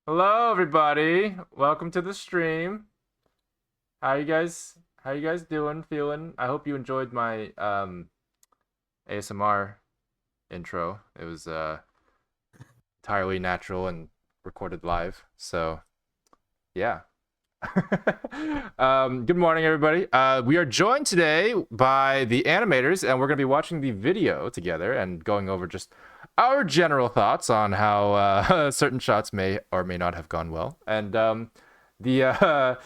Hello, everybody. Welcome to the stream. How you guys doing? Feeling? I hope you enjoyed my ASMR intro. It was entirely natural and recorded live. So, yeah. Good morning, everybody. We are joined today by the animators, and we're going to be watching the video together and going over just our general thoughts on how certain shots may or may not have gone well. And the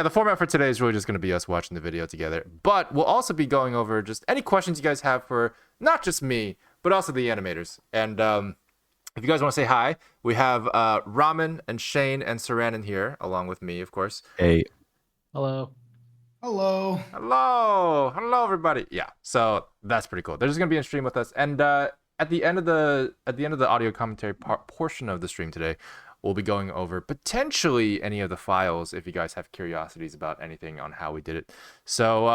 format for today is really just going to be us watching the video together. But we'll also be going over just any questions you guys have for not just me, but also the animators. And if you guys want to say hi, we have Ramen and Shane and Saran in here, along with me, of course. Hey. Hello. Hello, everybody. Yeah, so that's pretty cool. They're just gonna be in stream with us, and at the end of the audio commentary portion of the stream today, we'll be going over potentially any of the files if you guys have curiosities about anything on how we did it. So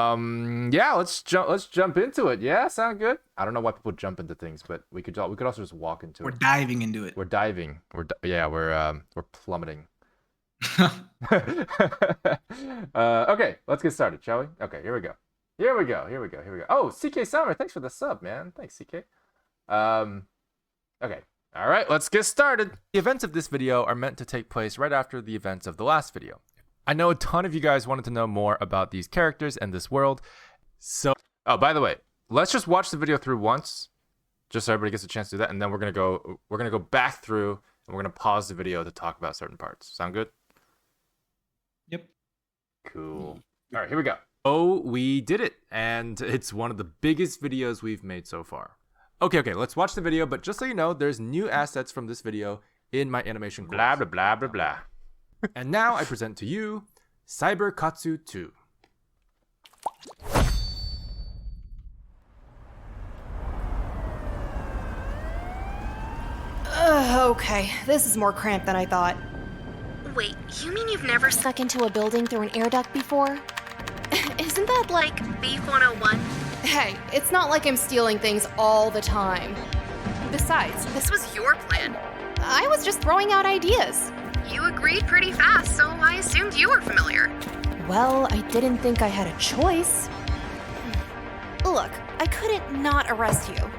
yeah, let's jump into it. Yeah, sound good? I don't know why people jump into things, but we could also just walk into it. We're diving into it. We're diving. We're plummeting. Okay, let's get started, shall we? Okay, here we go. Oh, CK Summer, thanks for the sub, man. Thanks, CK. Okay. All right, let's get started. The events of this video are meant to take place right after the events of the last video. I know a ton of you guys wanted to know more about these characters and this world. So, oh, by the way, let's just watch the video through once, just so everybody gets a chance to do that, and then we're gonna go back through and we're gonna pause the video to talk about certain parts. Sound good? Yep. Cool. All right, here we go. Oh, we did it, and it's one of the biggest videos we've made so far. Okay, let's watch the video, but just so you know, there's new assets from this video in my animation course. Blah, blah, blah, blah, blah. And now I present to you CyberKatsu 2. Okay, this is more cramped than I thought. Wait, you mean you've never snuck into a building through an air duct before? Isn't that like Beef 101? Hey, it's not like I'm stealing things all the time. Besides, This was your plan. I was just throwing out ideas. You agreed pretty fast, so I assumed you were familiar. Well, I didn't think I had a choice. Look, I couldn't not arrest you.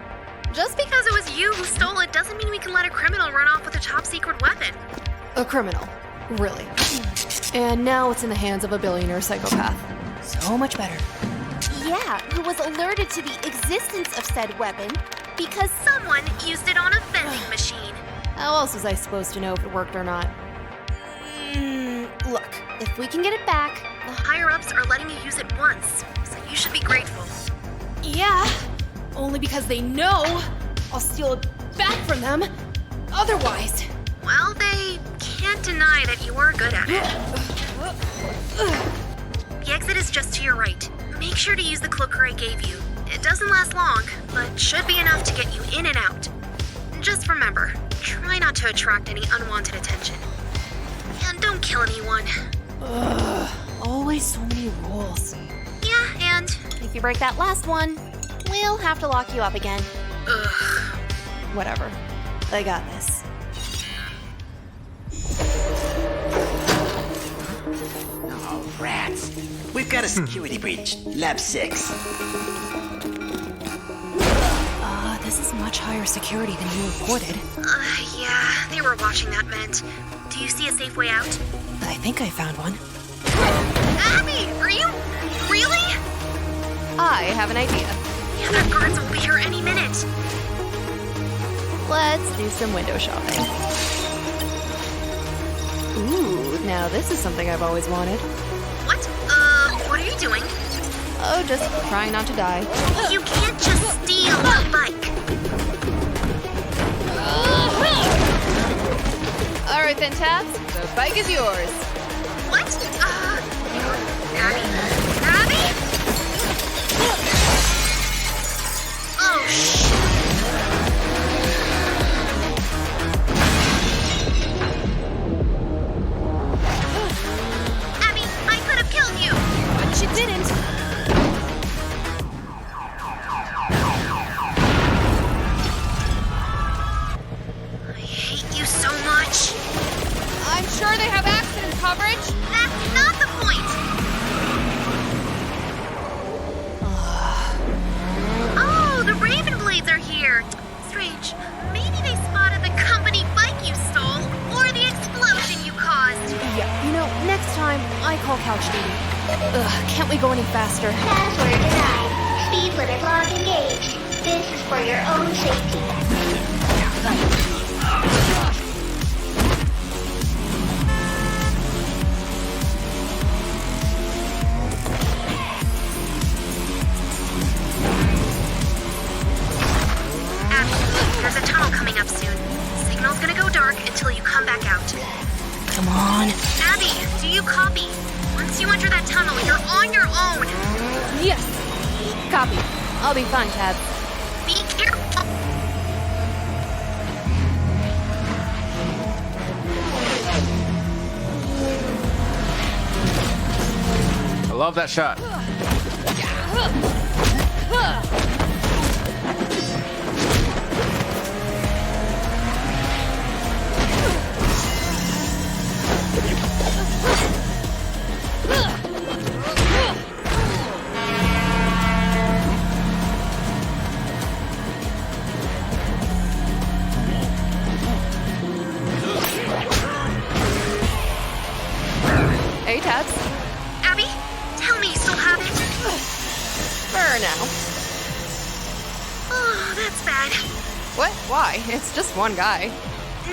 Just because it was you who stole it doesn't mean we can let a criminal run off with a top-secret weapon. A criminal, really. And now it's in the hands of a billionaire psychopath. So much better. Yeah, who was alerted to the existence of said weapon Because someone used it on a vending machine. How else was I supposed to know if it worked or not? Look, if we can get it back... The higher-ups are letting you use it once, so you should be grateful. Yeah, only because they know I'll steal it back from them. Otherwise... Well, they can't deny that you are good at it. The exit is just to your right. Make sure to use the cloaker I gave you. It doesn't last long, but should be enough to get you in and out. Just remember, try not to attract any unwanted attention. And don't kill anyone. Always so many rules. Yeah, and... If you break that last one, we'll have to lock you up again. Ugh. Whatever. I got this. Oh, rats. We've got a security breach. Lab 6. This is much higher security than you reported. Yeah, they were watching that vent. Do you see a safe way out? I think I found one. Abby, are you... really? I have an idea. The other guards will be here any minute. Let's do some window shopping. Ooh, now this is something I've always wanted. What? What are you doing? Oh, just trying not to die. You can't just steal a bike. All right then, Tabs. The bike is yours. What? Abby? Abby? Oh, shit. Abby, I could have killed you. But you didn't. here. Strange. Maybe they spotted the company bike you stole, or the explosion you caused. Yeah, you know, next time, I call couch duty. Ugh, can't we go any faster? Password denied. Speed limit lock engaged. This is for your own safety. There's a tunnel coming up soon. Signal's gonna go dark until you come back out. Come on. Abby, do you copy? Once you enter that tunnel, you're on your own. Yes. Copy. I'll be fine, Tabs. Be careful. I love that shot. Hey, Tabs. Abby, tell me you still have it. For now. Oh, that's bad. What? Why? It's just one guy.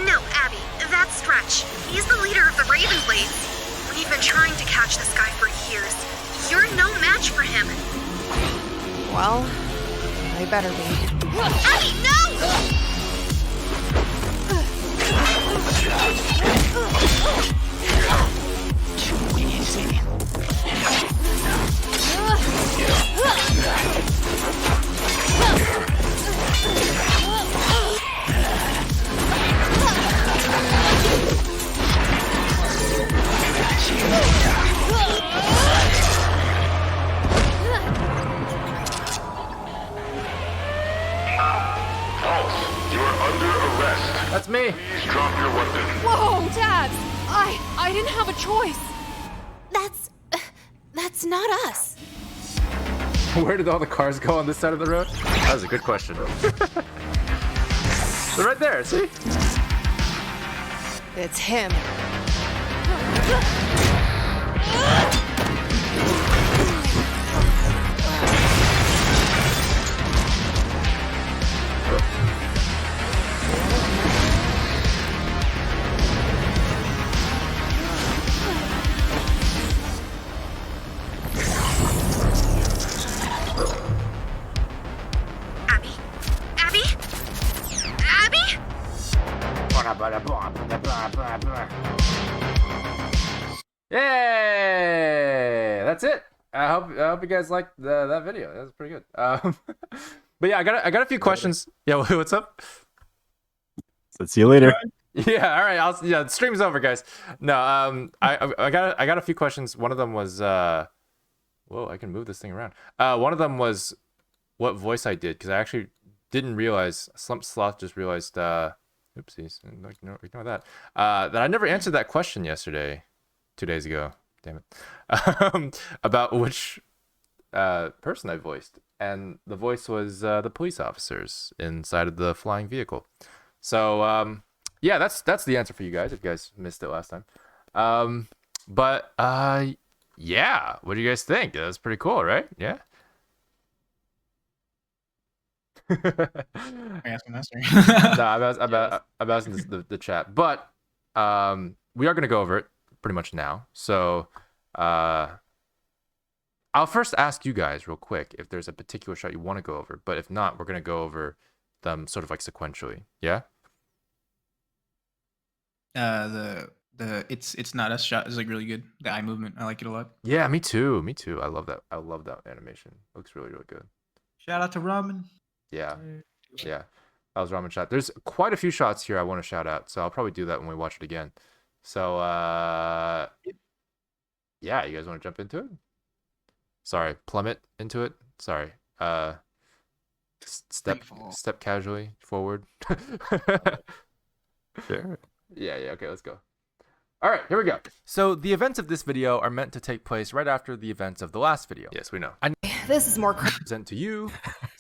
No, Abby, that's Stretch. He's the leader of the Raven Blades. We've been trying to catch this guy for years. You're no match for him. Well, they better be. Abby, no! Too easy. That's me. Please drop your weapon. Whoa, Tabs! I didn't have a choice. That's not us. Where did all the cars go on this side of the road? That was a good question. They're right there, see? It's him. Abby? Abby? Abby? Yay! That's it. I hope you guys liked that video. That was pretty good. But yeah, I got a few questions. Yeah, what's up? So see you later. Yeah, all right. The stream's over, guys. No, I got a few questions. One of them was whoa, I can move this thing around. One of them was what voice I did, because I actually didn't realize. Slump Sloth just realized. Oopsies, ignore that. That I never answered that question yesterday, 2 days ago. Damn it. About which person I voiced, and the voice was the police officers inside of the flying vehicle. So yeah, that's the answer for you guys if you guys missed it last time. But yeah, what do you guys think? That's pretty cool, right? Yeah. I guess I'm answering. No, I'm asking the chat, but we are gonna go over it pretty much now. So I'll first ask you guys real quick if there's a particular shot you want to go over, but if not, we're gonna go over them sort of like sequentially. Yeah. The it's not us shot is like really good. The eye movement, I like it a lot. Yeah, me too. Me too. I love that. I love that animation. Looks really, really good. Shout out to Ramen. Yeah. Yeah. That was Ramen shot. There's quite a few shots here I want to shout out, so I'll probably do that when we watch it again. So yeah, you guys want to jump into it? Sorry, plummet into it. Sorry. Step casually forward. Sure. Yeah, okay, let's go. All right, here we go. So the events of this video are meant to take place right after the events of the last video. Yes, we know. I This is more present to you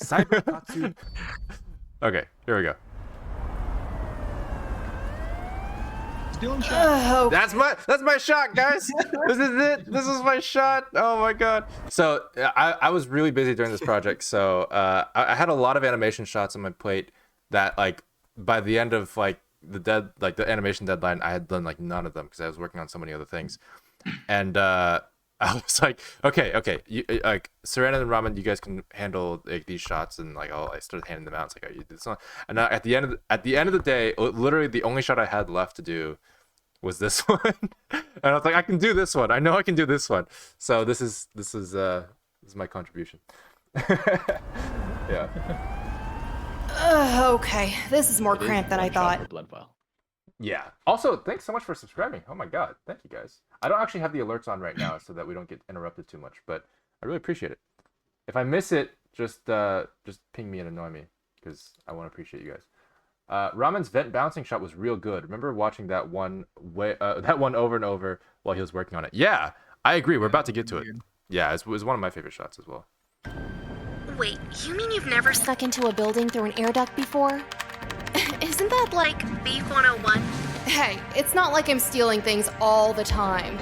CyberKatsu. Okay, here we go. Stealing shot. Oh, That's my shot, guys. This is it. This is my shot. Oh my god. So I was really busy during this project, so I had a lot of animation shots on my plate that like by the end of like the animation deadline, I had done like none of them because I was working on so many other things, and I was like, okay, you, like Serena and Ramen, you guys can handle like these shots, and like I started handing them out. It's like, oh, you did this one, and at the end of the day, literally the only shot I had left to do was this one, and I was like, I can do this one. I know I can do this one. So this is my contribution. Yeah. okay. This is more cramped than I thought. Blood file. Yeah. Also, thanks so much for subscribing. Oh my god, thank you guys. I don't actually have the alerts on right now so that we don't get interrupted too much, but I really appreciate it. If I miss it, just ping me and annoy me because I want to appreciate you guys. Ramen's vent bouncing shot was real good. Remember watching that one over and over while he was working on it. Yeah, I agree. We're about to get to it. Yeah, it was one of my favorite shots as well. Wait, you mean you've never Stuck into a building through an air duct before? Isn't that like Beef 101? Hey, it's not like I'm stealing things all the time.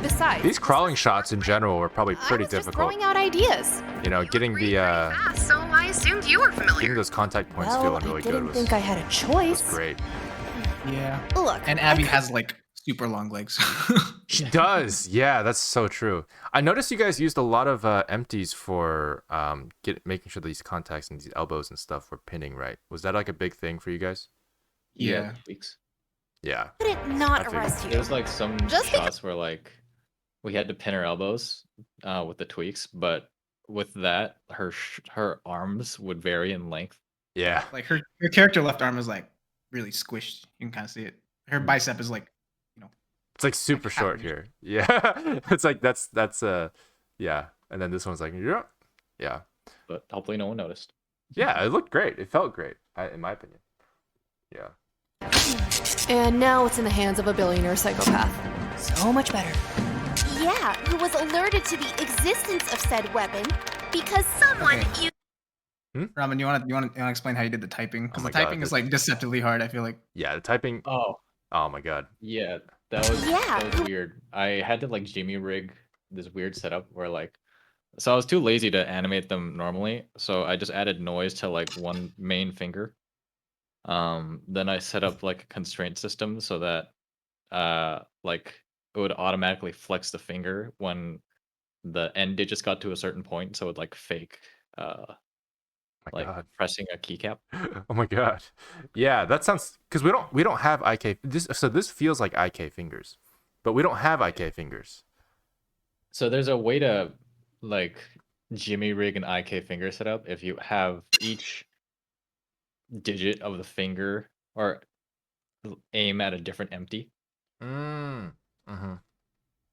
Besides, These crawling shots in general were probably pretty I was just difficult. throwing out ideas. You know, getting the Fast, so I assumed you were getting familiar. those contact points Well, feeling I really didn't good think I had a choice. was great. Yeah. Look, And Abby has like super long legs. She does. Yeah, that's so true. I noticed you guys used a lot of empties for making sure these contacts and these elbows and stuff were pinning right. Was that like a big thing for you guys? Yeah. Tweaks. Yeah. Could it I not figured. arrest you? There's like some Just shots where like we had to pin her elbows with the tweaks, but with that, her arms would vary in length. Yeah. Like her character left arm is like really squished. You can kind of see it. Her bicep is like, It's like super half short an inch. here. Yeah. It's like that's yeah. And then this one's like yeah. But hopefully no one noticed. Yeah, it looked great. It felt great, in my opinion. Yeah. and now it's in the hands of a billionaire psychopath. So much better. Yeah, who was alerted to the existence of said weapon because Someone Okay. you Ramen, you want to explain how you did the typing? Because Oh my the typing God, is like deceptively hard. I feel like. Yeah, the typing. Oh, Oh my god. yeah, Yeah. that was weird. I had to like Jimmy rig this weird setup where like, so I was too lazy to animate them normally, so I just added noise to like one main finger. Then I set up like a constraint system so that like it would automatically flex the finger when the end digits got to a certain point, so it would like fake My like god. pressing a keycap. Oh my god. Yeah, that sounds because we don't have IK this feels like IK fingers. But we don't have IK fingers. So there's a way to like Jimmy rig an IK finger setup if you have each digit of the finger or aim at a different empty. Mm-hmm.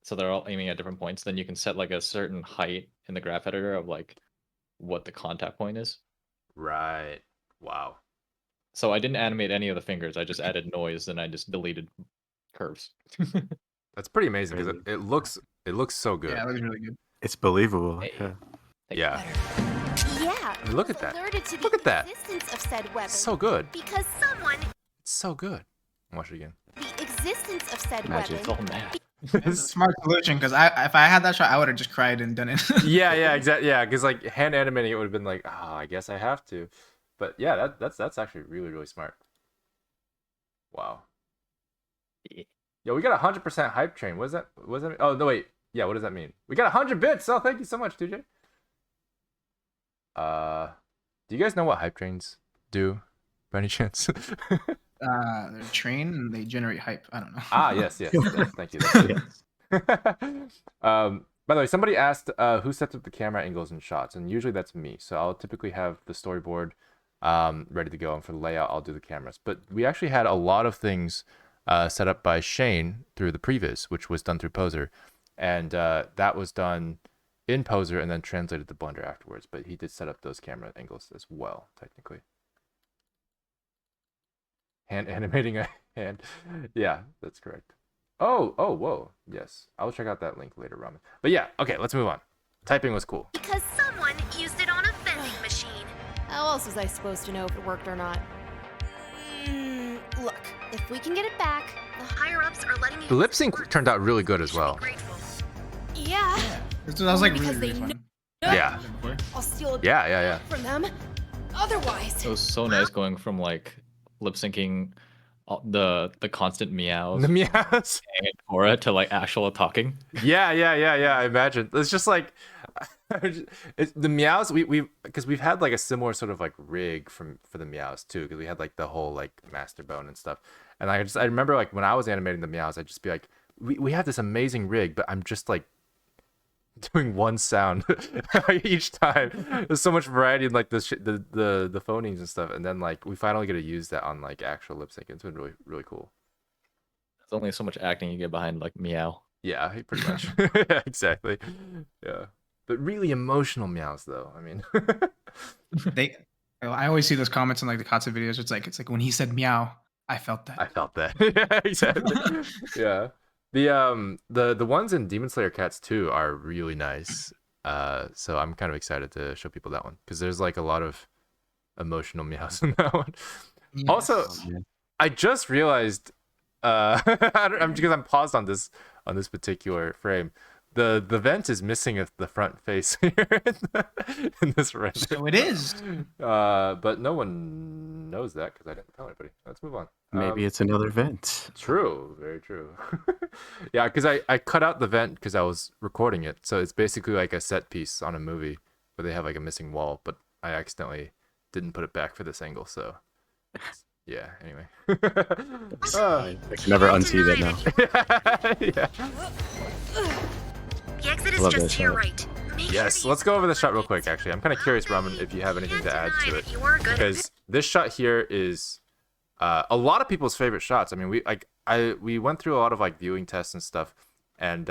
So they're all aiming at different points. Then you can set like a certain height in the graph editor of like what the contact point is. Right. Wow. So I didn't animate any of the fingers. I just added noise and I just deleted curves. That's pretty amazing because it looks so good. Yeah, that was really good. It's believable. Hey. Yeah. Yeah. yeah, I mean, look who at was that. alerted to Look the at that. existence of said weapon It's so good. because someone It's so good. Watch it again. the existence of said Magic. It's weapon all math. It's a smart solution because if I had that shot, I would have just cried and done it. Yeah, exactly. Yeah, because like hand animating it would have been like, I guess I have to. But yeah, that's actually really, really smart. Wow. Yeah. Yo, we got 100% hype train. What does that mean? Oh no, wait. Yeah, what does that mean? We got 100 bits. Oh, thank you so much, TJ. Do you guys know what hype trains do, by any chance? They're trained and they generate hype. I don't know. Yes. Thank you. By the way, somebody asked who sets up the camera angles and shots, and usually that's me. So I'll typically have the storyboard ready to go, and for the layout, I'll do the cameras. But we actually had a lot of things set up by Shane through the previs, which was done through Poser, and that was done in Poser and then translated to Blender afterwards. But he did set up those camera angles as well, technically. Hand animating a hand. Yeah, that's correct. Oh, whoa. Yes. I'll check out that link later, Ramen. But yeah, okay, let's move on. Typing was cool. because someone used it on a vending machine. How else was I supposed to know if it worked or not? Look, if we can get it back, The higher-ups are letting you... The lip sync turned out really good as well. yeah, That was like Because really, they really fun. Yeah. I'll steal it Yeah. from them. Otherwise, It was so nice going from like lip syncing the constant meows The meows. and Cora to like actual talking. Yeah. I imagine it's just like it's the meows. We because we've had like a similar sort of like rig for the meows too, because we had like the whole like master bone and stuff. And I remember like when I was animating the meows, I'd just be like, we have this amazing rig, but I'm just like doing one sound each time. There's so much variety in like the phonemes and stuff, and then like we finally get to use that on like actual lip sync. It's been really cool. There's only so much acting you get behind like meow. Yeah, pretty much. Yeah, exactly. Yeah, but really emotional meows though. I mean, I always see those comments in like the Katsu videos. It's like when he said meow, I felt that. I felt that. Yeah, exactly. Yeah. The ones in Demon Slayer Cats 2 are really nice. So I'm kind of excited to show people that one because there's like a lot of emotional meows in that one. Yes. Also, I just realized because I'm paused on this particular frame. The vent is missing the front face here in this render. So it is. But no one knows that because I didn't tell anybody. Let's move on. Maybe it's another vent. True, very true. Yeah, because I cut out the vent because I was recording it, so it's basically like a set piece on a movie where they have like a missing wall, but I accidentally didn't put it back for this angle, so yeah. Anyway, I can never unsee that now. Yeah. The exit is Love just that to your shot. right. Make sure Yes, to let's use go over the the shot real quick. Actually, I'm kind of curious, Ramen, if you have anything to add to it, You are good at because this shot here is a lot of people's favorite shots. I mean, we went through a lot of like viewing tests and stuff, and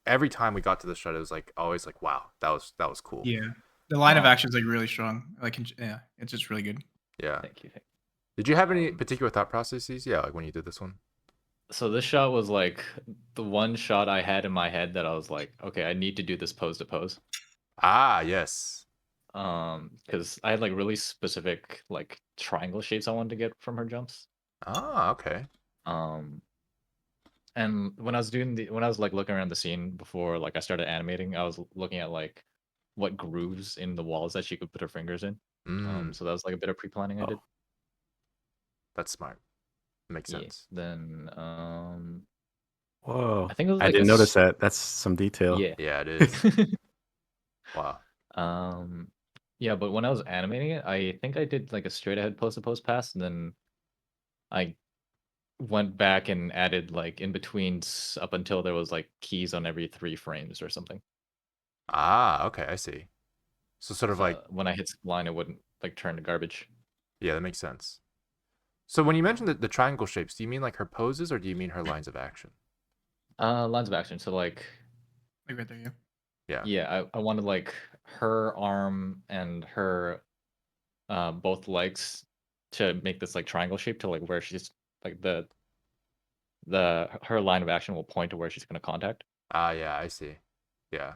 every time we got to the shot, it was like always like, wow, that was cool. Yeah, the line of action is like really strong. Like, yeah, it's just really good. Yeah. Thank you. Did you have any particular thought processes? Yeah, like when you did this one. So this shot was like the one shot I had in my head that I was like, okay, I need to do this pose to pose. Ah, yes. Because I had like really specific like triangle shapes I wanted to get from her jumps. Ah, okay. And when I was like looking around the scene before like I started animating, I was looking at like what grooves in the walls that she could put her fingers in. So that was like a bit of pre-planning I did. That's smart. Makes Yeah. sense. Then Whoa. I think it was I like didn't notice that. That's some detail. Yeah. Yeah, it is. Wow. Yeah, but when I was animating it, I think I did like a straight ahead post to post pass, and then I went back and added like in betweens up until there was like keys on every 3 frames or something. Ah, okay, I see. So sort of like, when I hit line, it wouldn't like turn to garbage. yeah, that makes sense. So when you mentioned the triangle shapes, do you mean like her poses or do you mean her lines of action? Lines of action. So like right there, yeah. Yeah. Yeah, I wanted like her arm and her both legs to make this like triangle shape to like where she's like her line of action will point to where she's gonna contact. Ah, yeah, I see. Yeah.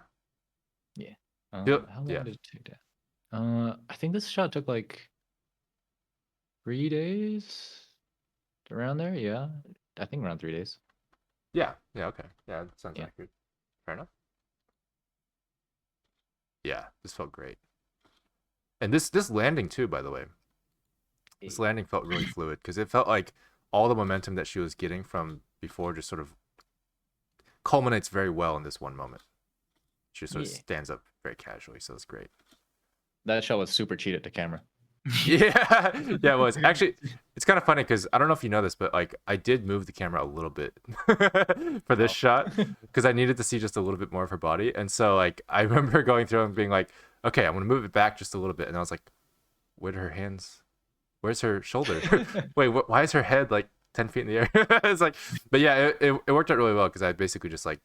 Yeah. Yep, How long yeah. did it take that? I think this shot took like 3 days, around there. Yeah, I think around 3 days. Yeah. Yeah. Okay. Yeah, that sounds Yeah. accurate. Fair enough. Yeah, this felt great. And this landing too, by the way. This landing felt really fluid because it felt like all the momentum that she was getting from before just sort of culminates very well in this one moment. She sort of Yeah. stands up very casually, so it's great. That shot was super cheated to camera. Yeah, yeah, it was. Actually, it's kind of funny because I don't know if you know this, but like I did move the camera a little bit for this shot because I needed to see just a little bit more of her body. And so like I remember going through and being like, okay, I'm gonna move it back just a little bit. And I was like, where's her shoulder? Wait, why is her head like 10 feet in the air? It's like, but yeah, it worked out really well because I basically just like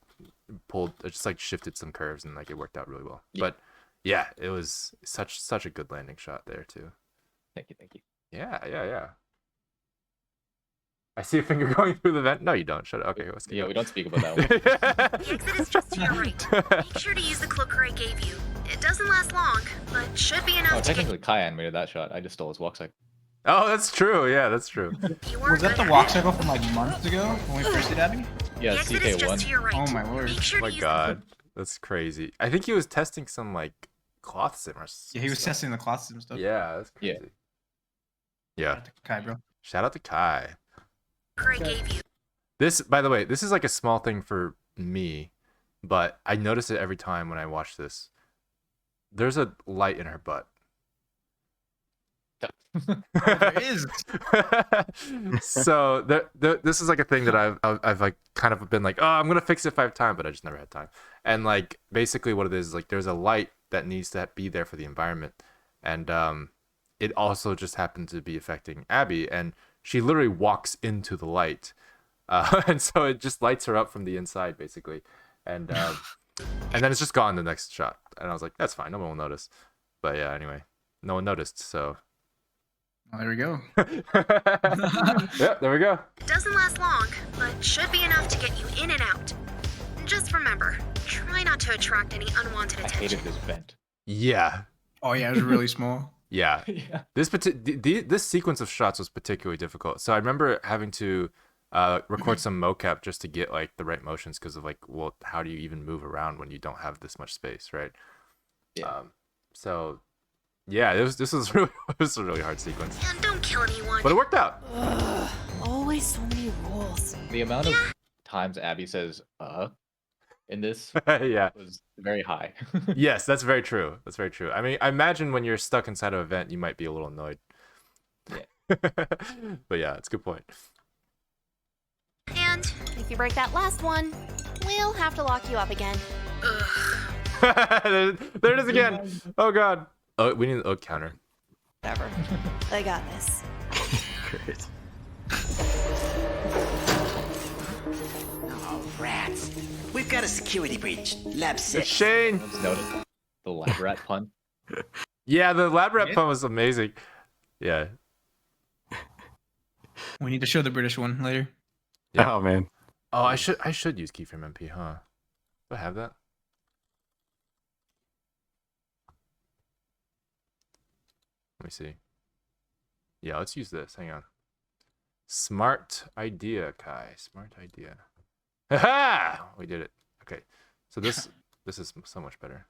shifted some curves and like it worked out really well. Yeah. But yeah, it was such a good landing shot there too. Thank you. Yeah. I see a finger going through the vent. No, you don't. Shut up. Okay, let's get Yeah, going. we don't speak about that one. The exit is just to your right. Make sure to use the cloaker I gave you. It doesn't last long, but should be enough Oh, to get technically Kai animated that shot. I just stole his walk cycle. Oh, that's true. Yeah, that's true. you were Was that the good walk at it. cycle from like months ago when we first did Abby? Yeah, The exit is just to CK1. your right. Oh my lord. Make sure Oh my to use god, that's crazy. I think he was testing some like cloth sim or Yeah, he was stuff. testing the cloth sim stuff. Yeah, that's Yeah. crazy. Yeah. Kai, bro. Shout out to Kai. the clook I gave you. This, by the way, this is like a small thing for me, but I notice it every time when I watch this. There's a light in her butt. There is. So this is like a thing that I've like kind of been like, oh, I'm gonna fix it 5 times, but I just never had time. And like basically what it is like there's a light that needs to be there for the environment, and it also just happened to be affecting Abby, and she literally walks into the light, and so it just lights her up from the inside basically, and then it's just gone the next shot, and I was like, that's fine, no one will notice. But yeah, anyway, no one noticed, so. Oh, there we go. Yeah, there we go. It doesn't last long, but should be enough to get you in and out. Just remember, try not to attract any unwanted I attention. hated this vent. Yeah. Oh yeah, it was really small. Yeah. Yeah. This sequence of shots was particularly difficult. So I remember having to record some mocap just to get like the right motions because of like, well, how do you even move around when you don't have this much space, right? Yeah. So yeah, this was really this was a really hard sequence, And don't kill anyone. but it worked out. Ugh, always so many rules. The amount of times Abby says in this Yeah. was very high. Yes, that's very true. That's very true. I mean, I imagine when you're stuck inside of an event, you might be a little annoyed. Yeah. But yeah, it's a good point. And If you break that last one, we'll have to lock you up again. There it is again. Oh god. Oh, we need an oak counter. Whatever. I got this. Great. Oh, rats. We've got a security breach. Lab It's 6. Shane. Everyone's noted the lab rat pun. Yeah, the lab rat pun was amazing. Yeah. We need to show the British one later. Yeah. Oh man. Oh, I should use keyframe MP, huh? Do I have that? Let me see. Yeah, let's use this. Hang on. Smart idea, Kai. Smart idea. Ha! We did it. Okay. So this is so much better.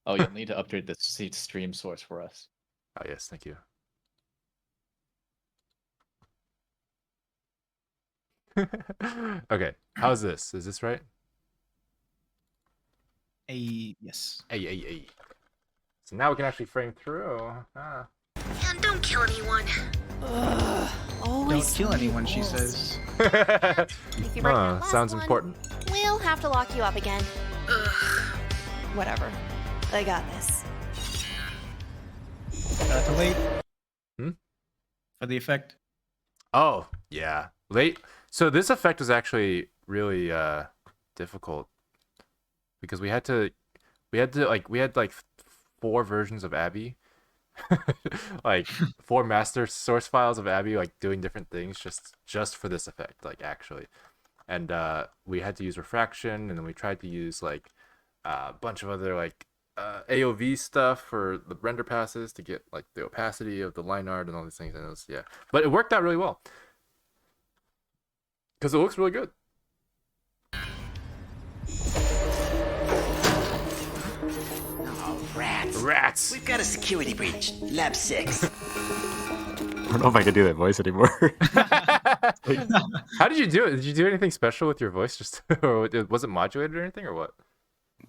Oh, you'll need to upgrade the stream source for us. Oh yes, thank you. Okay, how's this? Is this right? Yes. Hey. So now we can actually frame through. Ah. and don't kill anyone. Ugh, always Don't so kill many anyone, she rules. says. If you break that last Sounds one, important. we'll have to lock you up again. Ugh. Whatever. I got this. Shout out to late. Hmm? For the effect. Oh, yeah. Late. So this effect was actually really difficult because we had like 4 versions of Abby. Like 4 master source files of Abby like doing different things just for this effect, like actually. And we had to use refraction, and then we tried to use like a bunch of other like AOV stuff for the render passes to get like the opacity of the line art and all these things. And it was, yeah, but it worked out really well because it looks really good. Oh, rats. Rats. We've got a security breach. Lab 6. I don't know if I can do that voice anymore. How did you do it? Did you do anything special with your voice? Just or was it modulated or anything or what?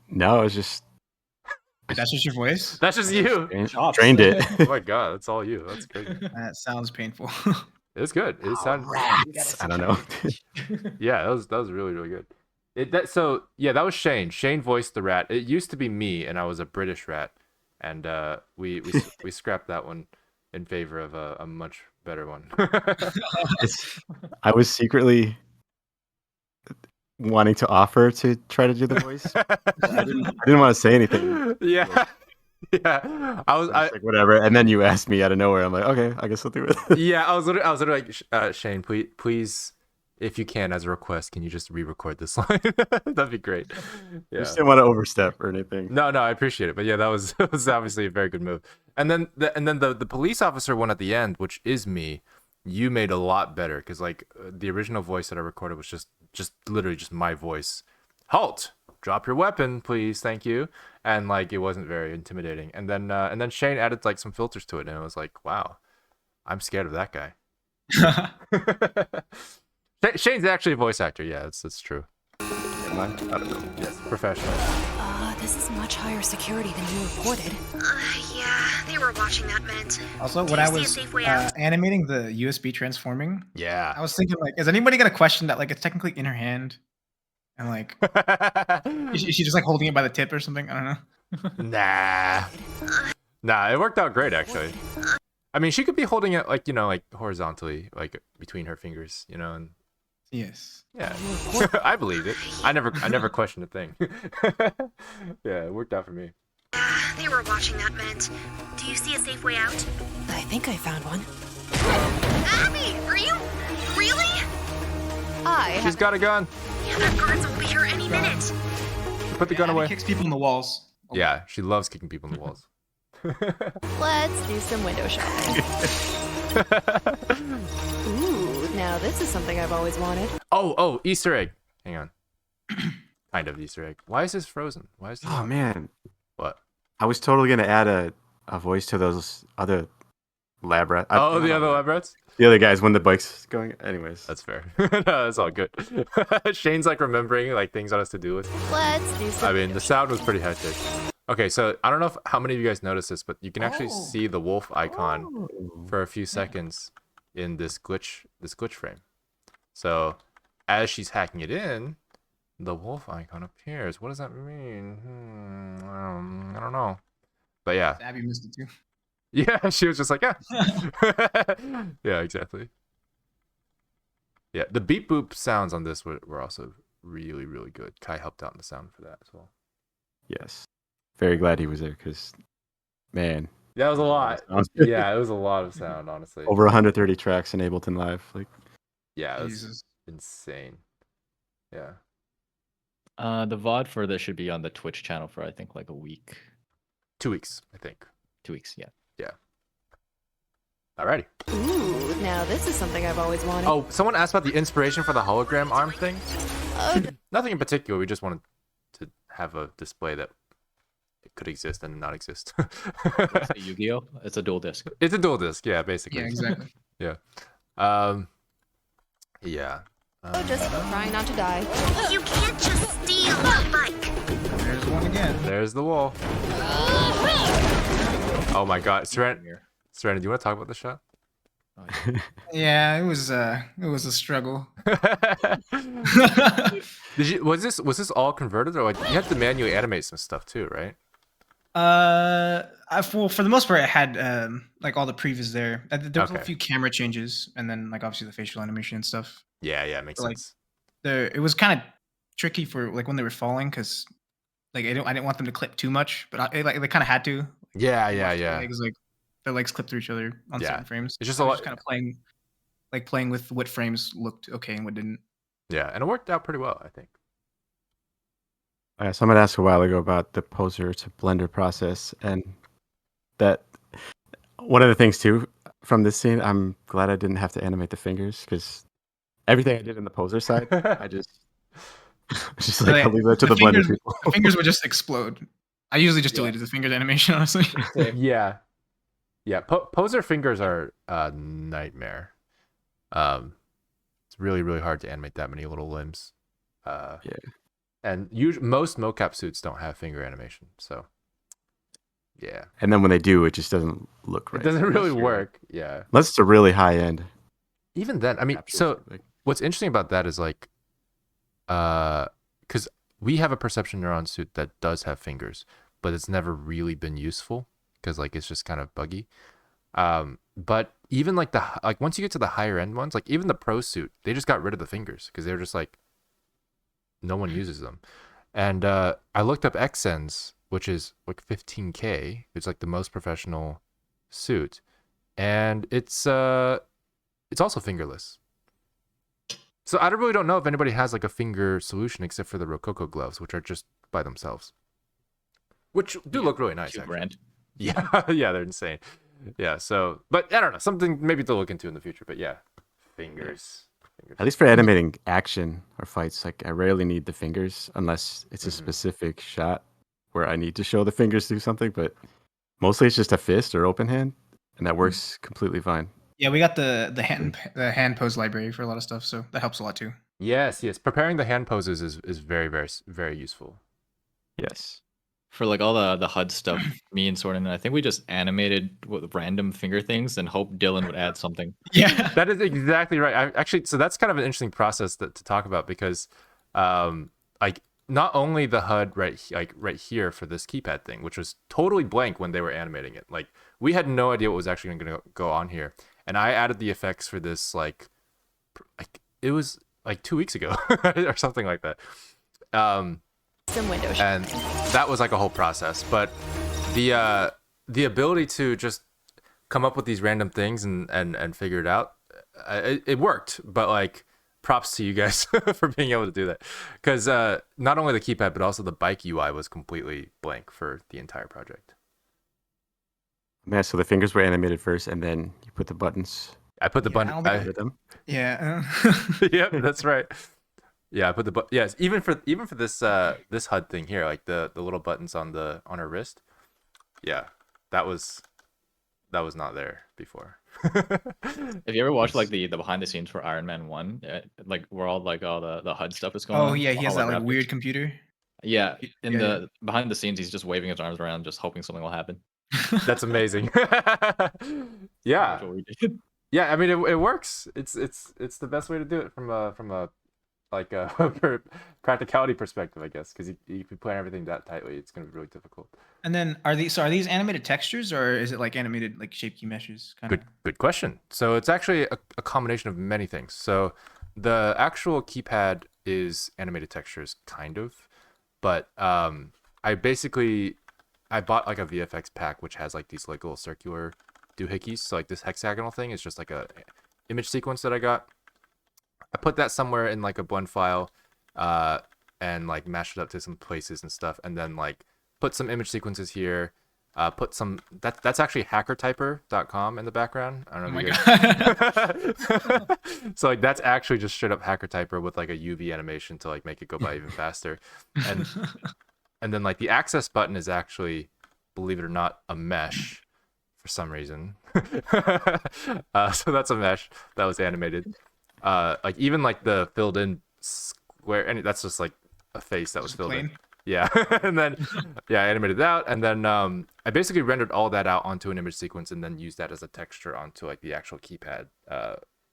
No, it's just That's just your voice? That's just you. trained it. Oh my god, that's all you. That's crazy. That sounds painful. It's good. It sounded. I don't know. Yeah, that was really really good. That was Shane. Shane voiced the rat. It used to be me, and I was a British rat, and we scrapped that one in favor of a much better one. I was secretly wanting to offer to try to do the voice. I didn't want to say anything. Yeah, yeah. I was Like whatever, and then you asked me out of nowhere. I'm like, okay, I guess I'll do it. yeah. I was literally like, Shane, please, if you can, as a request, can you just re-record this line? That'd be great. I Yeah. just didn't want to overstep or anything. No, I appreciate it, but yeah, that was obviously a very good move. And then the police officer one at the end, which is me, you made a lot better because like the original voice that I recorded was just literally just my voice. Halt! Drop your weapon, please, thank you. And like it wasn't very intimidating. And then Shane added like some filters to it, and it was like, wow, I'm scared of that guy. Shane's actually a voice actor. Yeah, that's true. Am I? I don't know. Yes, professional. This is much higher security than you reported. Yeah, they were watching that vent. Also, Do when you I see a was safe way out? animating the USB transforming, Yeah. I was thinking like, is anybody gonna question that like it's technically in her hand, and like is she just like holding it by the tip or something? I don't know. Nah, it worked out great actually. I mean, she could be holding it like, you know, like horizontally, like between her fingers, you know, and Yes. yeah, I believed it. I never questioned a thing. Yeah, it worked out for me. They were watching that vent. Do you see a safe way out? I think I found one. Abby, are you really? She's got a gun. The other guards will be here any minute. Put the gun Abby away. kicks people in the walls. Yeah, she loves kicking people in the walls. Let's do some window shopping. Ooh, now this is something I've always wanted. Oh, Easter egg. Hang on. Kind of Easter egg. Why is this frozen? Why is this? Oh man, What? I was totally gonna add a voice to those other lab rats. Oh, the other lab rats? The other guys when the bike's going. Anyways, That's fair. No, that's all good. Shane's like remembering like things on his to-do list. Let's do some I mean, the sound was pretty hectic. Okay, so I don't know how many of you guys noticed this, but you can actually see the wolf icon for a few seconds in this glitch frame. So as she's hacking it in, the wolf icon appears. What does that mean? I don't know. But yeah. Abby missed it too. Yeah, she was just like, yeah. Yeah, exactly. Yeah, the beep boop sounds on this were also really, really good. Kai helped out in the sound for that as well. yes, very glad he was there because, man, That was a lot. sounds- Yeah, it was a lot of sound, honestly. over 130 tracks in Ableton Live. Like, Yeah, it was Jesus. insane. Yeah. The VOD for this should be on the Twitch channel for I think like a week, 2 weeks, I think. 2 weeks. Yeah. Alrighty. Ooh, now this is something I've always wanted. Oh, someone asked about the inspiration for the hologram arm thing. Nothing in particular. We just wanted to have a display that it could exist and not exist. It's a Yu-Gi-Oh. It's a dual disc. It's a dual disc, yeah, basically. Yeah, exactly. Yeah. Yeah. Just trying not to die. You can't just steal a bike. There's one again. There's the wall. Oh my god. Serena, do you want to talk about the shot? Oh, yeah. Yeah, it was a struggle. Was this all converted, or like you had to manually animate some stuff too, right? For the most part, I had like all the previews there. There was a Okay. few camera changes, and then like obviously the facial animation and stuff. Yeah, makes Like, sense. It was kind of tricky for like when they were falling because like I didn't want them to clip too much, but they kind of had to. Yeah. Because like their legs clip through each other on Yeah. certain frames. It's just I a was lot- kind of playing with what frames looked okay and what didn't. Yeah, and it worked out pretty well, I think. someone asked a while ago about the poser to blender process, and that one of the things too from this scene. I'm glad I didn't have to animate the fingers because everything I did in the poser side, I just like I'll leave that to the blender fingers, people. the fingers would just explode. I usually just deleted the fingers animation, honestly. Yeah. Poser fingers are a nightmare. It's really, really hard to animate that many little limbs. Yeah. And most mocap suits don't have finger animation, so yeah, And then when they do, it just doesn't look right. it doesn't really Unless you're- work. Yeah, Unless it's a really high end. even then, I mean, capture so or something. what's interesting about that is like, because we have a perception neuron suit that does have fingers, but it's never really been useful because like it's just kind of buggy. But even like once you get to the higher end ones, like even the pro suit, they just got rid of the fingers because they were just like no one uses them. And I looked up XSense, which is like 15K. It's like the most professional suit, and it's also fingerless. So I really don't know if anybody has like a finger solution except for the Rococo gloves, which are just by themselves, which do look really nice. $2,000. Yeah, yeah, they're insane. Yeah, so but I don't know, something maybe to look into in the future. But yeah, fingers. At least for animating action or fights, like I rarely need the fingers unless it's a specific shot where I need to show the fingers do something. But mostly it's just a fist or open hand, and that works completely fine. Yeah, we got the hand pose library for a lot of stuff, so that helps a lot too. Yes, preparing the hand poses is very, very, very useful. Yes. For like all the HUD stuff, me and Sorten, I think we just animated with random finger things and hope Dylan would add something. Yeah, that is exactly right. So that's kind of an interesting process to talk about because, like not only the HUD right here for this keypad thing, which was totally blank when they were animating it. Like we had no idea what was actually going to go on here, and I added the effects for this like it was like 2 weeks ago or something like that. And that was like a whole process, but the ability to just come up with these random things and figure it out, it worked. But like props to you guys for being able to do that, because not only the keypad but also the bike UI was completely blank for the entire project. Yeah, so the fingers were animated first, and then you put the buttons. I put the button. Over them. Yeah. Yep, that's right. Yeah, I put the yes, even for this this HUD thing here, like the little buttons on her wrist. Yeah, that was not there before. Have you ever watched like the behind the scenes for Iron Man 1? Like where all like all the HUD stuff is going on. Oh yeah, he has that like holographic. weird computer. Yeah, in the behind the scenes, he's just waving his arms around, just hoping something will happen. That's amazing. Yeah. That's what we did. Yeah, I mean it works. It's the best way to do it from a like a practicality perspective, I guess, because if you plan everything that tightly, it's going to be really difficult. And then are these animated textures, or is it like animated like shape key meshes? Good question. So it's actually a combination of many things. So the actual keypad is animated textures, kind of, but I bought like a VFX pack which has like these like little circular doohickeys. So like this hexagonal thing is just like a image sequence that I got. I put that somewhere in like a blend file, and like mashed it up to some places and stuff, and then like put some image sequences here. Put some that's actually hackertyper.com in the background. I don't know. God. So like that's actually just straight up hackertyper with like a UV animation to like make it go by even faster, and then like the access button is actually, believe it or not, a mesh for some reason. So that's a mesh that was animated. Like even like the filled in square, and that's just like a face that was filled in. Yeah. And then I animated that out, and then I basically rendered all that out onto an image sequence and then used that as a texture onto like the actual keypad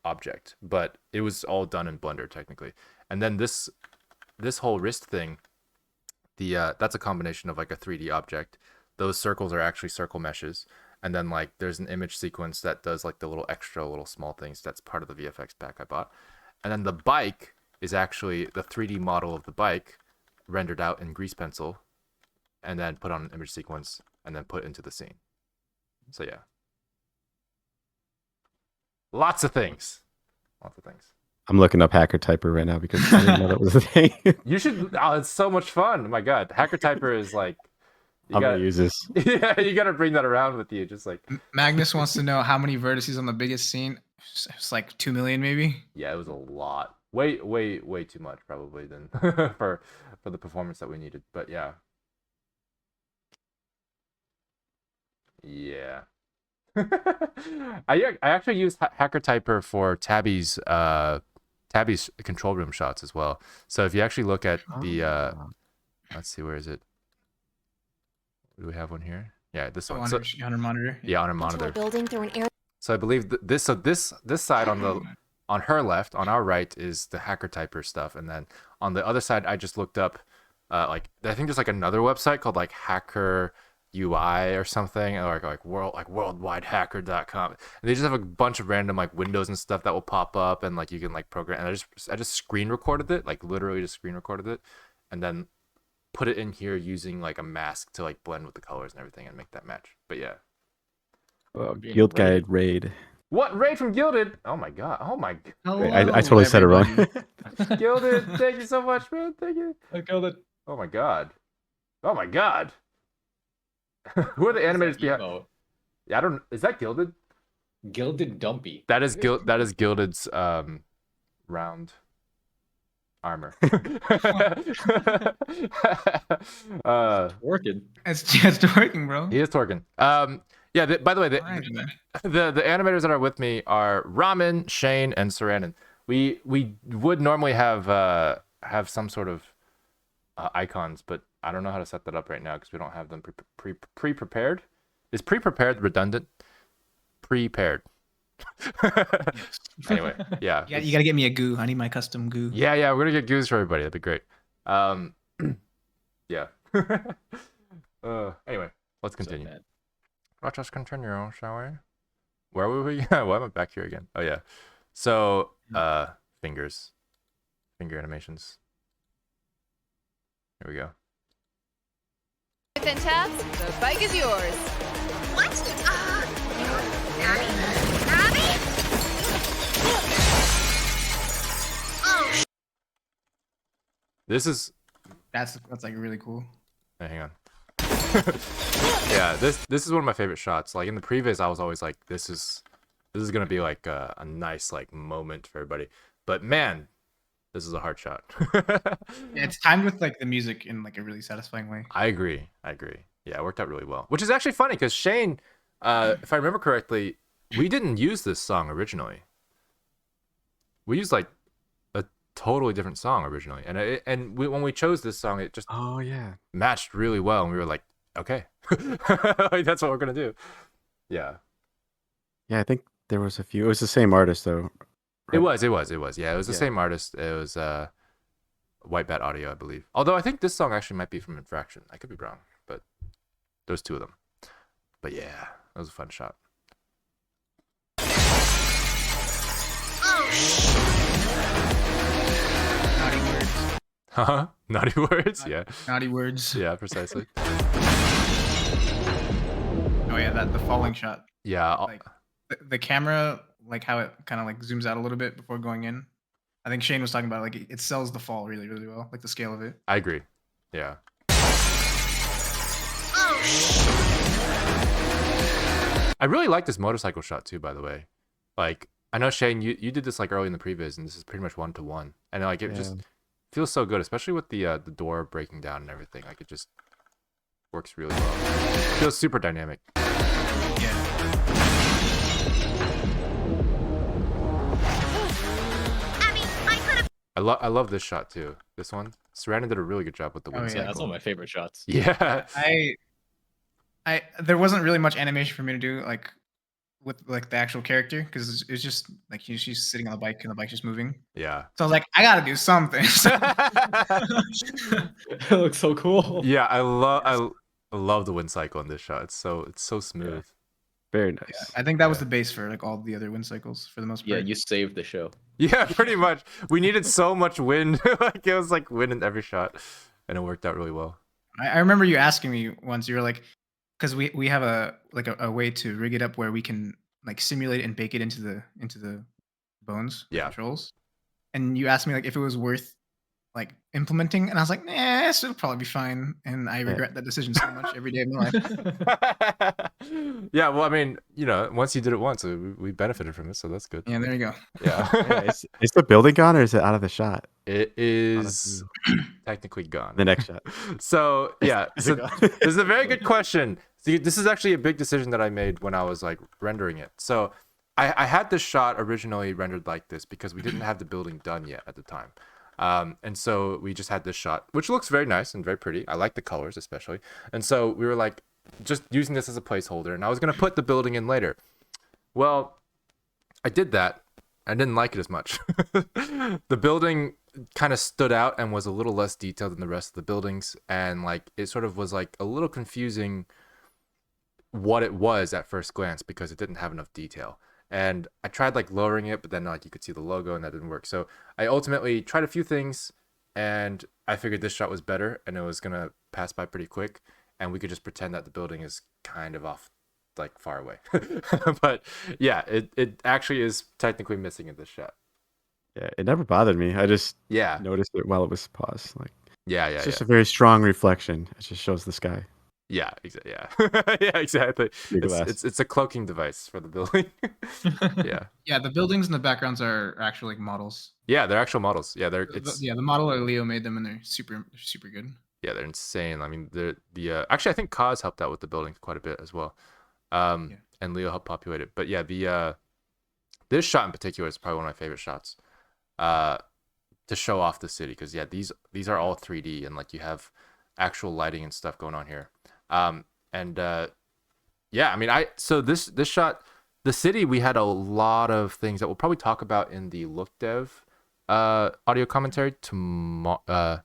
object. But it was all done in Blender technically. And then this whole wrist thing, that's a combination of like a 3D object. Those circles are actually circle meshes. And then like there's an image sequence that does like the little small things. That's part of the VFX pack I bought. And then the bike is actually the 3D model of the bike rendered out in grease pencil and then put on an image sequence and then put into the scene. So yeah. Lots of things. I'm looking up hackertyper right now because I didn't know that was a thing. You should. Oh, it's so much fun. Oh my God. Hackertyper is like, I'm gonna use this. Yeah, you gotta bring that around with you. Just like Magnus wants to know how many vertices on the biggest scene. It's like 2 million, maybe. Yeah, it was a lot. Way too much probably than for the performance that we needed. But yeah. I actually used hackertyper for Tabby's control room shots as well. So if you actually look at the let's see, where is it? Do we have one here? Yeah, this one. On her monitor. Yeah, on her monitor. Building through an air. So I believe this side on her left, on our right is the hackertyper stuff, and then on the other side I just looked up like I think there's like another website called like Hacker UI or something, or like worldwidehacker.com, and they just have a bunch of random like windows and stuff that will pop up, and like you can like program, and I just screen recorded it, like literally just screen recorded it, and then put it in here using like a mask to like blend with the colors and everything and make that match. But yeah. Guild Guide Raid. What? Ray from Gilded? Oh my god. Oh my. Wait, I totally said it wrong. Gilded, thank you so much, man. Thank you. I killed it. Oh my god. Oh my god. Who are the animators behind? Yeah, I don't. Is that Gilded? Gilded Dumpy. That is Gilded's round armor. Working. It's just working, bro. He is twerking. Yeah. By the way, the animators that are with me are Ramen, Shane, and Saranin. We would normally have some sort of icons, but I don't know how to set that up right now because we don't have them pre-prepared. Is pre-prepared redundant? Prepared. Anyway, yeah. You gotta get me a goo. I need my custom goo. Yeah, we're gonna get goos for everybody. That'd be great. Yeah. Anyway, let's continue. Let's just continue, shall we? Where were we? Why am I back here again? Oh yeah. So, finger animations. Here we go. Then tabs, the bike is yours. What? Abby? Oh, This is. That's like really cool. Hey, hang on. Yeah, this is one of my favorite shots. Like in the previs, I was always like, this is gonna be like a nice like moment for everybody. But man, this is a hard shot. Yeah, it's timed with like the music in like a really satisfying way. I agree. Yeah, it worked out really well. Which is actually funny because Shane, if I remember correctly, we didn't use this song originally. We used like a totally different song originally, and when we chose this song, it just matched really well, and we were like, okay, like, that's what we're gonna do. Yeah. Yeah, I think there was a few. It was the same artist though. Right? It was. Yeah, it was the same artist. It was White Bat Audio, I believe. Although I think this song actually might be from Infraction. I could be wrong, but there's two of them. But yeah, that was a fun shot. Naughty words. Huh? Naughty words? Yeah. Naughty words. Yeah, precisely. Oh yeah, the falling shot. Yeah. Like the camera, like how it kind of like zooms out a little bit before going in. I think Shane was talking about like it sells the fall really, really well, like the scale of it. I agree. Yeah. I really like this motorcycle shot too, by the way. Like, I know Shane, you did this like early in the previs, and this is pretty much 1-to-1, and like it just feels so good, especially with the door breaking down and everything. Like it just works really well. Feels super dynamic. Yeah. I love this shot too. This one, Sarandon did a really good job with the wind cycle. Yeah, that's one of my favorite shots. Yeah. There wasn't really much animation for me to do like with like the actual character because it's just like she's sitting on the bike and the bike's just moving. Yeah. So I was like, I gotta do something. It looks so cool. Yeah, I love the wind cycle in this shot. It's so smooth. Yeah. Very nice. Yeah, I think that was the base for like all the other wind cycles for the most part. Yeah, you saved the show. Yeah, pretty much. We needed so much wind. Like it was like wind in every shot, and it worked out really well. I remember you asking me once. You were like, because we have a way to rig it up where we can like simulate and bake it into the bones. Controls. And you asked me like if it was worth like implementing, and I was like, nah, this will probably be fine. And I regret that decision so much every day of my life. Yeah, well, I mean, once you did it once, we benefited from it, so that's good. Yeah, there you go. Yeah. Is the building gone or is it out of the shot? It is technically gone. The next shot. So yeah, so this is a very good question. See, this is actually a big decision that I made when I was like rendering it. So I had this shot originally rendered like this because we didn't have the building done yet at the time. And so we just had this shot, which looks very nice and very pretty. I like the colors especially. And so we were like just using this as a placeholder, and I was going to put the building in later. Well, I did that. I didn't like it as much. The building kind of stood out and was a little less detailed than the rest of the buildings, and like it sort of was like a little confusing what it was at first glance because it didn't have enough detail. And I tried like lowering it, but then like you could see the logo and that didn't work. So I ultimately tried a few things, and I figured this shot was better and it was gonna pass by pretty quick, and we could just pretend that the building is kind of off like far away. But yeah, it actually is technically missing in this shot. Yeah, it never bothered me. I just Yeah. noticed it while it was paused. Like, Yeah, it's just a very strong reflection. It just shows the sky. Yeah, exactly. Yeah, yeah, exactly. It's a cloaking device for the building. Yeah. Yeah, the buildings and the backgrounds are actually like models. Yeah, they're actual models. Yeah, The modeler Leo made them, and they're super good. Yeah, they're insane. I mean, actually I think Kaz helped out with the building quite a bit as well, and Leo helped populate it. But yeah, this shot in particular is probably one of my favorite shots, to show off the city, because yeah, these are all 3D, and like you have actual lighting and stuff going on here. Yeah, I mean, so this shot, the city, we had a lot of things that we'll probably talk about in the look dev audio commentary tomorrow,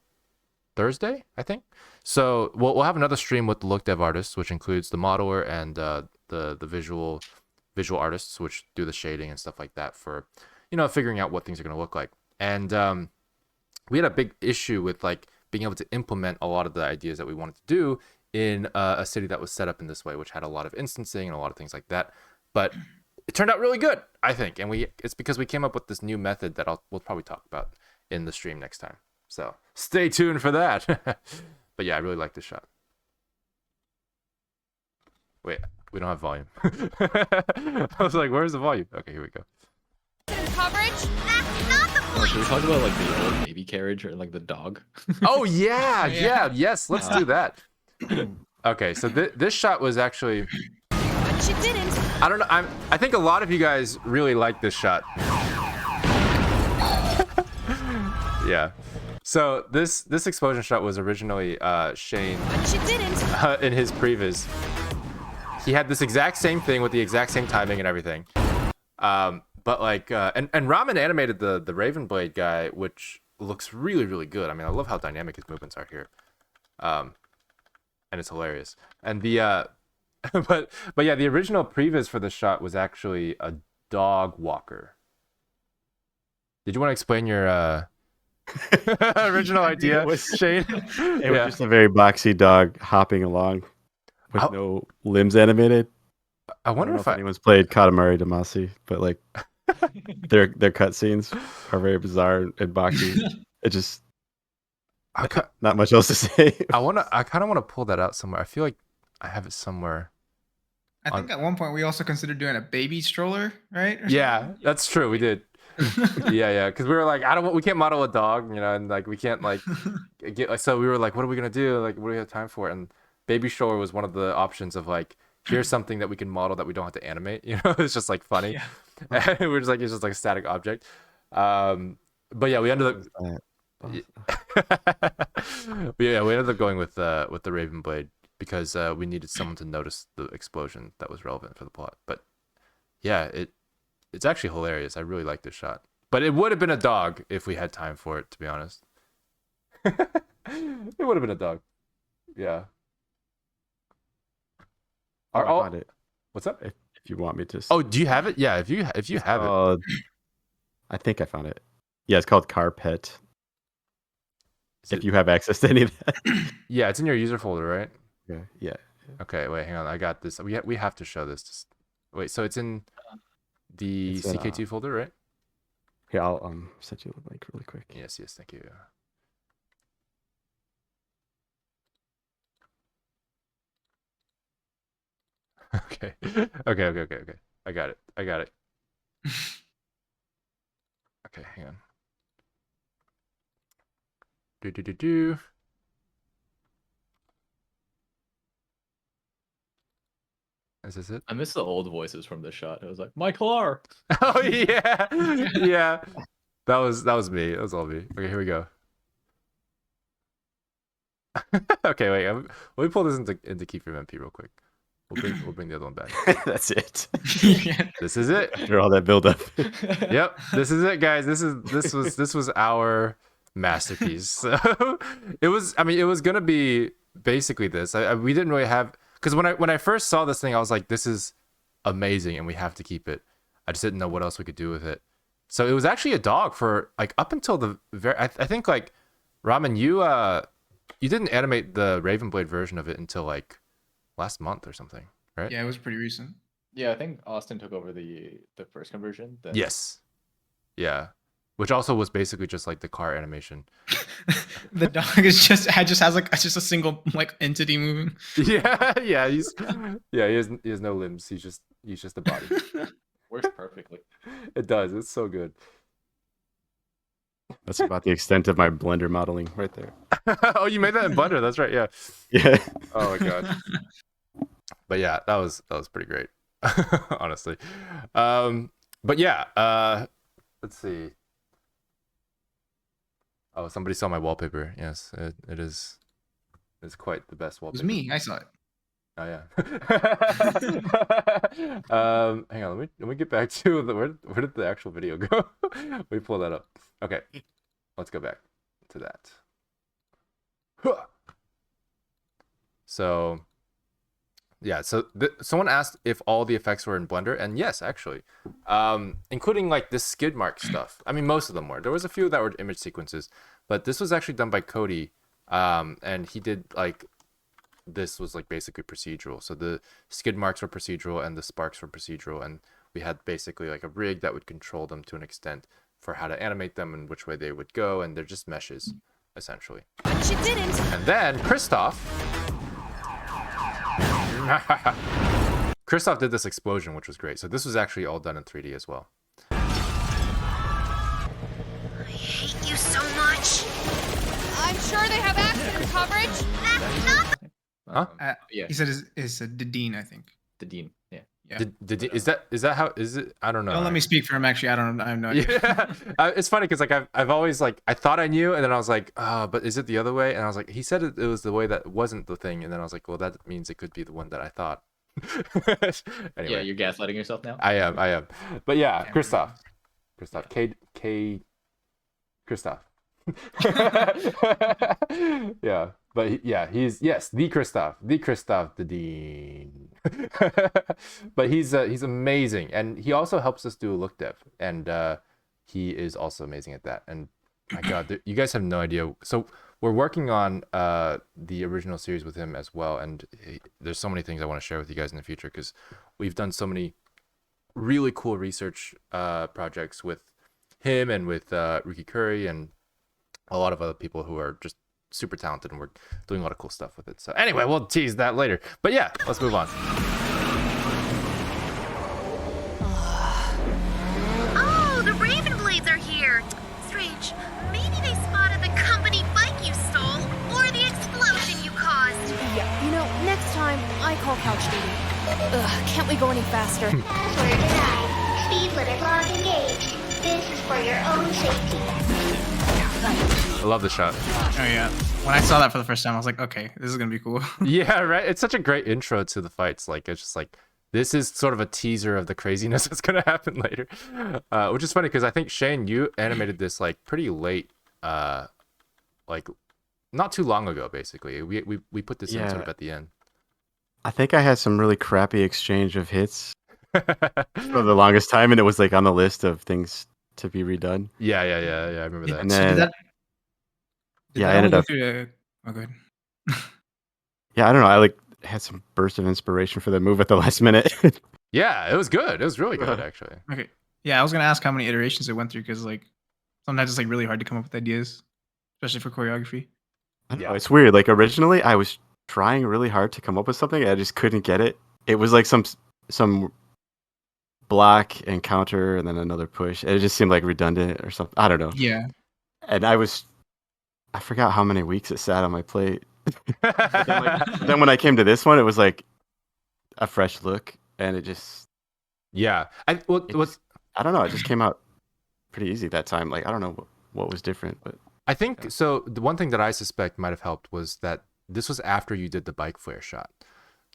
Thursday, I think. So we'll have another stream with the look dev artists, which includes the modeler and the visual artists, which do the shading and stuff like that for, figuring out what things are going to look like. And we had a big issue with like being able to implement a lot of the ideas that we wanted to do in a city that was set up in this way, which had a lot of instancing and a lot of things like that. But it turned out really good, I think. And it's because we came up with this new method that we'll probably talk about in the stream next time. So stay tuned for that. But yeah, I really like this shot. Wait, we don't have volume. I was like, where's the volume? Okay, here we go. Coverage? That's not the point! Should we talk about like the old baby carriage or like the dog? Oh yeah, yes, let's do that. Okay, so this shot was actually, But you didn't. I don't know, I think a lot of you guys really like this shot. Yeah. So this explosion shot was originally Shane, But you didn't. in his previs. He had this exact same thing with the exact same timing and everything. But like, and Ramen animated the Ravenblade guy, which looks really, really good. I mean, I love how dynamic his movements are here. And it's hilarious. And but yeah, the original previs for this shot was actually a dog walker. Did you want to explain your original idea, Shane? It was just a very boxy dog hopping along with no limbs animated. I wonder if anyone's played Katamari Damacy, but like their cutscenes are very bizarre and boxy. It just not much else to say. I kind of want to pull that out somewhere. I feel like I have it somewhere. I think at one point we also considered doing a baby stroller, right? Yeah, that's true. We did. Yeah, because we were like, we can't model a dog, and like we can't like get. So we were like, what are we gonna do? Like, what do we have time for? And baby stroller was one of the options of like, here's something that we can model that we don't have to animate. It's just like funny. Yeah. And we're just like, it's just like a static object. But yeah, we ended up. We ended up going with the Ravenblade because we needed someone to notice the explosion that was relevant for the plot. But yeah, it's actually hilarious. I really like this shot. But it would have been a dog if we had time for it, to be honest. It would have been a dog. Yeah. I found it. What's up? If you want me to. Oh, do you have it? Yeah, if you have it. I think I found it. Yeah, it's called Carpet. If you have access to any of that. Yeah, it's in your user folder, right? Yeah. Okay, wait, hang on. I got this. We have to show this. Wait, so it's in the CK2 folder, right? Here, I'll send you a link really quick. Yes, thank you. Okay. I got it. Okay, hang on. Do. Is this it? I miss the old voices from this shot. It was like Michael R. Oh yeah, yeah. That was me. That was all me. Okay, here we go. Okay, wait. Let me pull this into keyframe MP real quick. We'll bring the other one back. That's it. This is it. After all that build up. Yep, this is it, guys. This was our masterpiece. So it was gonna be basically this. We didn't really have, because when I first saw this thing, I was like, this is amazing and we have to keep it. I just didn't know what else we could do with it. So it was actually a dog for like up until the very, I think like Ramen, you didn't animate the Ravenblade version of it until like last month or something, right? Yeah, it was pretty recent. Yeah, I think Austin took over the first conversion. Then... Yes. Yeah. Which also was basically just like the car animation. The dog is just has like just a single like entity moving. Yeah, yeah, he has no limbs. He's just a body. Works perfectly. It does. It's so good. That's about the extent of my Blender modeling right there. Oh, you made that in Blender. That's right. Yeah. Yeah. Oh my god. But yeah, that was pretty great. Honestly. But yeah, let's see. Oh, somebody saw my wallpaper. Yes, it is. It's quite the best It wallpaper. was me. I saw it. Oh yeah. Hang on. Let me get back to where did the actual video go? Let me pull that up. Okay, let's go back to that. So yeah, so someone asked if all the effects were in Blender, and yes, actually, including like this skid mark stuff. I mean, most of them were. There was a few that were image sequences, but this was actually done by Cody, and he did like, this was like basically procedural. So the skid marks were procedural and the sparks were procedural, and we had basically like a rig that would control them to an extent for how to animate them and which way they would go, and they're just meshes essentially. But you didn't. And then Christoph did this explosion, which was great. So this was actually all done in 3D as well. I hate you so much. I'm sure they have accident coverage. That's not Huh? Yeah, He said it's a Dean, I think. the Dean. Yeah. Yeah. Is that how is it? I don't know. Don't let me speak for him. Actually, I have no idea. Yeah, it's funny because like I've always like, I thought I knew, and then I was like, but is it the other way? And I was like, he said it was the way that wasn't the thing, and then I was like, well, that means it could be the one that I thought. Anyway, Yeah, you're gaslighting yourself now. I am. But yeah, Christoph, Christoph. Yeah, but yeah, he's the Christoph, the Dean. But he's amazing, and he also helps us do a look dev, and he is also amazing at that. And my god, you guys have no idea. So we're working on the original series with him as well, and there's so many things I want to share with you guys in the future, because we've done so many really cool research projects with him and with Ricky Curry and a lot of other people who are just super talented, and we're doing a lot of cool stuff with it. So anyway, we'll tease that later. But yeah, let's move on. Oh, the Raven Blades are here. Strange. Maybe they spotted the company bike you stole, or the explosion you caused. Yeah, you know, next time I call couch duty. Ugh, can't we go any faster? Password denied. Speed limit lock engaged. This is for your own safety. I love the shot. Oh yeah. When I saw that for the first time, I was like, okay, this is gonna be cool. Yeah, right. It's such a great intro to the fights. Like, it's just like, this is sort of a teaser of the craziness that's gonna happen later. Which is funny because I think Shane, you animated this like pretty late, like not too long ago. Basically, we put this in sort of at the end. I think I had some really crappy exchange of hits for the longest time, and it was like on the list of things to be redone. Yeah. I remember that. And So then, did I that ended only up. go through oh, good. Yeah, I don't know. I like had some burst of inspiration for the move at the last minute. Yeah, it was good. It was really good, actually. Okay. Yeah, I was gonna ask how many iterations it went through, because like sometimes it's like really hard to come up with ideas, especially for choreography. I don't know, it's weird. Like originally, I was trying really hard to come up with something, and I just couldn't get it. It was like some block and counter, and then another push. It just seemed like redundant or something. I don't know. Yeah. And I forgot how many weeks it sat on my plate. Then when I came to this one, it was like a fresh look, and it just Yeah, I don't know. It just came out pretty easy that time. Like I don't know what was different, but I think so. The one thing that I suspect might have helped was that this was after you did the bike flare shot.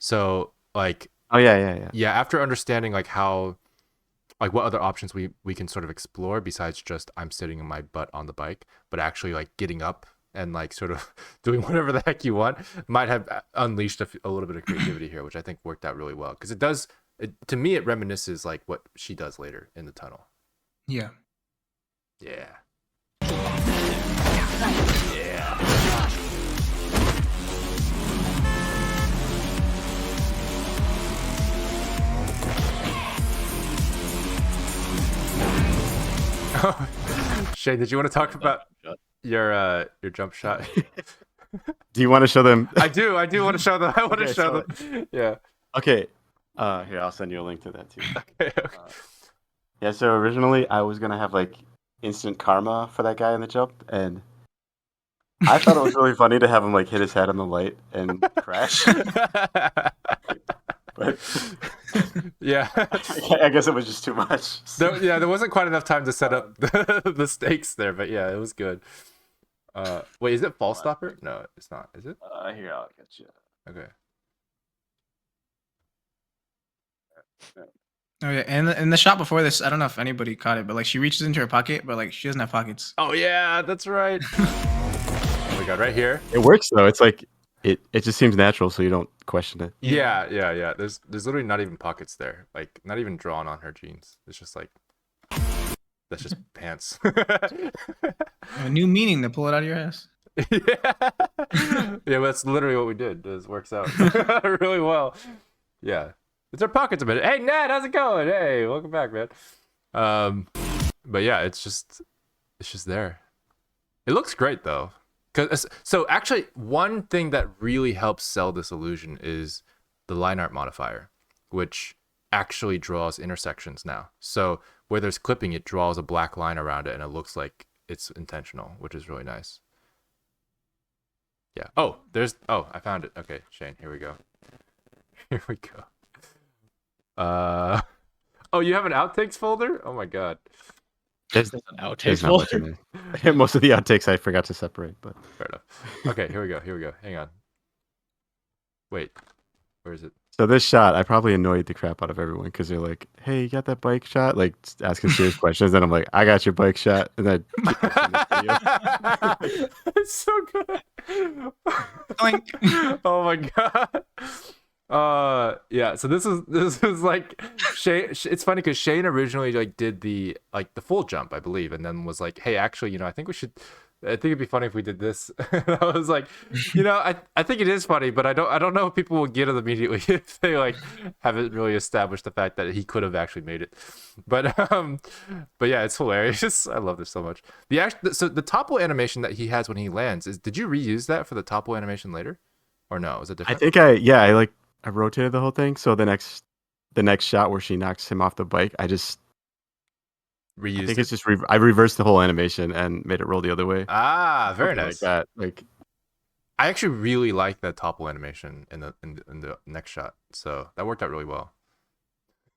So like, oh yeah. After understanding like how, like what other options we can sort of explore besides just I'm sitting in my butt on the bike, but actually like getting up and like sort of doing whatever the heck you want, might have unleashed a little bit of creativity here, which I think worked out really well, because it does. To me, it reminisces like what she does later in the tunnel. Yeah. Yeah. Shane, did you want to talk about your jump shot? Do you want to show them? I do want to show them. I want to Okay, show them. Yeah. Okay. Here, I'll send you a link to that too. Okay. Yeah, so originally I was gonna have like instant karma for that guy in the jump, and I thought it was really funny to have him like hit his head on the light and crash. But yeah, I guess it was just too much. There wasn't quite enough time to set up the stakes there, but yeah, it was good. Wait, is it Fall Stopper? No, it's not. Is it? Here, I'll get you. Okay. Oh yeah, and in the shot before this, I don't know if anybody caught it, but like she reaches into her pocket, but like she doesn't have pockets. Oh yeah, that's right. Oh my god, right here. It works though. It's like it just seems natural, so you don't question it. Yeah. There's literally not even pockets there. Like not even drawn on her jeans. It's just like that's just pants. A new meaning to pull it out of your ass. Yeah, that's literally what we did. It works out really well. Yeah. It's our pockets a minute. Hey Ned, how's it going? Hey, welcome back, man. But yeah, it's just there. It looks great though. So actually, one thing that really helps sell this illusion is the line art modifier, which actually draws intersections now. So where there's clipping, it draws a black line around it, and it looks like it's intentional, which is really nice. Yeah. Oh, I found it. Okay, Shane, here we go. Here we go. Oh, you have an outtakes folder? Oh my god. There's an outtakes folder. in there. Most of the outtakes I forgot to separate, but Fair enough. Okay, here we go. Hang on. Wait, where is it? So this shot, I probably annoyed the crap out of everyone because they're like, "Hey, you got that bike shot?" Like asking serious questions, and I'm like, "I got your bike shot," and then It's so good. Oh my god. Yeah, so this is like Shane. It's funny because Shane originally like did the full jump, I believe, and then was like, hey, actually, I think it'd be funny if we did this. And I was like, I think it is funny, but I don't know if people will get it immediately if they like haven't really established the fact that he could have actually made it. But yeah, it's hilarious. I love this so much. So the topple animation that he has when he lands did you reuse that for the topple animation later, or no? Is it different? I think I rotated the whole thing. So the next shot where she knocks him off the bike, I just reused. I think it's just I reversed the whole animation and made it roll the other way. Ah, very Something nice. Like that. I actually really like that topple animation in the next shot. So that worked out really well.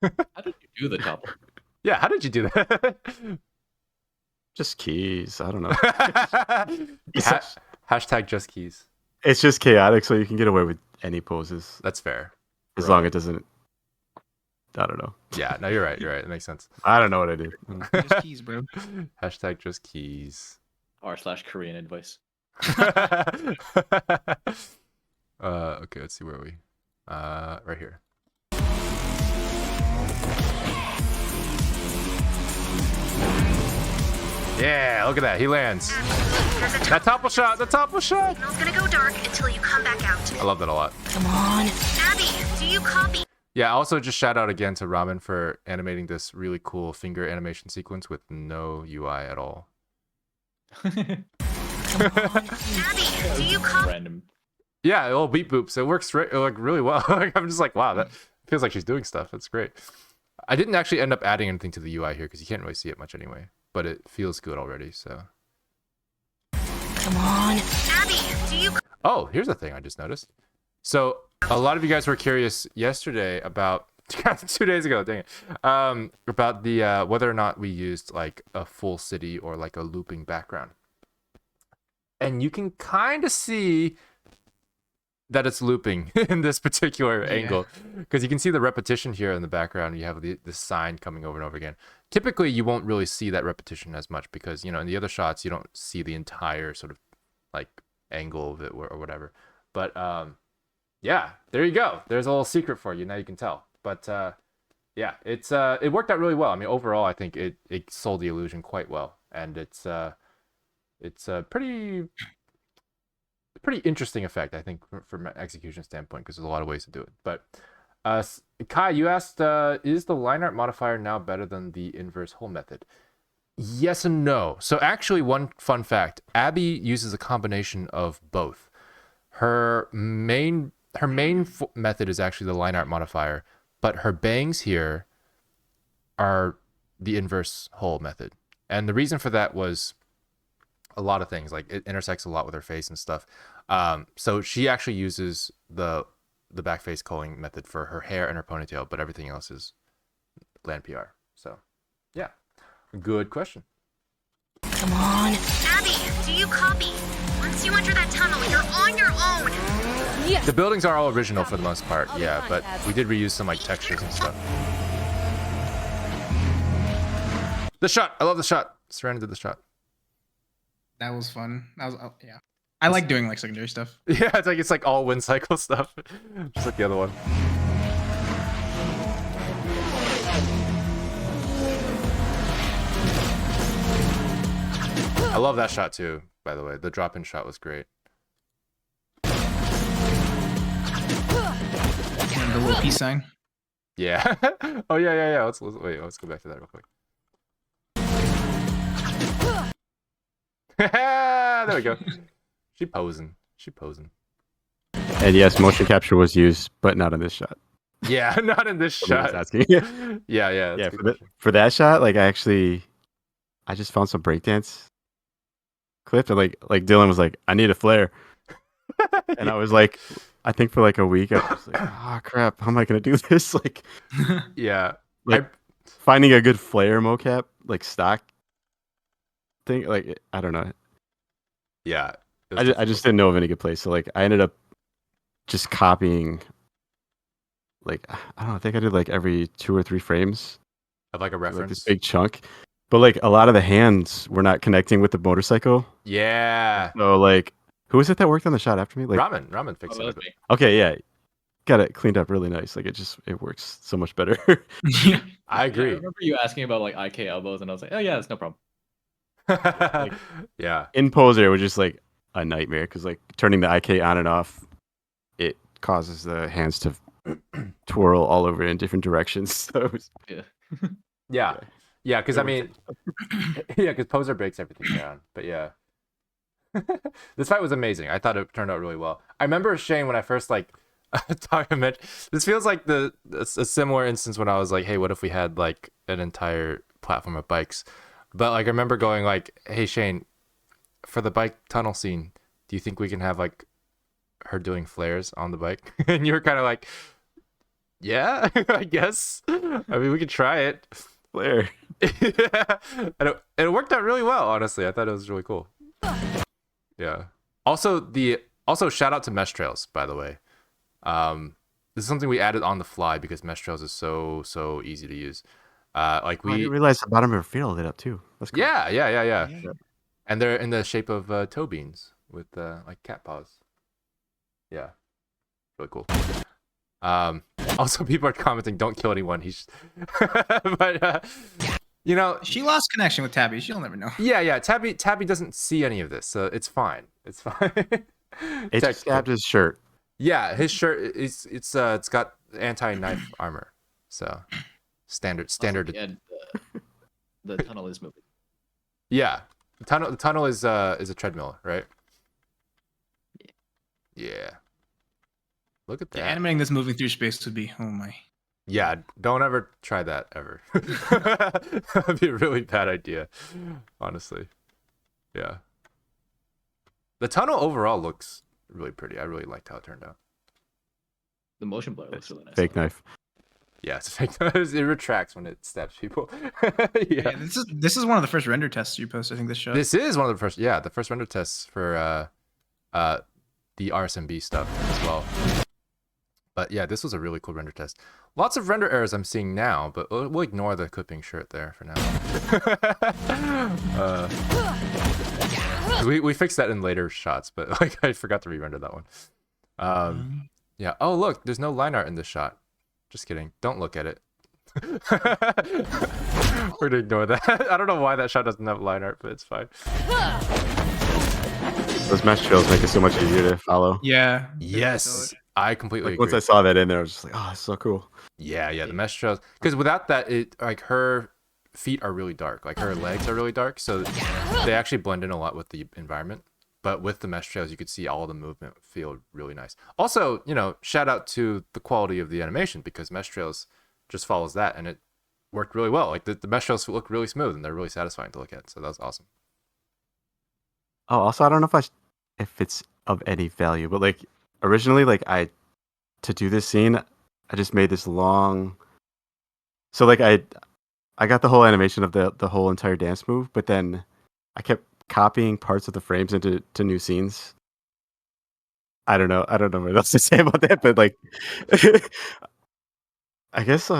How did you do the topple? Yeah, how did you do that? Just keys. I don't know. Hashtag just keys. It's just chaotic, so you can get away with any poses. That's fair. As long as it doesn't. I don't know. Yeah, no, you're right. It makes sense. I don't know what I did. Just keys, bro. Hashtag just keys. r/Korean advice. Okay, let's see where are we. Right here. Yeah, look at that. He lands. That topple shot. The topple shot. Signal's gonna go dark until you come back out. I love that a lot. Come on. Abby, do you copy? Yeah, also just shout out again to Ramen for animating this really cool finger animation sequence with no UI at all. Abby, do you copy? Random. Yeah, all beep boops. It works like really well. I'm just like, wow, that feels like she's doing stuff. That's great. I didn't actually end up adding anything to the UI here because you can't really see it much anyway. But it feels good already, so. Come on. Abby, do you... Oh, here's a thing I just noticed. So a lot of you guys were curious yesterday about 2 days ago, dang it, about the whether or not we used like a full city or like a looping background. And you can kind of see that it's looping in this particular angle because you can see the repetition here in the background. You have this sign coming over and over again. Typically, you won't really see that repetition as much because, in the other shots, you don't see the entire sort of like angle of it or whatever. But yeah, there you go. There's a little secret for you. Now you can tell. But yeah, it worked out really well. I mean, overall, I think it sold the illusion quite well, and it's a pretty interesting effect, I think, from an execution standpoint, because there's a lot of ways to do it. But Kai, you asked, is the line art modifier now better than the inverse hole method? Yes and no. So actually, one fun fact: Abby uses a combination of both. Her main method is actually the line art modifier, but her bangs here are the inverse hole method. And the reason for that was a lot of things. Like it intersects a lot with her face and stuff. So she actually uses the back face culling method for her hair and her ponytail, but everything else is land PR. So yeah, good question. Come on. Abby, do you copy? Once you enter that tunnel, you're on your own. Yes. The buildings are all original for the most part, yeah, but we did reuse some like textures and stuff. The shot, I love the shot. Serena did the shot. That was fun. That was yeah. I like doing like secondary stuff. Yeah, it's like all wind cycle stuff, just like the other one. I love that shot too, by the way. The drop-in shot was great. And the little peace sign. Yeah. Oh yeah. Let's go back to that real quick. There we go. She posing. And yes, motion capture was used, but not in this shot. Yeah, not in this shot. Asking. Yeah. For that shot, like I just found some breakdance clip, and like Dylan was like, I need a flare. And I was like, I think for like a week, I was like, oh crap, how am I gonna do this? Like, yeah, like finding a good flare mocap, like stock thing, like I don't know. Yeah, I just didn't know of any good place. So like, I ended up just copying. Like I don't know, I think I did like every 2 or 3 frames of like a reference, like this big chunk. But like a lot of the hands were not connecting with the motorcycle. Yeah. So like, who was it that worked on the shot after me? Like Ramen fixed it. Okay, yeah, got it cleaned up really nice. Like it works so much better. I agree. I remember you asking about like IK elbows, and I was like, oh yeah, it's no problem. Like, yeah. In Poser, it was just like a nightmare because like turning the IK on and off, it causes the hands to twirl all over in different directions. So yeah, because I mean, because Poser breaks everything down. But yeah, this fight was amazing. I thought it turned out really well. I remember Shane when I first like talking. This feels like a similar instance when I was like, hey, what if we had like an entire platform of bikes? But like I remember going like, hey Shane, for the bike tunnel scene, do you think we can have like her doing flares on the bike? And you were kind of like, yeah, I guess. I mean, we could try it. Flare. Yeah. And it worked out really well, honestly. I thought it was really cool. Yeah. Also shout out to Mesh Trails, by the way. This is something we added on the fly because Mesh Trails is so easy to use. I didn't realize the bottom of her field lit up too. That's cool. Yeah. And they're in the shape of toe beans with like cat paws. Yeah, really cool. Also, people are commenting, "Don't kill anyone." But you know, she lost connection with Tabby. She'll never know. Yeah. Tabby doesn't see any of this, so it's fine. It's fine. It just stabbed his shirt. Yeah, his shirt it's got anti-knife armor, so standard. And the tunnel is moving. Yeah, the tunnel is a treadmill, right? Yeah. Look at that. Yeah, animating this moving through space would be, oh my. Yeah, don't ever try that ever. That'd be a really bad idea, honestly. Yeah. The tunnel overall looks really pretty. I really liked how it turned out. The motion blur looks really nice. Fake knife. Yeah, it's fake knife. It retracts when it stabs people. Yeah, this is one of the first render tests you posted. I think this show. This is one of the first. Yeah, the first render tests for the RSMB stuff as well. But yeah, this was a really cool render test. Lots of render errors I'm seeing now, but we'll ignore the clipping shirt there for now. We fixed that in later shots, but like I forgot to re-render that one. Yeah. Oh look, there's no line art in this shot. Just kidding. Don't look at it. We're gonna ignore that. I don't know why that shot doesn't have line art, but it's fine. Those mesh trails make it so much easier to follow. Yeah. Yes. I completely agree. Once I saw that in there, I was just like, oh, it's so cool. Yeah, the mesh trails. Because without that, it like her feet are really dark. Like her legs are really dark, so they actually blend in a lot with the environment. But with the mesh trails, you could see all the movement feel really nice. Also, you know, shout out to the quality of the animation, because mesh trails just follows that, and it worked really well. Like the mesh trails look really smooth, and they're really satisfying to look at. So that was awesome. Oh, also, I don't know if it's of any value, but like originally, like to do this scene, I just made this long. So like I got the whole animation of the whole entire dance move, but then I kept copying parts of the frames into new scenes. I don't know what else to say about that, but like I guess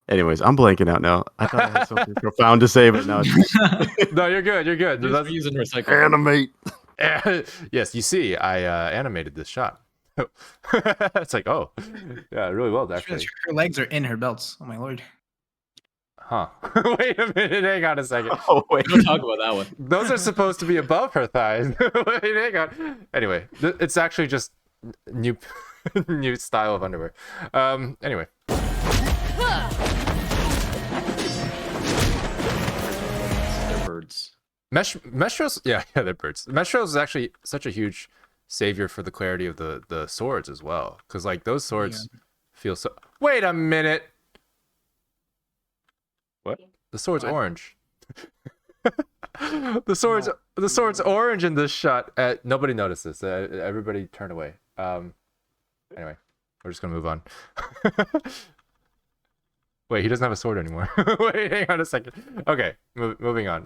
anyways, I'm blanking out now. I thought I had something profound to say, but now it's No, you're good. You're good. Just reuse and recycle. animate. Yes, you see, I animated this shot. It's like, oh, yeah, really well actually. Her legs are in her belts. Oh my lord. Huh. Wait a minute, hang on a second. Oh wait, Don't talk about that one. Those are supposed to be above her thighs. Wait, hang on. Anyway, it's actually just new new style of underwear. Anyway. They're birds. Mesh trails, yeah, they're birds. Mesh trails is actually such a huge savior for the clarity of the swords as well, because like those swords feel so. Wait a minute. What? The sword's orange. the sword's orange in this shot. Nobody noticed this. Everybody turn away. Anyway, we're just gonna move on. Wait, he doesn't have a sword anymore. Wait, hang on a second. Okay, moving on.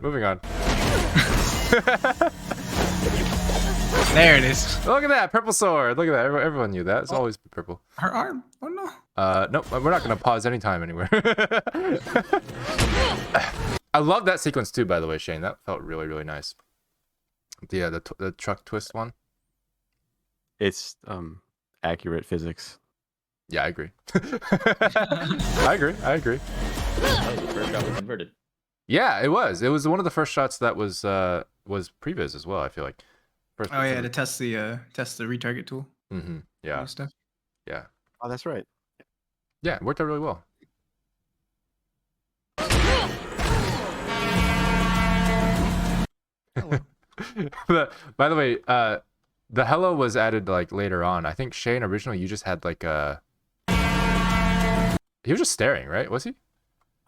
There it is. Look at that purple sword. Look at that. Everyone knew that. It's always purple. Her arm. Oh no. Nope. We're not gonna pause anytime anywhere. I love that sequence too, by the way, Shane. That felt really, really nice. The truck twist one. It's accurate physics. Yeah, I agree. I agree. That was the first shot we converted. Yeah, it was. It was one of the first shots that was previs as well. I feel like. First, Oh yeah, to test the retarget tool. Mm-hmm. Yeah. Stuff. Yeah. Oh, that's right. Yeah, it worked out really well. But, by the way, the hello was added like later on. I think Shane, originally you just had like he was just staring, right? Was he?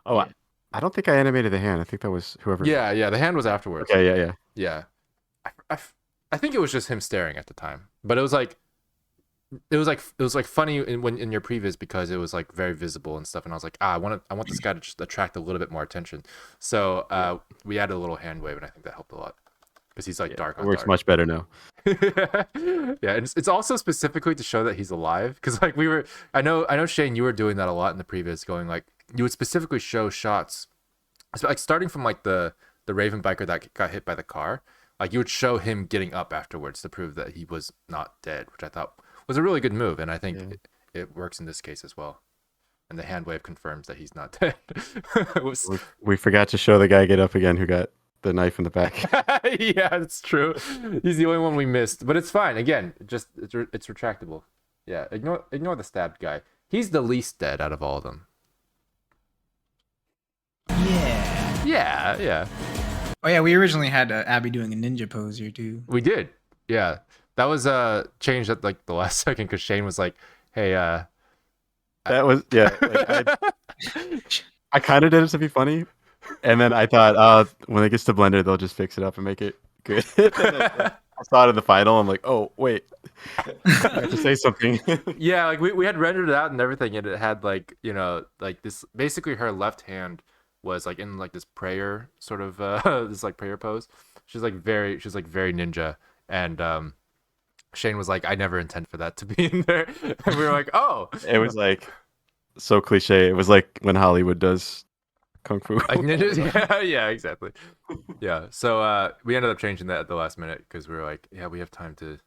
Oh, I don't think I animated the hand. I think that was whoever. Yeah. The hand was afterwards. Okay, yeah. I think it was just him staring at the time, but it was like funny in your previs, because it was like very visible and stuff, and I was like, I want this guy to just attract a little bit more attention. So we added a little hand wave, and I think that helped a lot, because he's like dark on It works dark. much better now. Yeah, and it's also specifically to show that he's alive, because like I know Shane, you were doing that a lot in the previs, going like you would specifically show shots, like starting from like the Raven biker that got hit by the car, like you would show him getting up afterwards to prove that he was not dead, which I thought was a really good move, and I think it works in this case as well. And the hand wave confirms that he's not dead. We forgot to show the guy get up again who got the knife in the back. Yeah, it's true. He's the only one we missed, but it's fine. Again, it's retractable. Yeah, ignore the stabbed guy. He's the least dead out of all of them. Yeah. Oh yeah, we originally had Abby doing a ninja pose here too. We did. Yeah. That was changed at like the last second, because Shane was like, "Hey, that was Like, I kind of did it to be funny, and then I thought, when it gets to Blender, they'll just fix it up and make it good. I saw it in the final. I'm like, oh wait, I have to say something. Yeah, like we had rendered it out and everything, and it had like, you know, like this, basically her left hand was like in like this prayer sort of this like prayer pose. She's like very ninja, and Shane was like, I never intend for that to be in there. And we were like, oh. It was like so cliche. It was like when Hollywood does kung fu. Like ninjas. Yeah, exactly. Yeah. So we ended up changing that at the last minute, because we were like, yeah, we have time to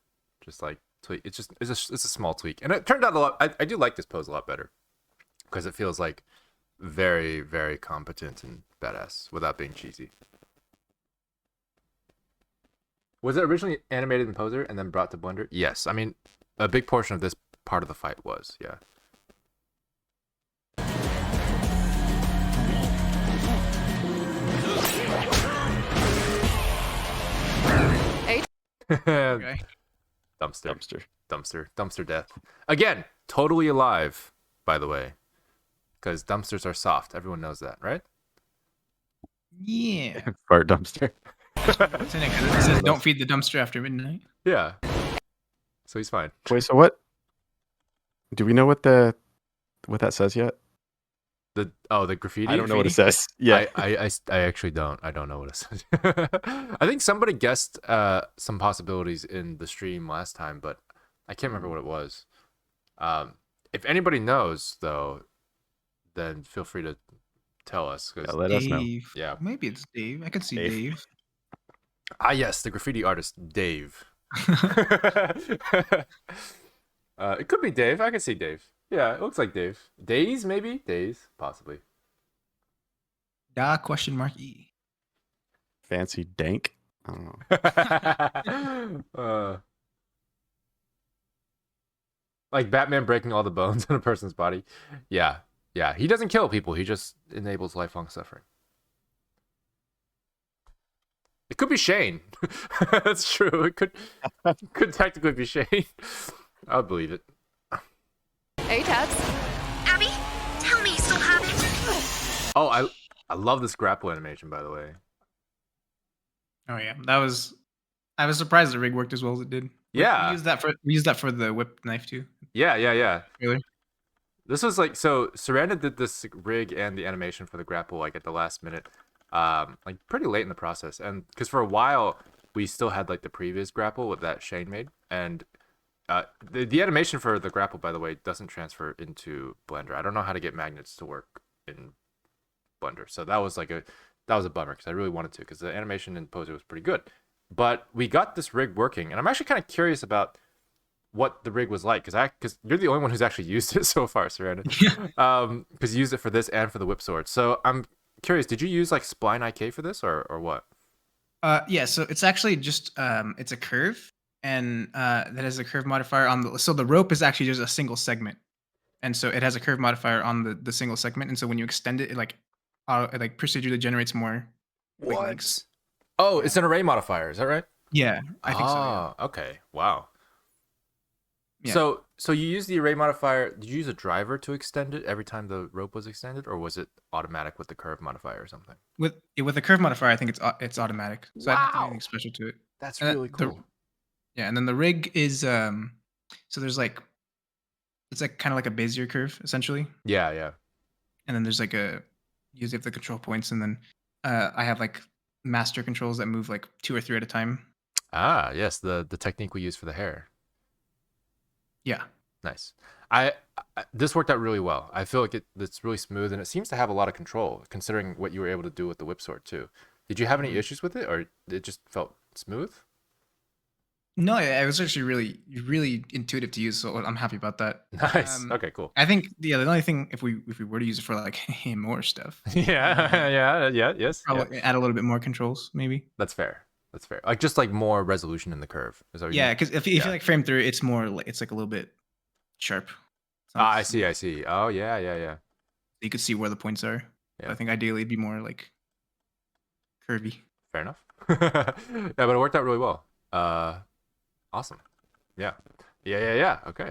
just like tweak. It's a small tweak, and it turned out a lot. I do like this pose a lot better, because it feels like very, very competent and badass without being cheesy. Was it originally animated in Poser and then brought to Blender? Yes. I mean, a big portion of this part of the fight was, yeah. Okay. Dumpster death. Again, totally alive, by the way, because dumpsters are soft. Everyone knows that, right? Yeah. Fart dumpster. It says don't feed the dumpster after midnight. Yeah. So he's fine. Wait, so what? Do we know what that says yet? The graffiti. I don't know what it says. Yeah. I actually don't. I don't know what it says. I think somebody guessed some possibilities in the stream last time, but I can't remember what it was. If anybody knows though, then feel free to tell us. Yeah, let us know. Yeah. Maybe it's Dave. I could see Dave. Ah, yes, the graffiti artist Dave. It could be Dave. I could see Dave. Yeah, it looks like Dave. Days, maybe? Days, possibly. Da ?E. Fancy dank. I don't know. Like Batman breaking all the bones in a person's body. Yeah. Yeah. He doesn't kill people. He just enables lifelong suffering. It could be Shane. That's true. It could technically be Shane. I'll believe it. Hey, Tabs. Abby, tell me you still have it. Oh, I love this grapple animation, by the way. Oh yeah, I was surprised the rig worked as well as it did. Yeah, we used that for the whip knife too. Yeah. Really? This was like, so Saranda did this rig and the animation for the grapple like at the last minute, like pretty late in the process, and because for a while we still had like the previous grapple that Shane made, and the animation for the grapple, by the way, doesn't transfer into Blender. I don't know how to get magnets to work in Blender, so that was a bummer because I really wanted to, because the animation in Poser was pretty good. But we got this rig working, and I'm actually kind of curious about what the rig was like, because you're the only one who's actually used it so far, Saranda. Because you used it for this and for the whip sword. So I'm curious, did you use like Spline IK for this or what? Yeah, so it's actually just it's a curve, and that has a curve modifier on so the rope is actually just a single segment, and so it has a curve modifier on the single segment, and so when you extend it, it procedurally generates more links. Oh, it's an array modifier, is that right? Yeah, I think so. Yeah. Okay. Wow. Yeah. So you use the array modifier. Did you use a driver to extend it every time the rope was extended, or was it automatic with the curve modifier or something? With the curve modifier, I think it's automatic. So I don't think anything special to it. That's really cool. And then the rig is so there's like, it's like kind of like a Bezier curve essentially. Yeah. And then there's like usually have the control points, and then I have like master controls that move like 2 or 3 at a time. Ah, yes, the technique we use for the hair. Yeah. Nice. This worked out really well. I feel like it's really smooth, and it seems to have a lot of control, considering what you were able to do with the whip sword too. Did you have any issues with it, or it just felt smooth? No, it was actually really intuitive to use, so I'm happy about that. Nice. Okay, cool. I think the only thing, if we were to use it for like more stuff, yes, probably add a little bit more controls, maybe. That's fair. Like just like more resolution in the curve. Is that what yeah, because if you like frame through, it's more like, it's like a little bit sharp. I see. Oh yeah. You could see where the points are. Yeah. I think ideally it'd be more like curvy. Fair enough. Yeah, but it worked out really well. Awesome. Yeah. Okay.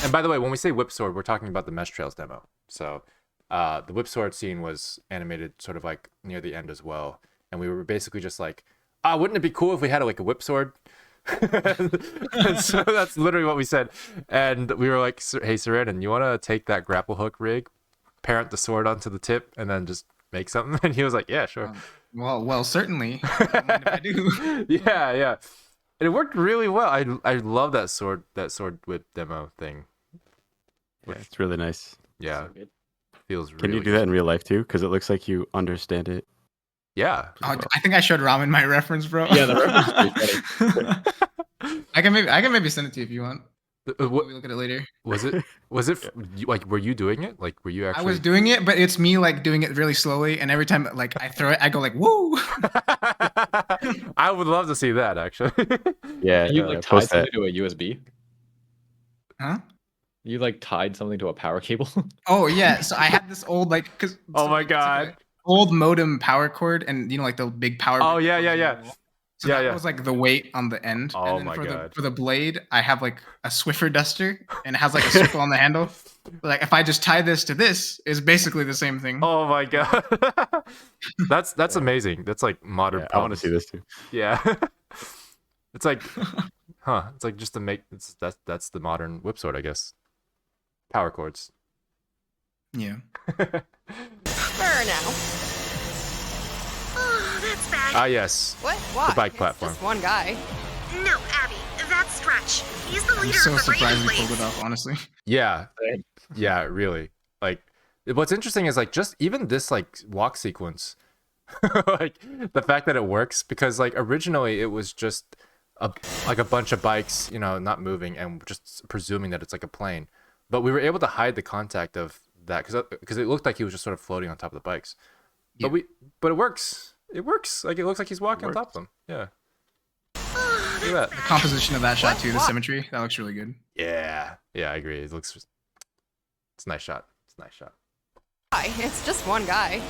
And by the way, when we say whip sword, we're talking about the Mesh Trails demo. So the whip sword scene was animated sort of like near the end as well. And we were basically just like, wouldn't it be cool if we had like a whip sword? And so that's literally what we said. And we were like, hey, Sarandon, you want to take that grapple hook rig, parent the sword onto the tip, and then just make something? And he was like, yeah, sure. Well, certainly. I don't mind if I do. Yeah. And it worked really well. I love that sword whip demo thing. Yeah, it's really nice. Yeah. So Feels really Can you do that in real life too? Because it looks like you understand it. Yeah. I think I showed Ramen my reference, bro. Yeah, the reference is pretty funny. I can maybe send it to you if you want. We look at it later. Was it like, were you doing it? Like, were you actually? I was doing it, but it's me like doing it really slowly, and every time like I throw it, I go like, woo. I would love to see that actually. Yeah. You like tied something to a USB? Huh? You like tied something to a power cable? Oh yeah. So I had this old like Oh my god. Old modem power cord, and like the big power. Oh yeah. So that was like the weight on the end. Oh and then my God. for the blade, I have like a Swiffer duster and it has like a circle on the handle. Like if I just tie this to this, it's basically the same thing. Oh my God. That's amazing. That's like modern. I want to see this too. Yeah. It's like, it's like just to make that's the modern whip sword, I guess. Power chords. Yeah. Fair now. Oh, that's bad. Ah, yes. What? Why? The bike It's platform. just one guy. No, Abby, that's Stretch. He's the I'm leader so of the surprised Raven we pulled Blades. it off, honestly. Yeah. Yeah, really. Like, what's interesting is like just even this like walk sequence, like the fact that it works, because like originally it was just a bunch of bikes, you know, not moving and just presuming that it's like a plane. But we were able to hide the contact of that because it looked like he was just sort of floating on top of the bikes. Yeah. But it works. It works. Like it looks like he's walking on top of them. Yeah. Oh, Look at that. The composition of that shot too, the What? symmetry, that looks really good. Yeah. Yeah, I agree. It's a nice shot. It's a nice shot. Why? It's just one guy.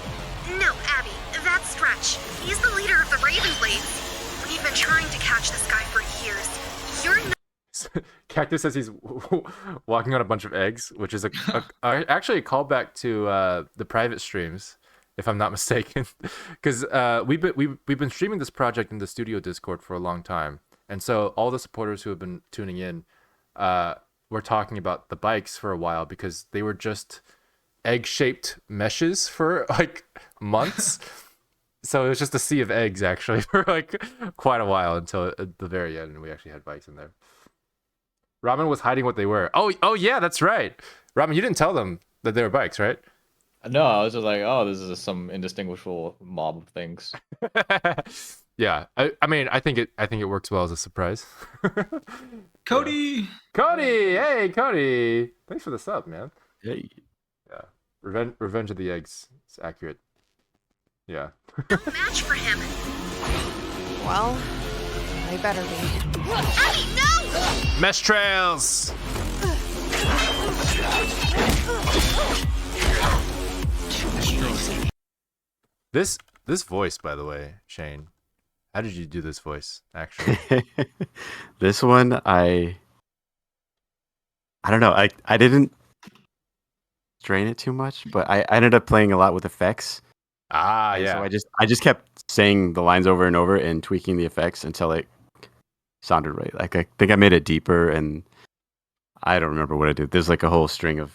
No, Abby, that's Stretch. He's the leader of the Raven Blades. We've been trying to catch this guy for years. You're not. Cactus says he's walking on a bunch of eggs, which is actually a callback to the private streams, if I'm not mistaken, because we've been streaming this project in the studio Discord for a long time, and so all the supporters who have been tuning in were talking about the bikes for a while because they were just egg-shaped meshes for like months. So it was just a sea of eggs actually for like quite a while until at the very end, and we actually had bikes in there. Ramen was hiding what they were. Oh yeah, that's right. Ramen, you didn't tell them that they were bikes, right? No, I was just like, oh, this is some indistinguishable mob of things. Yeah, I mean, I think it works well as a surprise. Cody! Cody, hey Cody, thanks for the sub, man. Hey. Yeah, Revenge of the Eggs. It's accurate. Yeah. No match for him. Well, they better be. Abby, no! Mesh trails. This voice, by the way, Shane. How did you do this voice, actually? This one, I don't know. I didn't strain it too much, but I ended up playing a lot with effects. Ah, And yeah. So I just kept saying the lines over and over and tweaking the effects until it sounded right. Like I think I made it deeper, and I don't remember what I did. There's like a whole string of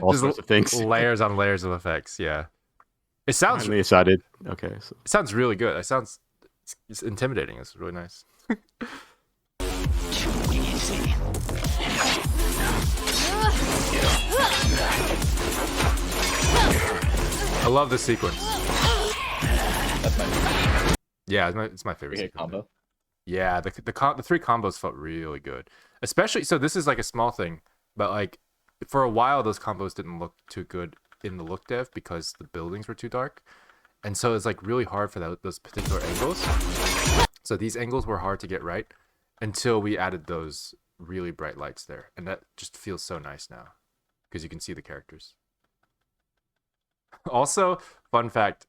all Just sorts of things. layers on layers of effects. Yeah. It sounds Finally decided. Okay. So. it sounds really good. It's intimidating. It's really nice. I love this sequence. That's my Yeah, it's my favorite hit sequence. combo. Yeah, the three combos felt really good. Especially, so this is like a small thing, but like for a while those combos didn't look too good in the look dev because the buildings were too dark. And so it's like really hard for those particular angles. So these angles were hard to get right until we added those really bright lights there. And that just feels so nice now because you can see the characters. Also, fun fact,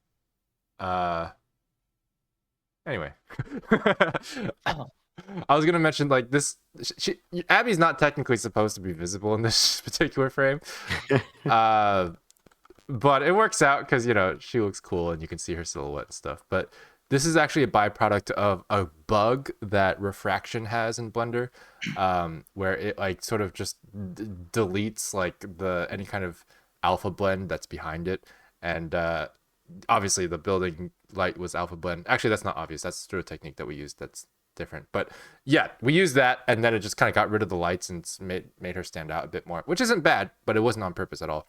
anyway. I was gonna mention like this. Abby's not technically supposed to be visible in this particular frame, but it works out because you know she looks cool and you can see her silhouette and stuff. But this is actually a byproduct of a bug that Refraction has in Blender, where it like sort of just deletes like any kind of alpha blend that's behind it, and obviously the building light was alpha blend. Actually, that's not obvious. That's through a technique that we used that's different. But yeah, we used that, and then it just kind of got rid of the lights and made her stand out a bit more, which isn't bad, but it wasn't on purpose at all.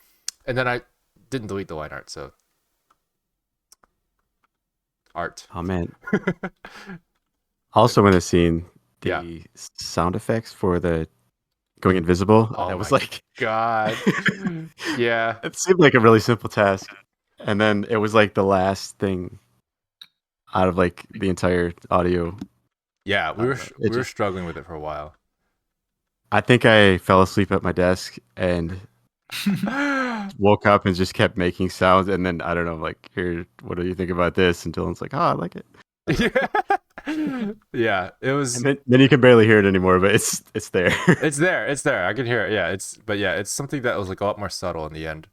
And then I didn't delete the line art, so art. Oh man. Also in the scene, the Yeah. sound effects for the going invisible, Oh that was my like God. Yeah. it seemed like a really simple task. And then it was like the last thing out of like the entire audio. Yeah, we were just- struggling with it for a while. I think I fell asleep at my desk and woke up and just kept making sounds. And then I don't know, like, here, what do you think about this? And Dylan's like, oh, I like it. Yeah. Yeah, it was. And then you can barely hear it anymore, but it's there. It's there. I can hear it. Yeah, it's something that was like a lot more subtle in the end,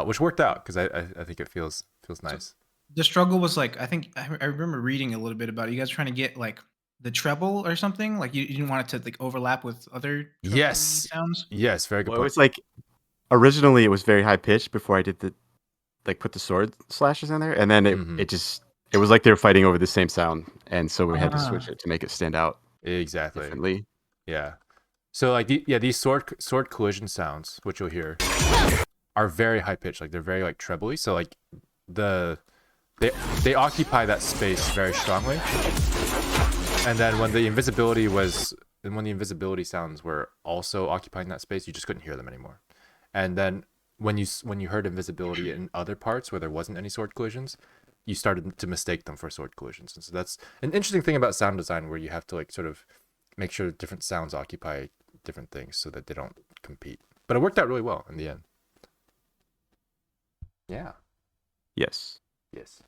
which worked out because I think it feels nice. The struggle was like, I think I remember reading a little bit about it. You guys trying to get like the treble or something. Like you didn't want it to like overlap with other Yes. sounds. Yes, very good Well, it point. was like originally it was very high pitched before I did the put the sword slashes in there, and then it was like they were fighting over the same sound, and so we had to switch it to make it stand out Exactly. differently. Yeah. So like these sword collision sounds, which you'll hear, are very high pitched. Like they're very like trebly. So like they occupy that space very strongly. And then when the invisibility sounds were also occupying that space, you just couldn't hear them anymore. And then when you heard invisibility in other parts where there wasn't any sword collisions, you started to mistake them for sword collisions. And so that's an interesting thing about sound design, where you have to like sort of make sure different sounds occupy different things so that they don't compete. But it worked out really well in the end. Yeah. Yes. Yes.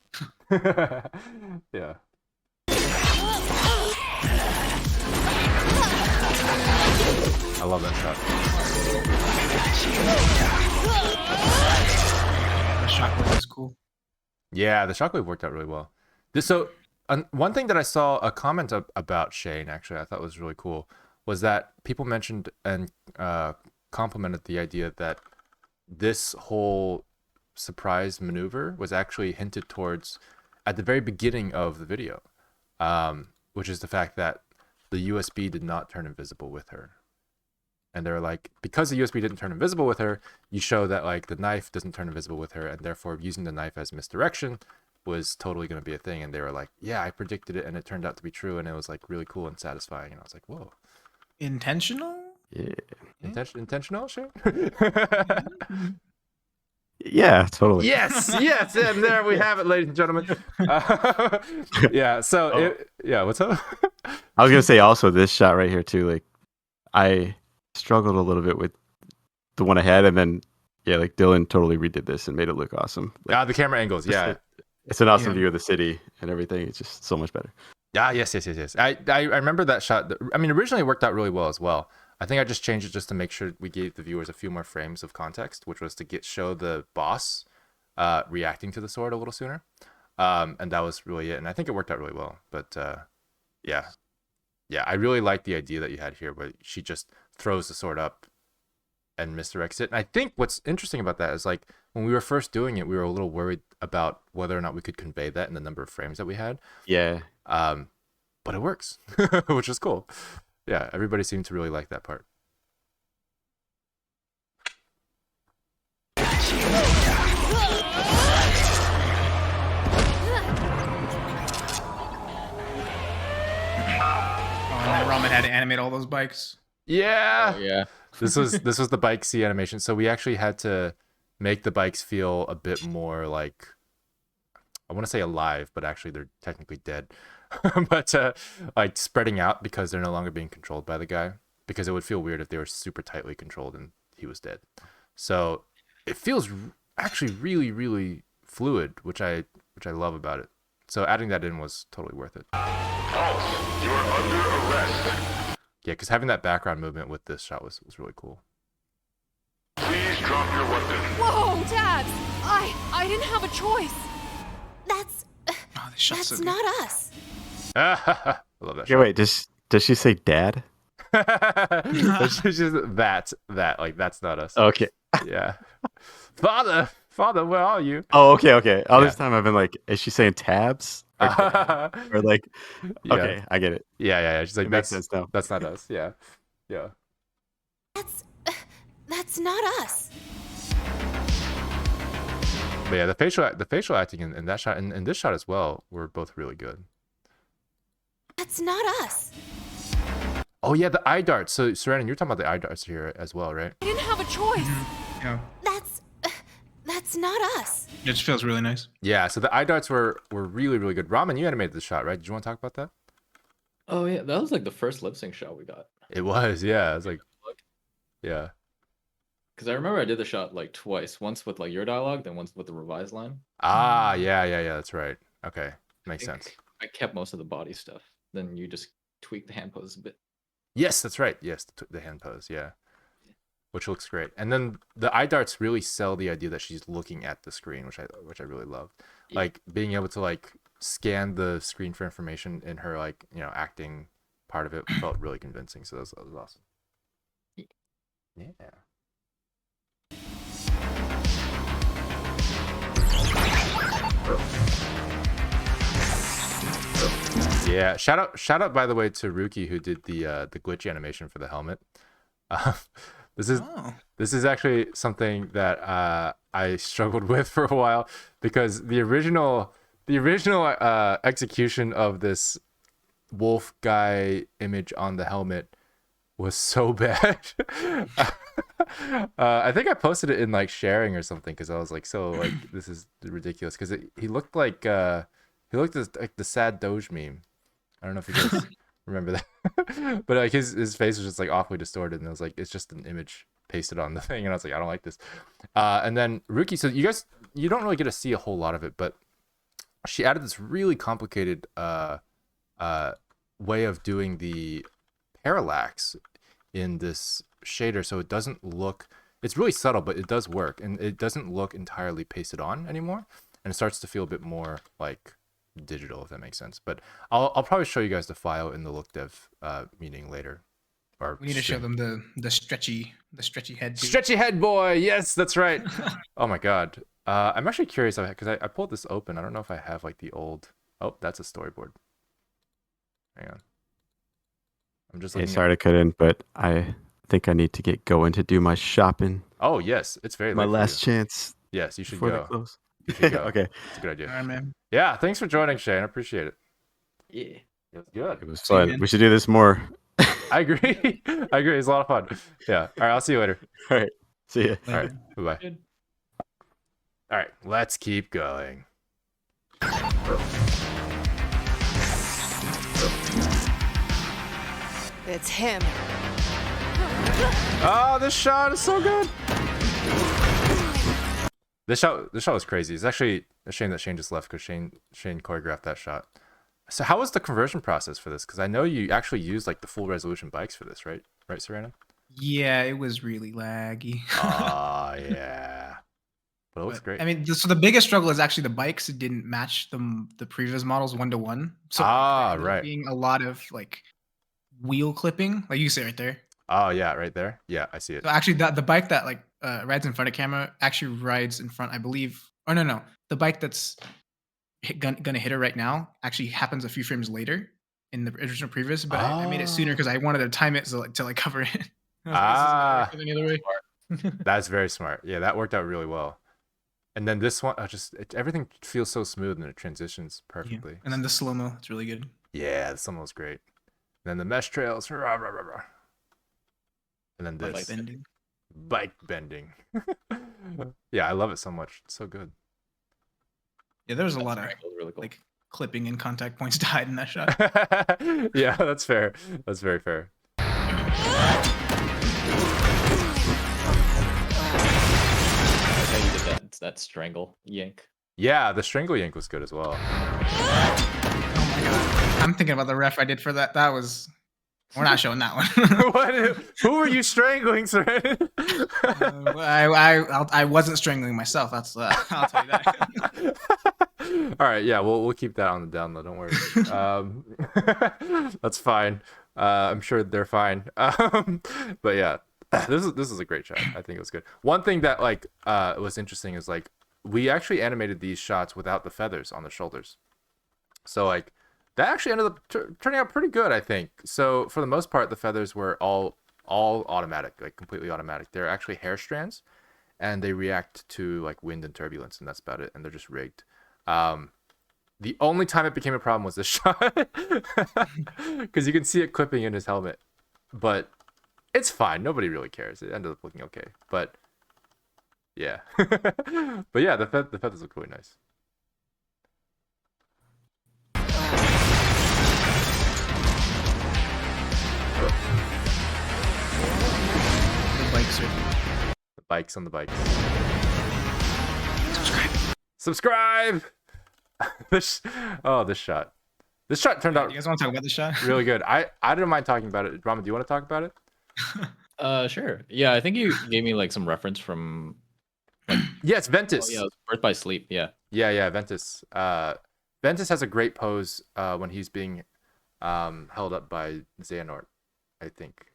Yeah. I love that shot. The shockwave is cool. Yeah, the shockwave worked out really well. One thing that I saw a comment about Shane, actually, I thought was really cool, was that people mentioned and complimented the idea that this whole surprise maneuver was actually hinted towards at the very beginning of the video, which is the fact that the USB did not turn invisible with her. And they're like, because the USB didn't turn invisible with her, you show that like the knife doesn't turn invisible with her, and therefore using the knife as misdirection was totally going to be a thing. And they were like, yeah, I predicted it, and it turned out to be true, and it was like really cool and satisfying. And I was like, whoa. Intentional? Yeah. Intentional, sure. Yeah, totally. Yes, and there we have it, ladies and gentlemen. Yeah, so what's up? I was gonna say also this shot right here too. Like, I struggled a little bit with the one I had, and then like Dylan totally redid this and made it look awesome. Like, the camera angles, it's an awesome view of the city and everything. It's just so much better. Yes. I remember that shot. I mean, originally it worked out really well as well. I think I just changed it just to make sure we gave the viewers a few more frames of context, which was to show the boss reacting to the sword a little sooner. And that was really it. And I think it worked out really well. But yeah, I really like the idea that you had here, where she just throws the sword up and misdirects it. And I think what's interesting about that is, like, when we were first doing it, we were a little worried about whether or not we could convey that in the number of frames that we had. Yeah. But it works, which is cool. Yeah, everybody seemed to really like that part. Ramen had to animate all those bikes. Yeah. Oh, yeah. This was the bike C animation. So we actually had to make the bikes feel a bit more like, I want to say alive, but actually they're technically dead. But like spreading out, because they're no longer being controlled by the guy, because it would feel weird if they were super tightly controlled and he was dead. So it feels actually really, really fluid, which I love about it. So adding that in was totally worth it. Halt! You are under arrest. Yeah, because having that background movement with this shot was really cool. Please drop your weapon. Whoa, Tabs! I didn't have a choice. That's not us. I love that Okay, shot. wait. Does she say dad? It's just that like, that's not us. Okay. Yeah. Father, where are you? Oh, okay. All this time I've been like, is she saying tabs? Or, or like, Yeah. okay, I get it. Yeah. She's like, It makes sense now. That's not us. Yeah. That's not us. But yeah, the facial acting in that shot and this shot as well were both really good. That's not us. Oh yeah, the eye darts. So Serena, you're talking about the eye darts here as well, right? I didn't have a choice. Yeah. That's not us. It just feels really nice. Yeah, so the eye darts were really, really good. Ramen, you animated the shot, right? Did you want to talk about that? Oh yeah, that was like the first lip sync shot we got. It was, yeah. It was like, yeah. Because I remember I did the shot like twice. Once with like your dialogue, then once with the revised line. Ah, yeah. That's right. Okay, makes sense. I kept most of the body stuff. Then you just tweak the hand pose a bit. Yes, that's right. Yes, the hand pose. Yeah, which looks great. And then the eye darts really sell the idea that she's looking at the screen, which I really loved. Yeah. Like being able to like scan the screen for information in her like acting part of it felt really convincing. So that was awesome. Yeah. Yeah, shout out by the way to Ruki who did the glitch animation for the helmet. This is actually something that I struggled with for a while because the original execution of this wolf guy image on the helmet was so bad. I think I posted it in like sharing or something because I was like, this is ridiculous because he looked like like the sad Doge meme. I don't know if you guys remember that, but like his face was just like awfully distorted, and I was like, it's just an image pasted on the thing, and I was like, I don't like this. And then Ruki, so you don't really get to see a whole lot of it, but she added this really complicated way of doing the parallax in this shader, so it doesn't look. It's really subtle, but it does work, and it doesn't look entirely pasted on anymore, and it starts to feel a bit more like digital, if that makes sense. But I'll probably show you guys the file in the look dev meeting later. Or we need to show them the stretchy head. Dude. Stretchy head boy. Yes, that's right. Oh my god. I'm actually curious because I pulled this open. I don't know if I have like the old. Oh, that's a storyboard. Hang on. I'm just. Hey, sorry to cut in, but I think I need to get going to do my shopping. Oh yes, it's very my late last chance. Yes, you should before go. They close. You should go. Okay, it's a good idea. All right, man. Yeah, thanks for joining, Shane. I appreciate it. Yeah, it was good. It was fun. We should do this more. I agree. I agree. It's a lot of fun. Yeah. All right. I'll see you later. All right. See ya. All right. Bye-bye. All right. Let's keep going. It's him. Oh, this shot is so good. This shot was crazy. It's actually a shame that Shane just left because Shane choreographed that shot. So how was the conversion process for this? Because I know you actually used like the full resolution bikes for this, right? Right, Serena? Yeah, it was really laggy. Oh, yeah. But it looks great. I mean, so the biggest struggle is actually the bikes didn't match the previous models 1-to-1. So right. Being a lot of like wheel clipping, like you see right there. Oh yeah, right there. Yeah, I see it. So actually, the bike that like rides in front of camera actually rides in front, I believe. Or no, the bike that's gonna hit her right now actually happens a few frames later in the original previous, but I made it sooner because I wanted to time it to like cover it. Any other way. That's very smart. Yeah, that worked out really well. And then this one, everything feels so smooth and it transitions perfectly. Yeah. And then the slow mo, it's really good. Yeah, the slow mo is great. And then the mesh trails, rah, rah, rah, rah. And then this bike bending. Yeah, I love it so much. It's so good. Yeah, there was a lot of really cool. Like clipping and contact points to hide in that shot. Yeah, that's fair. That's very fair. That strangle yank. Yeah, the strangle yank was good as well. Oh my god. I'm thinking about the ref I did for that. That was... We're not showing that one. Who were you strangling, sir? I wasn't strangling myself. That's I'll tell you that. All right, yeah, we'll keep that on the down low. Don't worry. That's fine. I'm sure they're fine. But yeah, this is a great shot. I think it was good. One thing that like was interesting is like we actually animated these shots without the feathers on the shoulders. So like that actually ended up turning out pretty good, I think. So for the most part, the feathers were all automatic, like completely automatic. They're actually hair strands, and they react to like wind and turbulence, and that's about it. And they're just rigged. The only time it became a problem was this shot, because you can see it clipping in his helmet, but it's fine. Nobody really cares. It ended up looking okay, but yeah, but yeah, the feathers look really nice. The bikes on the bikes. Subscribe. This shot. This shot turned out You guys want to talk about the shot? really good. I didn't mind talking about it. Rama, do you want to talk about it? Sure. Yeah, I think you gave me like some reference from. Yeah, it's Ventus. Oh, yeah, it's Birth by Sleep. Yeah. Yeah, Ventus. Ventus has a great pose when he's being held up by Xehanort, I think.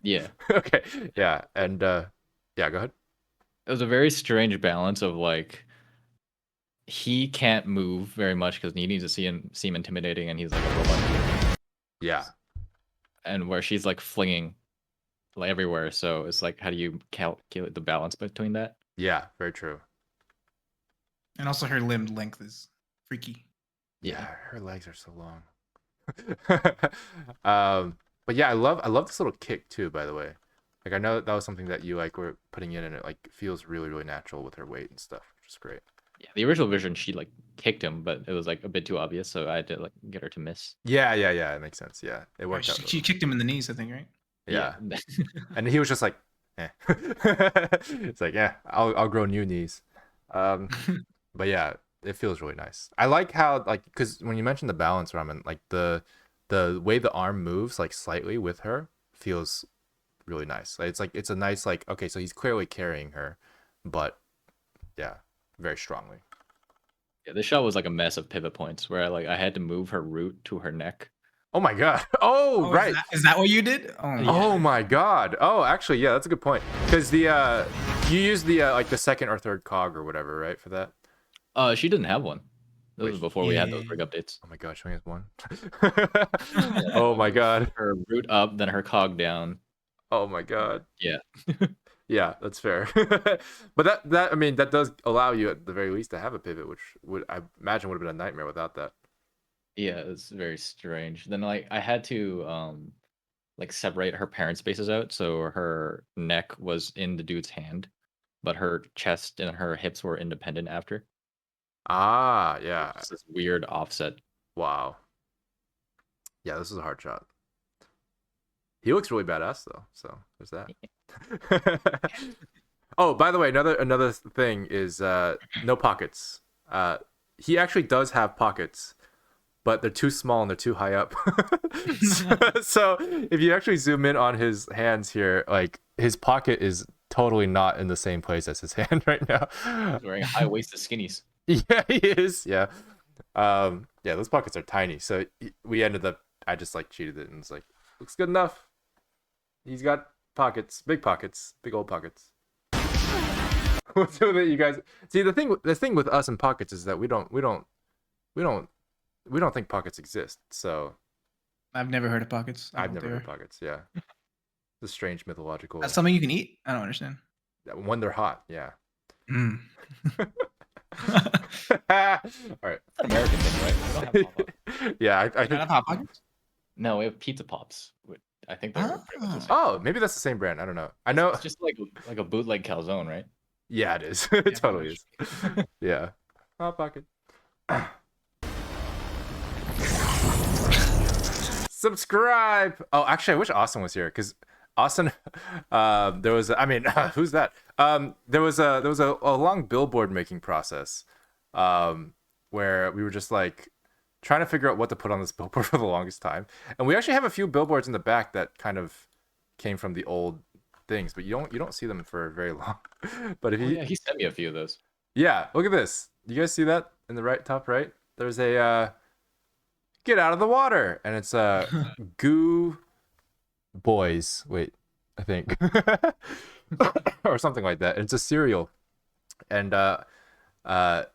Yeah. Okay. Yeah, and yeah, go ahead. It was a very strange balance of like he can't move very much because he needs to seem intimidating, and he's like a robot. Yeah. And where she's like flinging like everywhere, so it's like, how do you calculate the balance between that? Yeah, very true. And also her limb length is freaky. Yeah, her legs are so long. But yeah, I love this little kick too, by the way. Like, I know that was something that you like were putting in, and it like feels really, really natural with her weight and stuff, which is great. Yeah, the original version she like kicked him, but it was like a bit too obvious, so I had to like get her to miss. Yeah, it makes sense. Yeah, it worked out. She kicked him in the knees, I think, right? Yeah. And he was just like, eh. It's like, yeah, I'll grow new knees. But yeah, it feels really nice. I like how, like, because when you mentioned the balance, Ramen, like the way the arm moves like slightly with her feels really nice. Like, it's a nice, like, okay, so he's clearly carrying her, but yeah, very strongly. Yeah, this shot was like a mess of pivot points where I had to move her root to her neck. Oh my god. Oh, right. Is that what you did? Oh my god. Oh, actually, yeah, that's a good point. Because the you used the like the second or third cog or whatever, right, for that? She didn't have one. This was before we had those rig updates. Oh my gosh, she only has one. Oh my god. Her root up, then her cog down. Oh my god. Yeah. Yeah, that's fair. But that I mean, that does allow you at the very least to have a pivot, which would, I imagine, would have been a nightmare without that. Yeah, it's very strange. Then like I had to like separate her parent spaces out, so her neck was in the dude's hand, but her chest and her hips were independent after. Ah, yeah. It's this weird offset. Wow. Yeah, this is a hard shot. He looks really badass though, so there's that. Oh, by the way, another thing is no pockets. He actually does have pockets, but they're too small and they're too high up. So if you actually zoom in on his hands here, like, his pocket is totally not in the same place as his hand right now. He's wearing high-waisted skinnies. Yeah, he is. Yeah. Yeah, those pockets are tiny. So we ended up, I just like cheated it and it's like, looks good enough. He's got pockets, big old pockets. So that you guys see, the thing with us and pockets is that we don't think pockets exist. So I've never heard of pockets. I've never heard of pockets. Yeah, the strange mythological. That's something you can eat. I don't understand. When they're hot, yeah. Mm. All right. That's an American thing, right? We don't have Hot Pockets. Yeah, I think. Have Hot Pockets? No, we have Pizza Pops. I think they're pretty much the same. Oh, maybe that's the same brand. I don't know. I know It's just like a bootleg calzone, right? Yeah, it is. It totally is. Yeah. Hot Pocket. Subscribe. Oh, actually, I wish Austin was here, because Austin, there was, I mean, who's that? There was a long billboard making process, where we were just like trying to figure out what to put on this billboard for the longest time, and we actually have a few billboards in the back that kind of came from the old things, but you don't see them for very long. But if yeah, he sent me a few of those. Yeah, look at this. You guys see that in the top right? There's a get out of the water, and it's Goo Boys. Wait, I think, or something like that. It's a cereal, and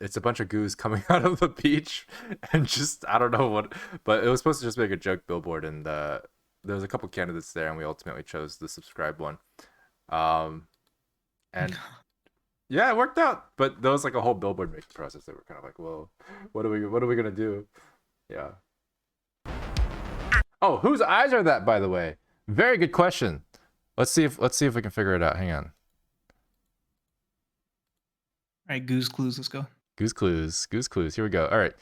it's a bunch of goos coming out of the beach, and just, I don't know what, but it was supposed to just make a joke billboard, and there was a couple candidates there, and we ultimately chose the subscribe one. And yeah, it worked out, but there was like a whole billboard making process that we're kind of like, whoa, what are we gonna do? Yeah. Oh, whose eyes are that, by the way? Very good question. Let's see if we can figure it out. Hang on. All right, Goose Clues, let's go. Goose Clues. Here we go. All right.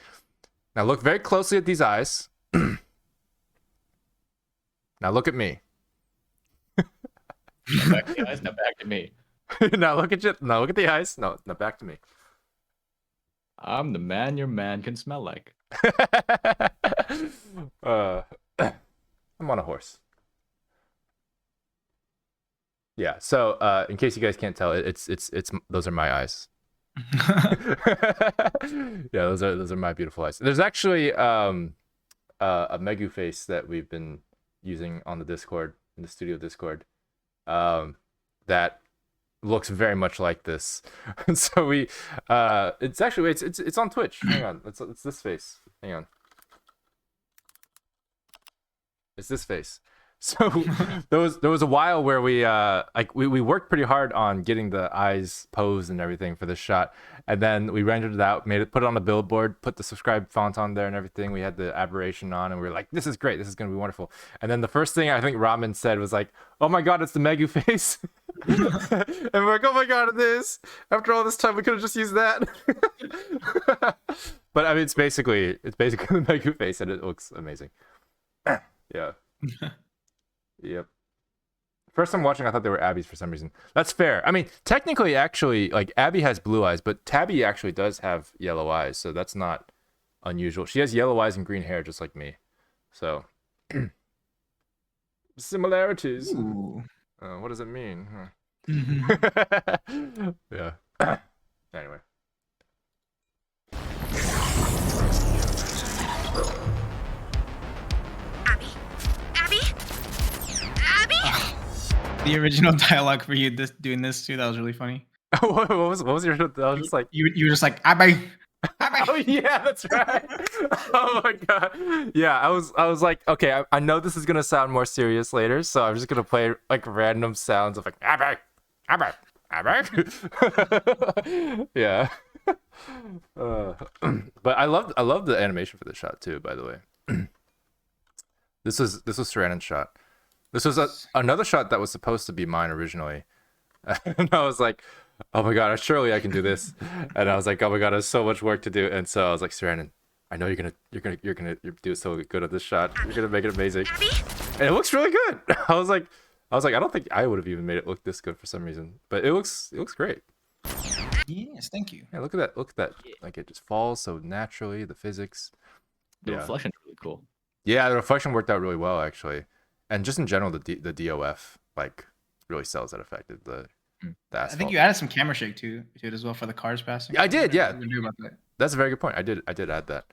Now look very closely at these eyes. Now look at me. Now back to the eyes, now back to me. Now look at you. Now look at the eyes. No, back to me. I'm the man your man can smell like. I'm on a horse. Yeah. So in case you guys can't tell, it's those are my eyes. Yeah, those are my beautiful eyes. There's actually a Megu face that we've been using on the Discord, in the studio Discord, that looks very much like this. So we it's actually it's on Twitch. Hang on, it's this face. Hang on, it's this face. So there was a while where we we worked pretty hard on getting the eyes posed and everything for this shot, and then we rendered it out, put it on the billboard, put the subscribe font on there and everything. We had the aberration on, and we were like, this is great, this is gonna be wonderful. And then the first thing I think Ramen said was like, oh my god, it's the Megu face. And we're like, oh my god, it is. After all this time, we could have just used that. But I mean, it's basically the Megu face, and it looks amazing. Yeah. Yep. First time watching, I thought they were Abby's for some reason. That's fair. I mean, technically, actually, like Abby has blue eyes, but Tabby actually does have yellow eyes, so that's not unusual. She has yellow eyes and green hair, just like me. So similarities. What does it mean? Yeah. Anyway. The original dialogue for you doing this too, that was really funny. what was your? I was just like you were just like Abby. Oh yeah, that's right. Oh my god. Yeah, I was like, okay, I know this is gonna sound more serious later, so I'm just gonna play like random sounds of like Abby, Abby, Abby. Yeah. But I love the animation for this shot too. By the way, this was Serenan's shot. This was another shot that was supposed to be mine originally, and I was like, "Oh my god, surely I can do this!" And I was like, "Oh my god, there's so much work to do." And so I was like, "Serenan, I know you're gonna do so good at this shot. You're gonna make it amazing." And it looks really good. I was like, I don't think I would have even made it look this good for some reason, but it looks great. Yes, thank you. Yeah, look at that. Like it just falls so naturally. The physics. The reflection's really cool. Yeah, the reflection worked out really well actually. And just in general, the DOF like really sells that effect. The asphalt. I think you added some camera shake to it as well for the cars passing. Yeah, I did. Yeah, about that. That's a very good point. I did add that.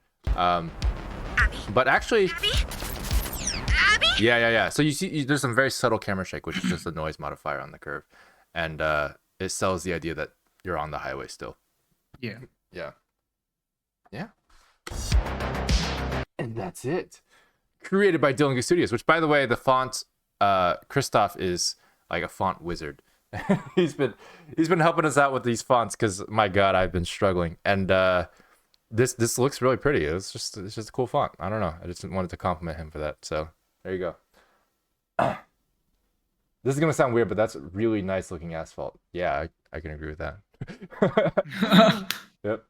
But actually, yeah. So you see, there's some very subtle camera shake, which is just a noise modifier on the curve, and it sells the idea that you're on the highway still. Yeah. And that's it. Created by Dylan Goo Studios, which, by the way, the font Christoph is like a font wizard. he's been helping us out with these fonts because my god, I've been struggling. And this looks really pretty. It's just a cool font. I don't know. I just wanted to compliment him for that. So there you go. This is gonna sound weird, but that's really nice looking asphalt. Yeah, I can agree with that. Yep,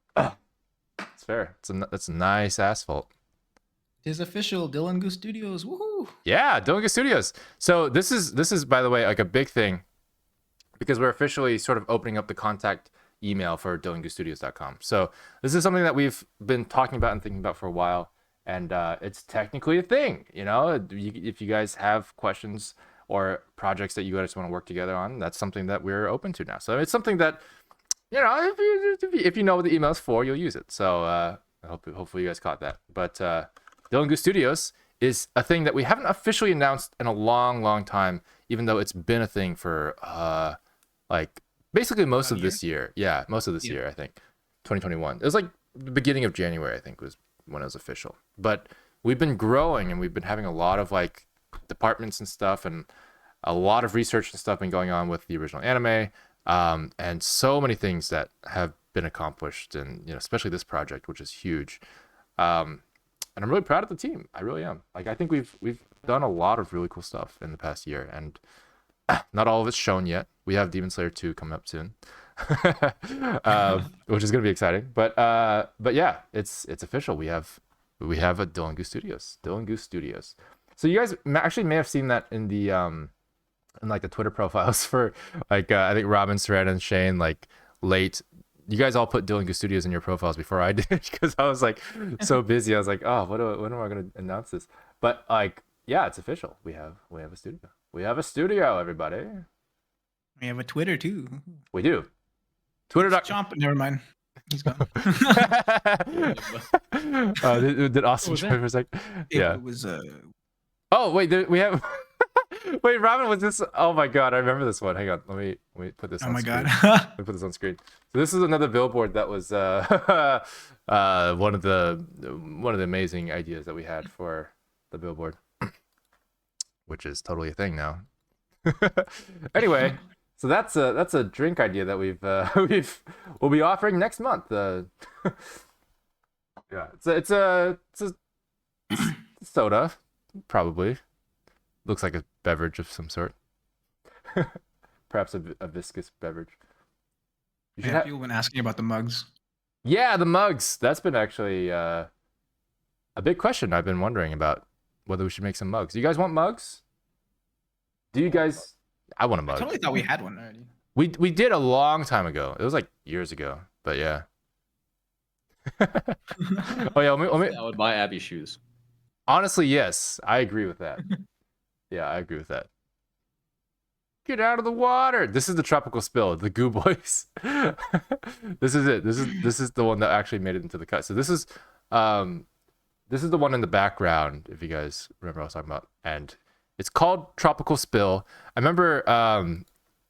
it's fair. It's a nice asphalt. It is official, Dylan Goo Studios. Woohoo! Yeah, Dylan Goo Studios. So this is by the way like a big thing because we're officially sort of opening up the contact email for DylanGooStudios.com. So this is something that we've been talking about and thinking about for a while, and it's technically a thing. You know, if you guys have questions or projects that you guys want to work together on, that's something that we're open to now. So it's something that, you know, if you know what the email is for, you'll use it. So hopefully you guys caught that. But Dylan Goo Studios is a thing that we haven't officially announced in a long time, even though it's been a thing for like basically most of this year. Yeah, most of this year, I think. 2021. It was like the beginning of January, I think, was when it was official. But we've been growing and we've been having a lot of like departments and stuff, and a lot of research and stuff been going on with the original anime, and so many things that have been accomplished, and you know, especially this project, which is huge. And I'm really proud of the team. I really am. Like, I think we've done a lot of really cool stuff in the past year, and not all of it's shown yet. We have Demon Slayer 2 coming up soon, which is going to be exciting. But yeah, it's official. We have a Dylan Goo Studios. Dylan Goo Studios. So you guys actually may have seen that in the in like the Twitter profiles for like I think Robin, Serena, and Shane like late you guys all put Dylan Goo Studios in your profiles before I did because I was like so busy. I was like, oh, when am I gonna announce this? But like, yeah, it's official. We have a studio. We have a studio, everybody. We have a Twitter too. We do. Twitter. Never mind. He's gone. Did Austin join for a sec? Yeah. It was Oh wait, we have. Wait, Robin, was this? Oh my god, I remember this one. Hang on, let me put this. Oh on my screen. god. Let me put this on screen. So this is another billboard that was one of the amazing ideas that we had for the billboard, which is totally a thing now. Anyway, so that's a drink idea that we'll be offering next month. Yeah, it's a soda, probably. Looks like a beverage of some sort. Perhaps a viscous beverage. People have been asking about the mugs. Yeah, the mugs. That's been actually a big question. I've been wondering about whether we should make some mugs. Do you guys want mugs? Do you guys? I want a mug. I totally thought we had one already. We did a long time ago. It was like years ago. But yeah. Oh yeah. Let me... I would buy Abby shoes. Honestly, yes. I agree with that. Yeah, I agree with that. Get out of the water. This is the tropical spill, the Goo Boys. This is it. This is the one that actually made it into the cut. So this is the one in the background, if you guys remember what I was talking about. And it's called Tropical Spill. I remember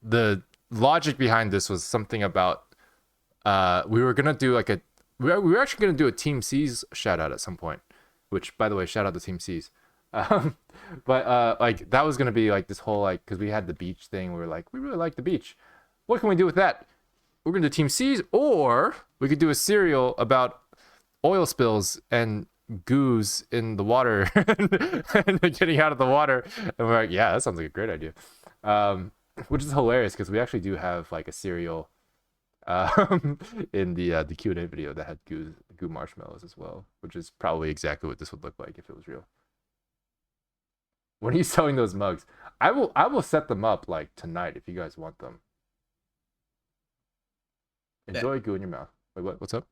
the logic behind this was something about we were gonna do like we were actually gonna do a Team C's shout out at some point. Which, by the way, shout out to Team C's. But like that was gonna be like this whole like because we had the beach thing. We were like, we really like the beach. What can we do with that? We're gonna do Team C's, or we could do a serial about oil spills and goos in the water and getting out of the water. And we're like, yeah, that sounds like a great idea. Which is hilarious because we actually do have like a serial in the Q&A video that had goo marshmallows as well, which is probably exactly what this would look like if it was real. When are you selling those mugs? I will set them up like tonight if you guys want them. Enjoy goo in your mouth. Wait, what's up?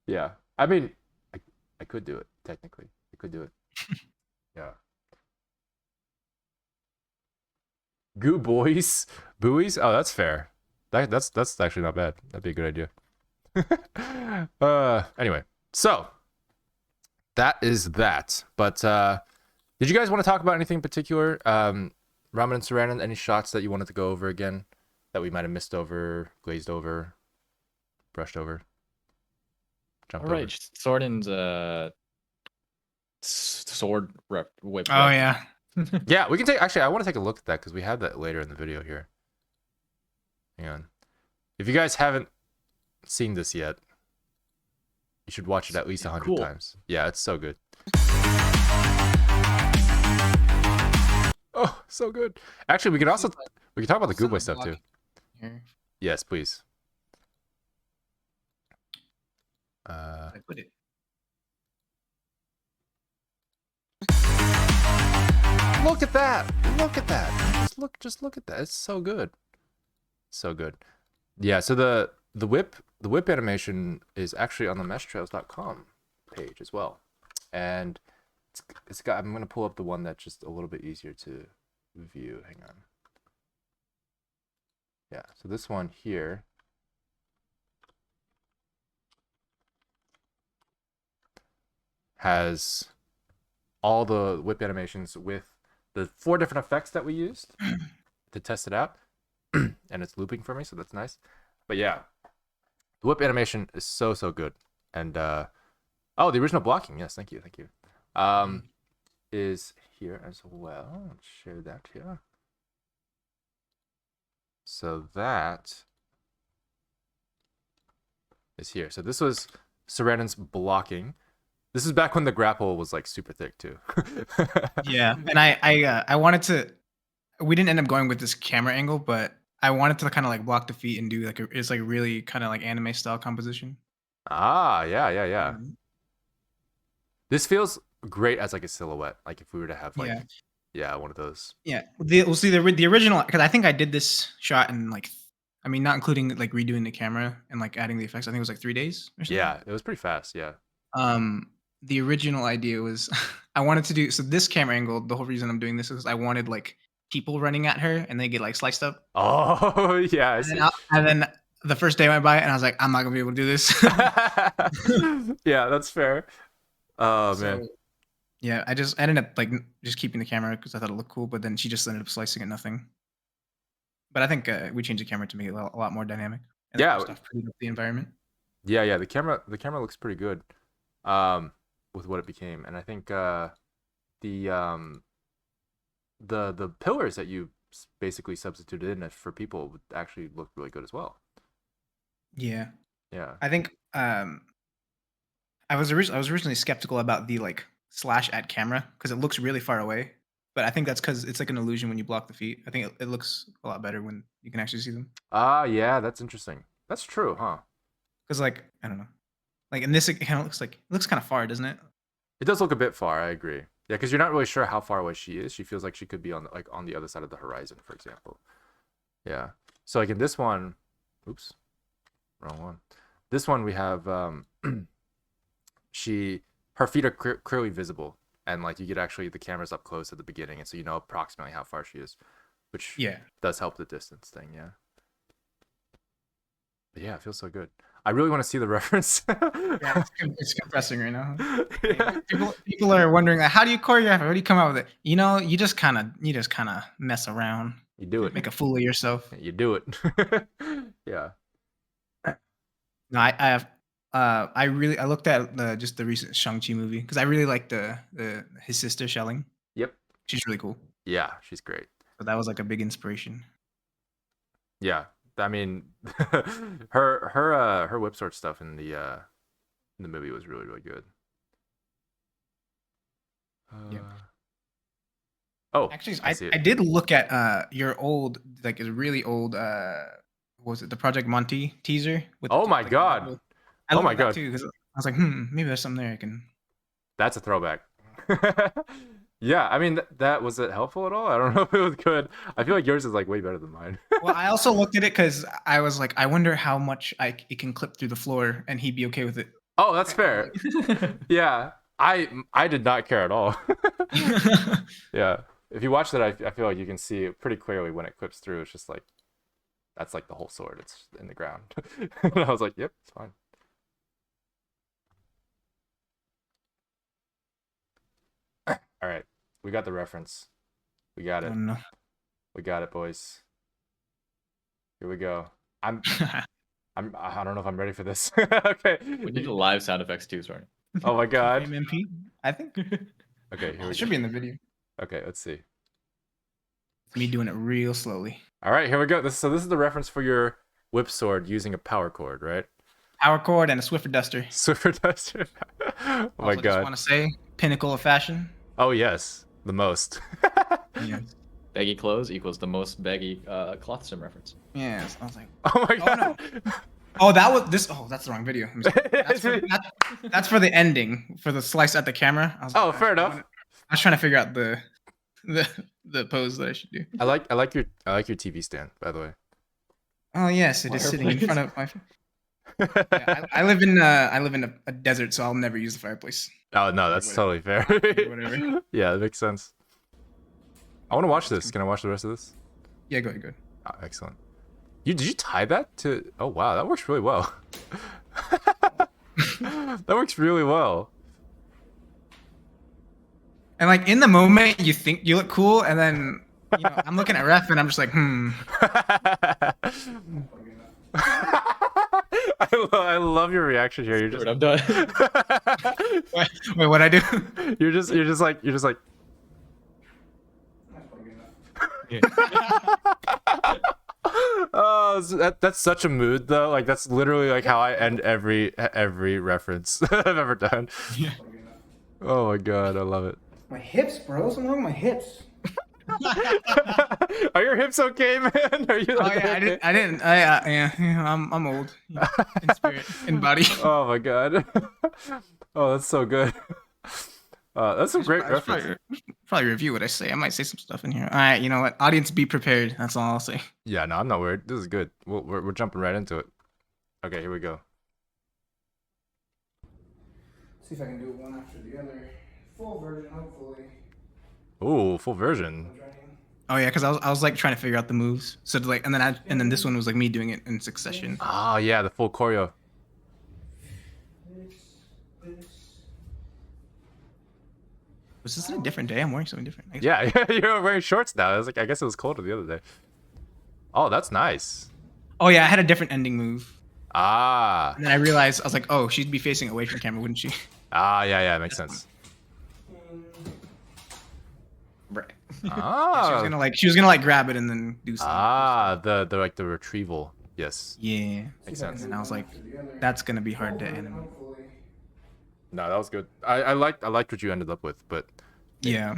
Yeah. I mean, I could do it, technically. I could do it. Yeah. Goo boys. Buoys? Oh, that's fair. That's actually not bad. That'd be a good idea. Anyway, so that is that. But did you guys want to talk about anything in particular? Ramen and Saranan, any shots that you wanted to go over again that we might have missed over, glazed over, brushed over, jumped over? Soren's sword whip. Oh yeah. Yeah, we can take. Actually, I want to take a look at that because we have that later in the video here. Hang on. If you guys haven't seen this yet, you should watch it at least 100 times. Yeah, it's so good. Oh, so good. Actually, we can talk about the Goo Boy stuff too. Here. Yes, please. I put it. Look at that! Look at that! Just look at that! It's so good. So good. Yeah. So the whip animation is actually on the meshtrails.com page as well, and it's got. I'm gonna pull up the one that's just a little bit easier to view. Hang on. Yeah. So this one here. Has all the whip animations with the 4 different effects that we used to test it out. And it's looping for me, so that's nice. But yeah, the whip animation is so good. And oh, the original blocking, yes, thank you. Is here as well. Let's share that here. So that is here. So this was Saranan's blocking. This is back when the grapple was like super thick too. Yeah, and I wanted to. We didn't end up going with this camera angle, but I wanted to kind of like block the feet and do like it's like really kind of like anime style composition. Ah, yeah. Mm-hmm. This feels great as like a silhouette. Like if we were to have like one of those. Yeah, we'll see the original because I think I did this shot in like I mean, not including like redoing the camera and like adding the effects. I think it was like 3 days or something. Yeah, it was pretty fast. Yeah. The original idea was I wanted to do so this camera angle. The whole reason I'm doing this is I wanted like people running at her and they get like sliced up. Oh yeah, I see. And then the first day went by and I was like, I'm not gonna be able to do this. Yeah, that's fair. Oh So, man. yeah, I ended up like just keeping the camera because I thought it looked cool, but then she just ended up slicing at nothing. But I think we changed the camera to make it a lot more dynamic. And Yeah. stuff pretty up the environment. Yeah, the camera looks pretty good, with what it became, and I think the pillars that you basically substituted in for people would actually look really good as well. Yeah. Yeah. I think I was originally skeptical about the like slash at camera because it looks really far away. But I think that's because it's like an illusion when you block the feet. I think it looks a lot better when you can actually see them. Ah, yeah, that's interesting. That's true, huh? Because like I don't know, like in this it kind of looks kind of far, doesn't it? It does look a bit far. I agree. Yeah, because you're not really sure how far away she is. She feels like she could be on the other side of the horizon, for example. Yeah. So like in this one, oops, wrong one. This one we have her feet are clearly visible, and like you get actually the camera's up close at the beginning, and so you know approximately how far she is, which does help the distance thing. Yeah. But yeah, it feels so good. I really want to see the reference. Yeah, it's compressing right now. Yeah. People are wondering like, how do you choreograph it? How do you come up with it? You know, you just kind of mess around. You do it. Make a fool of yourself. You do it. Yeah. No, I looked at just the recent Shang-Chi movie because I really like his sister Shelling. Yep. She's really cool. Yeah, she's great. So that was like a big inspiration. Yeah. I mean, her whip sword stuff in the movie was really, really good. Yeah. Oh, actually, I did look at your old, like a really old, what was it, the Project Monty teaser? With oh my god! Oh my god! Too, because I was like, maybe there's something there I can. That's a throwback. Yeah, I mean, that was it helpful at all? I don't know if it was good. I feel like yours is like way better than mine. Well, I also looked at it because I was like, I wonder how much it can clip through the floor, and he'd be okay with it. Oh, that's fair. Yeah, I did not care at all. Yeah, if you watch that, I feel like you can see it pretty clearly when it clips through. It's just like that's like the whole sword. It's in the ground. And I was like, yep, it's fine. All right, we got the reference. We got it. Oh, no. We got it, boys. Here we go. I don't know if I'm ready for this. Okay. We need the live sound effects too, sorry. Oh my god. MP, I think. Okay, here we It should go. be in the video. Okay, let's see. Me doing it real slowly. All right, here we go. This is the reference for your whip sword using a power cord, right? Power cord and a Swiffer duster. Swiffer duster. Oh my also, god. Just want to say, pinnacle of fashion. Oh yes, the most. Yeah. Baggy clothes equals the most baggy cloth sim reference. Yeah, I was like, oh my god. No. Oh, that was this. Oh, that's the wrong video. That's for the ending, for the slice at the camera. I was like, fair enough. I was trying to figure out the pose that I should do. I like your TV stand, by the way. Oh yes, it is sitting in front of my. Yeah, I live in a desert, so I'll never use the fireplace. Oh no, that's totally fair. Whatever. Yeah, that makes sense. I want to watch this. Can I watch the rest of this? Yeah, go ahead. Oh, excellent. Did you tie that to? Oh wow, that works really well. That works really well. And like in the moment, you think you look cool, and then I'm looking at ref, and I'm just like, I love your reaction here. You're just. I'm done. Wait, what'd I do? You're just like. Oh, that's such a mood though. Like that's literally like how I end every reference I've ever done. Yeah. Oh my god, I love it. My hips, bro. Something wrong with my hips. Are your hips okay, man? Are you? Like, I didn't. I'm old. In spirit, in body. Oh my god. Oh, that's so good. That's some great I should reference. probably review what I say. I might say some stuff in here. All right, you know what? Audience, be prepared. That's all I'll say. Yeah, no, I'm not worried. This is good. We're jumping right into it. Okay, here we go. See if I can do it one after the other. Full version, hopefully. Ooh, full version. Oh yeah, because I was like trying to figure out the moves. So like, and then this one was like me doing it in succession. Oh yeah, the full choreo. Was this in a different day? I'm wearing something different. Yeah, you're wearing shorts now. I was like, I guess it was colder the other day. Oh, that's nice. Oh yeah, I had a different ending move. Ah. And then I realized I was like, oh, she'd be facing away from camera, wouldn't she? Ah, yeah, makes sense. Right. Ah. She was gonna grab it and then do something. Ah, the like the retrieval. Yes. Yeah. Makes sense. And I was like, that's gonna be hard to animate. No, that was good. I liked what you ended up with, but yeah,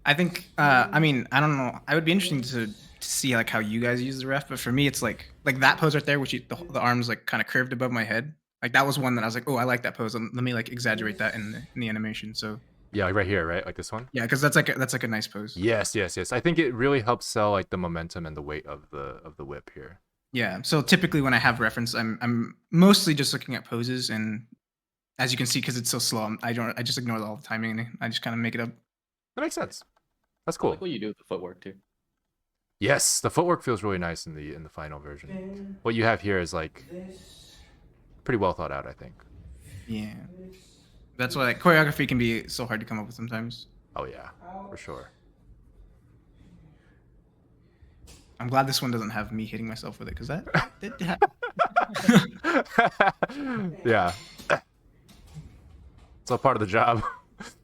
I think I mean, I don't know. I would be interesting to see like how you guys use the ref, but for me it's like that pose right there, which the arms like kind of curved above my head. Like that was one that I was like, oh, I like that pose. Let me like exaggerate that in the animation. So yeah, like right here, right? Like this one? Yeah, because that's like a nice pose. Yes. I think it really helps sell like the momentum and the weight of the whip here. Yeah. So typically when I have reference, I'm mostly just looking at poses, and as you can see, because it's so slow, I just ignore all the timing and I just kind of make it up. That makes sense. That's cool. I like what you do with the footwork too. Yes, the footwork feels really nice in the final version. What you have here is like pretty well thought out, I think. Yeah. That's why like, choreography can be so hard to come up with sometimes. Oh yeah, for sure. I'm glad this one doesn't have me hitting myself with it, because that did happen. Yeah. It's all part of the job.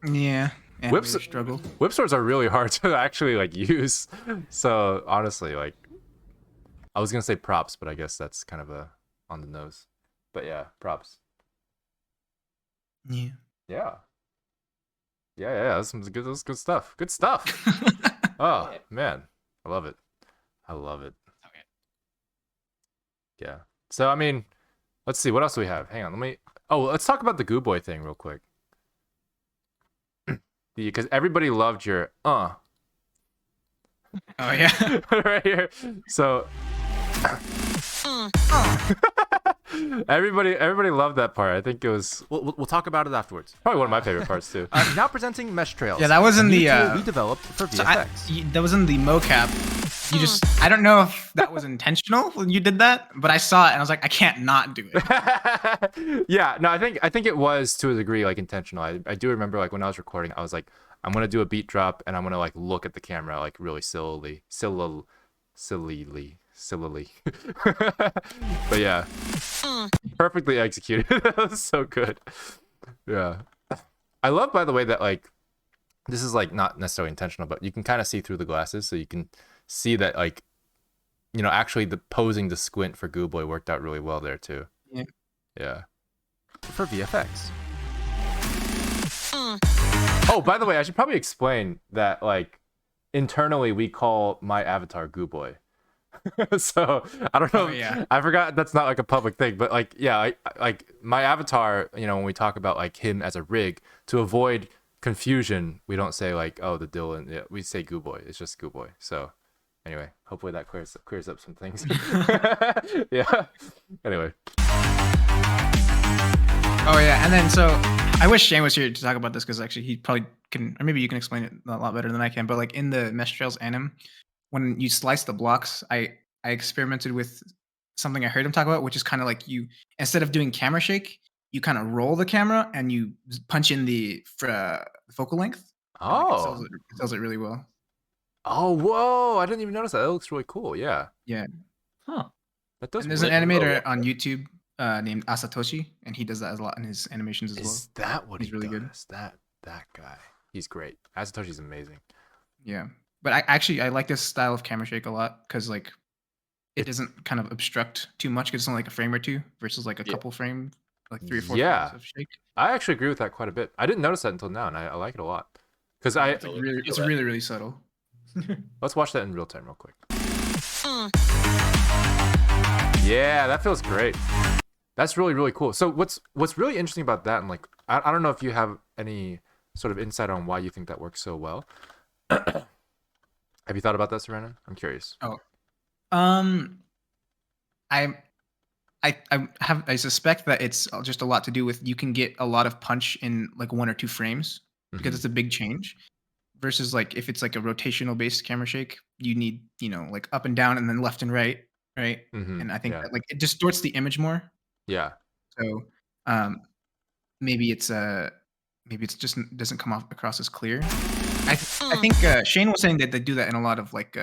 Yeah. Whip swords are really hard to actually like use. So honestly, like I was gonna say props, but I guess that's kind of a on the nose. But yeah, props. Yeah. Yeah. That's good stuff. Good stuff. Oh man, I love it. Okay. Yeah. So I mean, let's see what else do we have. Hang on, let's talk about the Goo Boy thing real quick. Because everybody loved your Oh yeah. right here. So everybody loved that part. I think it was. We'll talk about it afterwards. Probably one of my favorite parts too. Now presenting Mesh Trails. Yeah, that was in the we developed for VFX. That was in the mocap. I don't know if that was intentional when you did that, but I saw it and I was like, I can't not do it. Yeah, no, I think it was to a degree like intentional. I do remember like when I was recording, I was like, I'm gonna do a beat drop and I'm gonna like look at the camera like really sillily. But yeah, perfectly executed. That was so good. Yeah, I love, by the way, that like this is like not necessarily intentional, but you can kind of see through the glasses, so you can see that like, you know, actually the posing the squint for Goo Boy worked out really well there too. Yeah. For VFX. Oh, by the way, I should probably explain that like internally we call my avatar Goo Boy. So I don't know. I forgot that's not like a public thing, but like yeah, like my avatar. You know, when we talk about like him as a rig, to avoid confusion, we don't say like, oh, the Dylan. Yeah, we say Goo Boy. It's just Goo Boy. So anyway, hopefully that clears up some things. Yeah. Anyway. Oh yeah, and then so I wish Shane was here to talk about this, because actually he probably can, or maybe you can explain it a lot better than I can. But like in the Mesh Trails anim, when you slice the blocks, I experimented with something I heard him talk about, which is kind of like you, instead of doing camera shake, you kind of roll the camera and you punch in the focal length. Oh, it sells it really well. Oh, whoa! I didn't even notice that. That looks really cool. Yeah. Yeah. Huh. That does. And there's an animator on YouTube named Asatoshi, and he does that a lot in his animations as well. Is that what he's really good? That guy. He's great. Asatoshi's amazing. Yeah. But I like this style of camera shake a lot, because like it doesn't kind of obstruct too much, because it's only like a frame or two versus like a couple frame, like 3 or 4 frames of shake. I actually agree with that quite a bit. I didn't notice that until now, and I like it a lot. Because it's really subtle. Let's watch that in real time real quick. Yeah, that feels great. That's really, really cool. So what's really interesting about that, and like I don't know if you have any sort of insight on why you think that works so well? Have you thought about that, Serena? I'm curious. I suspect that it's just a lot to do with you can get a lot of punch in like 1 or 2 frames because it's a big change. Versus like if it's like a rotational based camera shake, you need, like up and down and then left and right, right? And I think that like it distorts the image more. Yeah. So maybe it's just doesn't come across as clear. I think Shane was saying that they do that in a lot of like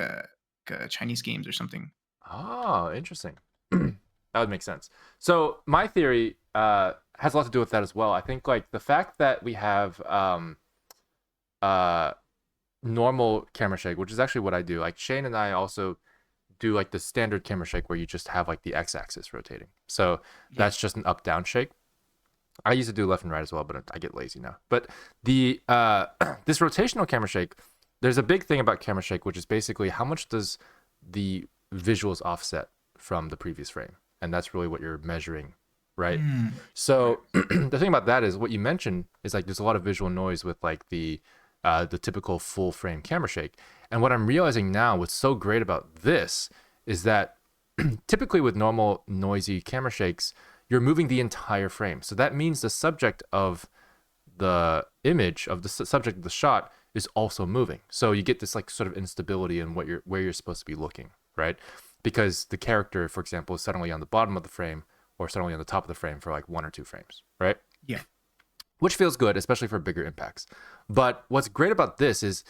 Chinese games or something. Oh, interesting. That would make sense. So my theory has a lot to do with that as well. I think like the fact that we have normal camera shake, which is actually what I do. Like Shane and I also do like the standard camera shake where you just have like the x-axis rotating. So that's just an up-down shake. I used to do left and right as well, but I get lazy now. But the this rotational camera shake, there's a big thing about camera shake, which is basically how much does the visuals offset from the previous frame, and that's really what you're measuring, right? So the thing about that is what you mentioned is like there's a lot of visual noise with like the typical full frame camera shake. And what I'm realizing now, what's so great about this is that typically with normal noisy camera shakes, you're moving the entire frame. So that means the subject of the image, of the subject of the shot, is also moving. So you get this like sort of instability in where you're supposed to be looking, right? Because the character, for example, is suddenly on the bottom of the frame or suddenly on the top of the frame for like 1 or 2 frames, right? Yeah. Which feels good, especially for bigger impacts. But what's great about this is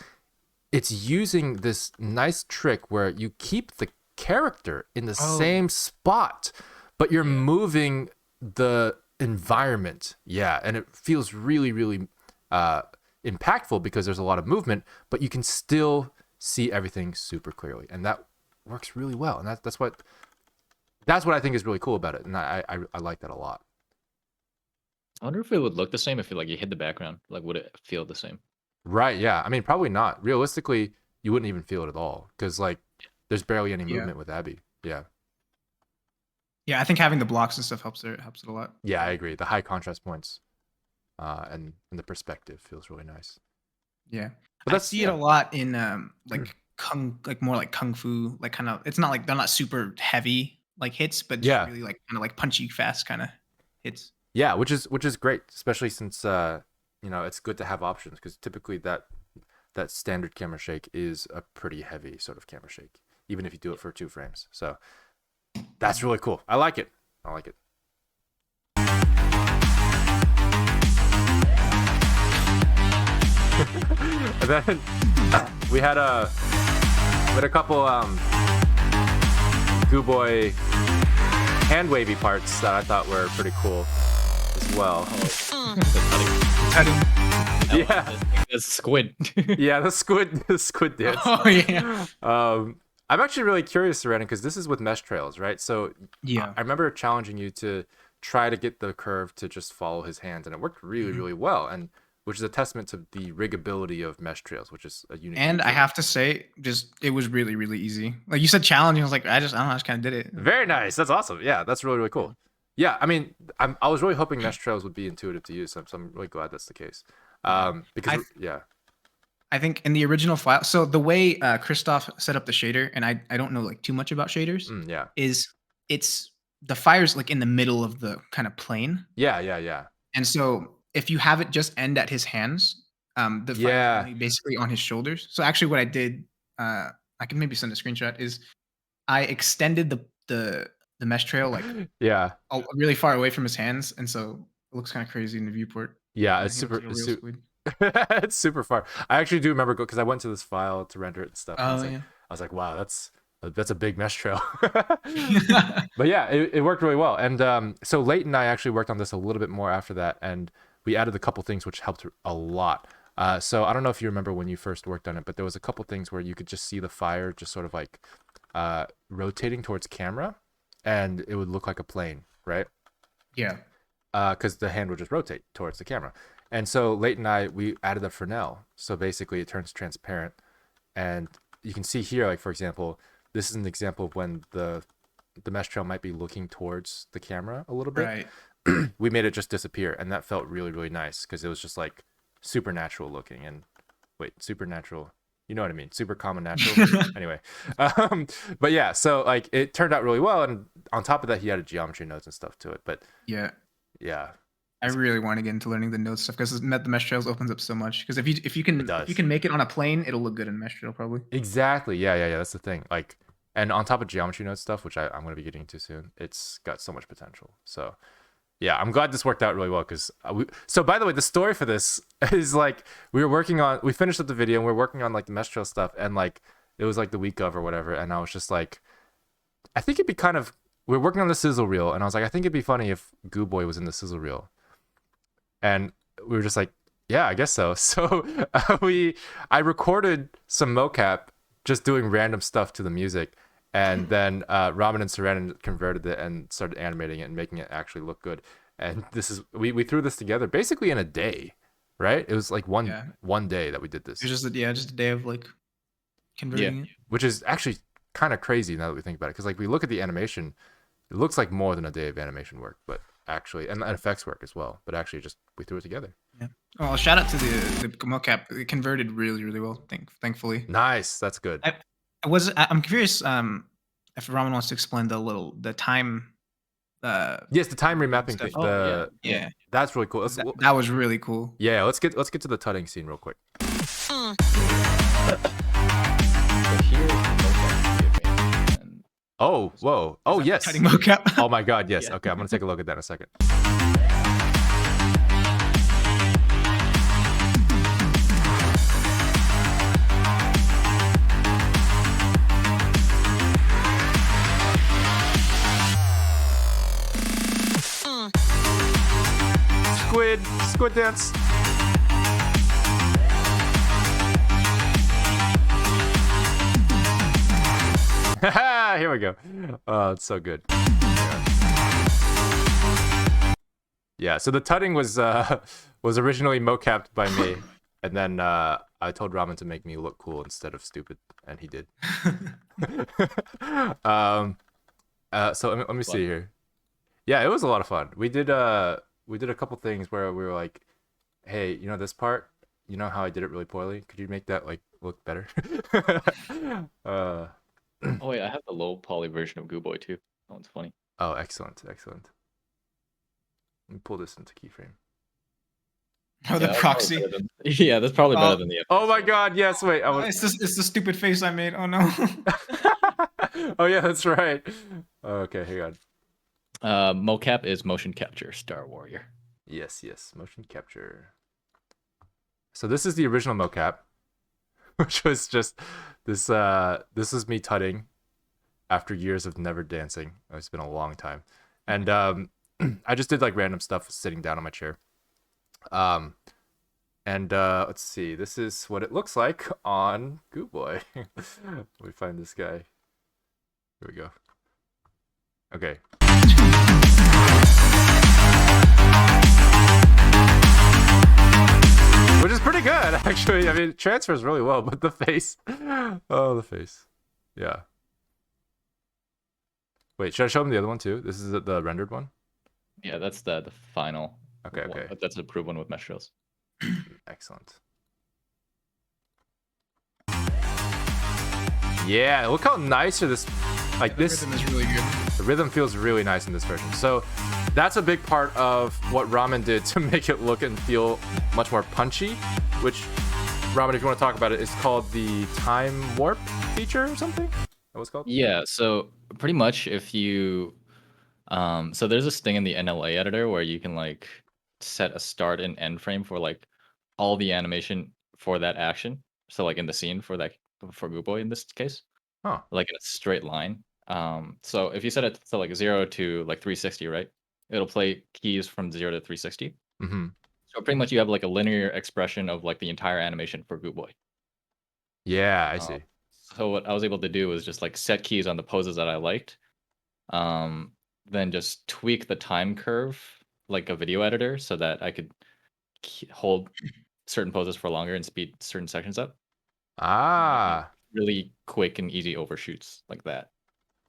it's using this nice trick where you keep the character in the same spot, but you're moving the environment. Yeah, and it feels really, really impactful because there's a lot of movement, but you can still see everything super clearly. And that works really well. And that's what I think is really cool about it. And I like that a lot. I wonder if it would look the same if you hit the background. Like, would it feel the same? Right. Yeah. I mean, probably not. Realistically, you wouldn't even feel it at all because like there's barely any movement with Abby. Yeah. Yeah, I think having the blocks and stuff helps it a lot. Yeah, I agree. The high contrast points, and the perspective feels really nice. Yeah, but I see it a lot in like more like kung fu, like kind of. It's not like they're not super heavy like hits, but just really like kind of like punchy, fast kind of hits. Yeah, which is great, especially since it's good to have options because typically that standard camera shake is a pretty heavy sort of camera shake, even if you do it for 2 frames. So that's really cool. I like it. And then we had a couple Goo Boy hand wavy parts that I thought were pretty cool as well. Yeah, the squid. Yeah, the squid dance. Oh yeah. I'm actually really curious, Serena, because this is with mesh trails, right? So yeah, I remember challenging you to try to get the curve to just follow his hand, and it worked really, really well, and which is a testament to the riggability of mesh trails, which is a unique. And feature. I have to say, it was really, really easy. Like you said, challenging. I was like, I don't know, I just kind of did it. Very nice. That's awesome. Yeah, that's really, really cool. Yeah, I mean, I was really hoping mesh trails would be intuitive to use, so I'm really glad that's the case. Because I think in the original file, so the way Christoph set up the shader, and I don't know like too much about shaders, is it's the fire's like in the middle of the kind of plane. Yeah. And so if you have it just end at his hands, the fire is basically on his shoulders. So actually, what I did, I can maybe send a screenshot, is I extended the mesh trail like really far away from his hands, and so it looks kind of crazy in the viewport. Yeah, it's super far. I actually do remember because I went to this file to render it and stuff. I was like, wow, that's a big mesh trail. But yeah, it worked really well. And so Leighton and I actually worked on this a little bit more after that, and we added a couple things which helped a lot. So I don't know if you remember when you first worked on it, but there was a couple things where you could just see the fire just sort of like rotating towards camera, and it would look like a plane, right? Yeah. Because the hand would just rotate towards the camera. And so Leighton and I, we added a Fresnel. So basically it turns transparent. And you can see here, like, for example, this is an example of when the mesh trail might be looking towards the camera a little bit. Right. We made it just disappear. And that felt really, really nice because it was just like supernatural looking. And wait, supernatural, you know what I mean? Super common natural. Anyway, but yeah, so like it turned out really well, and on top of that, he added geometry nodes and stuff to it. But yeah, I really want to get into learning the node stuff because the mesh trails opens up so much. Because if you can make it on a plane, it'll look good in mesh trail probably. Exactly. Yeah. That's the thing. Like, and on top of geometry node stuff, which I'm going to be getting to soon, it's got so much potential. So yeah, I'm glad this worked out really well because so by the way, the story for this is like we finished up the video and we were working on like the mesh trail stuff, and like it was like the week of or whatever, and I was just like, I think it'd be we were working on the sizzle reel, and I was like, I think it'd be funny if Goo Boy was in the sizzle reel, and we were just like, yeah, I guess so. So I recorded some mocap just doing random stuff to the music. And then Ramen and Saran converted it and started animating it and making it actually look good. And we threw this together basically in a day, right? It was like one day that we did this. It was just a day of like converting it. Which is actually kind of crazy now that we think about it. Because like we look at the animation, it looks like more than a day of animation work, but actually, and effects work as well. But actually, just we threw it together. Yeah. Well, shout out to the mocap. It converted really, really well. Thankfully. Nice. That's good. I'm curious if Ramen wants to explain the time. Yes, the time remapping thing. Yeah, that's really cool. That was really cool. Yeah, let's get to the tutting scene real quick. Oh, whoa! Oh, yes. Tutting mocap. Oh my God, yes. Okay, I'm gonna take a look at that in a second. Squid dance. Here we go. Oh, it's so good. Yeah, so the tutting was originally mocapped by me, and then I told Ramen to make me look cool instead of stupid, and he did. So let me see here. Yeah, it was a lot of fun. We did a couple things where we were like, hey, you know this part? You know how I did it really poorly? Could you make that like look better? Oh wait, I have the low poly version of Goo Boy too. That one's funny. Oh, excellent. Let me pull this into keyframe. Oh, the proxy. Yeah, that's probably better than the. Oh my God! Yes, wait. It's the stupid face I made. Oh no. Oh yeah, that's right. Okay, hang on. Mocap is motion capture, Star Warrior. Yes, motion capture. So this is the original mocap, which was just this. This is me tutting after years of never dancing. It's been a long time, and I just did like random stuff sitting down on my chair. And let's see. This is what it looks like on Goo Boy. Let me find this guy. Here we go. Okay. Which is pretty good, actually. I mean, it transfers really well, but the face. Oh, the face. Yeah. Wait, should I show them the other one too? This is the rendered one? Yeah, that's the final. Okay. That's an approved one with mesh trails. Excellent. Yeah, look how nice this. Like this. The rhythm is really good. The rhythm feels really nice in this version. So that's a big part of what Ramen did to make it look and feel much more punchy. Which, Ramen, if you want to talk about it, is called the time warp feature or something. That was called. Yeah. So pretty much, if you, so there's this thing in the NLA editor where you can like set a start and end frame for like all the animation for that action. So like in the scene for Goo Boy in this case. Huh. Like in a straight line. So if you set it to like 0 to like 360, right? It'll play keys from 0 to 360. Mm-hmm. So pretty much you have like a linear expression of like the entire animation for Goo Boy. Yeah, I see. So what I was able to do was just like set keys on the poses that I liked. Then just tweak the time curve like a video editor so that I could hold certain poses for longer and speed certain sections up. Really quick and easy overshoots like that.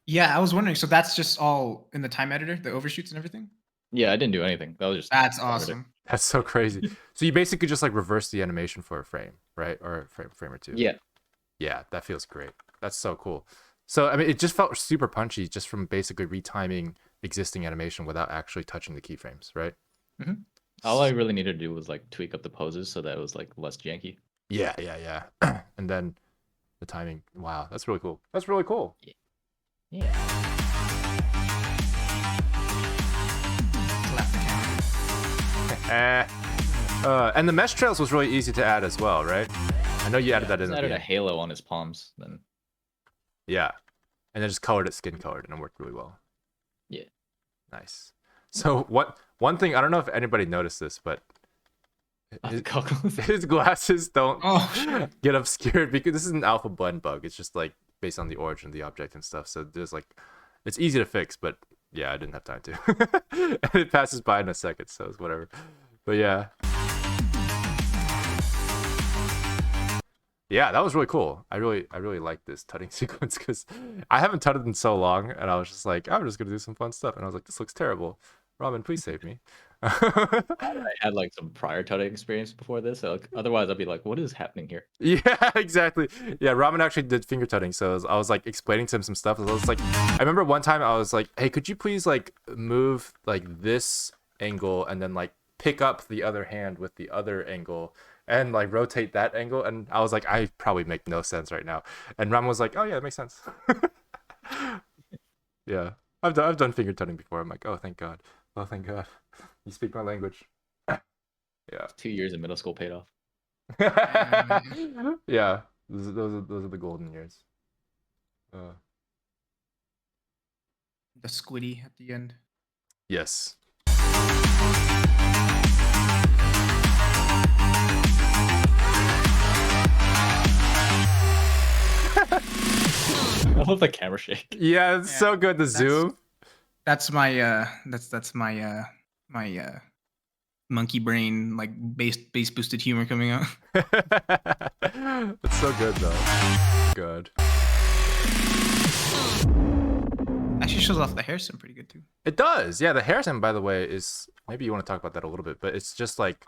Yeah, I was wondering. So that's just all in the time editor, the overshoots and everything? Yeah, I didn't do anything. That was just That's awesome. That's so crazy. So you basically just like reverse the animation for a frame, right? Or a frame or two. Yeah. Yeah, that feels great. That's so cool. So I mean, it just felt super punchy just from basically retiming existing animation without actually touching the keyframes, right? Mm-hmm. All I really needed to do was like tweak up the poses so that it was like less janky. Yeah. And then the timing. Wow, that's really cool. That's really cool. Yeah. And the mesh trails was really easy to add as well, right? I know you added that in. I added a halo on his palms, then. Yeah, and then just colored it skin colored, and it worked really well. Yeah. Nice. So one thing, I don't know if anybody noticed this, but his glasses don't get obscured because this is an alpha blend bug. It's just like based on the origin of the object and stuff. So there's like, it's easy to fix, but yeah, I didn't have time to. And it passes by in a second, so it's whatever. But yeah. Yeah, that was really cool. I really like this tutting sequence because I haven't tutted in so long, and I was just like, I'm just gonna do some fun stuff, and I was like, this looks terrible. Ramen, please save me. I had like some prior tutting experience before this, so otherwise I'd be like, what is happening here? Yeah, exactly. Yeah, Ramen actually did finger tutting, so I was like explaining to him some stuff. I was like, I remember one time I was like, hey, could you please like move like this angle and then like pick up the other hand with the other angle and like rotate that angle? And I was like, I probably make no sense right now. And Ramen was like, oh yeah, it makes sense. Yeah, I've done finger tutting before. I'm like, oh thank God. Oh thank God. You speak my language. Yeah. 2 years in middle school paid off. Yeah, those are the golden years. The squiddy at the end. Yes. I love the camera shake. Yeah, it's so good. The zoom. That's my my monkey brain like bass boosted humor coming out. It's so good though. Good. Actually shows off the hair sim pretty good too. It does. Yeah, the hair sim, by the way, is maybe you want to talk about that a little bit, but it's just like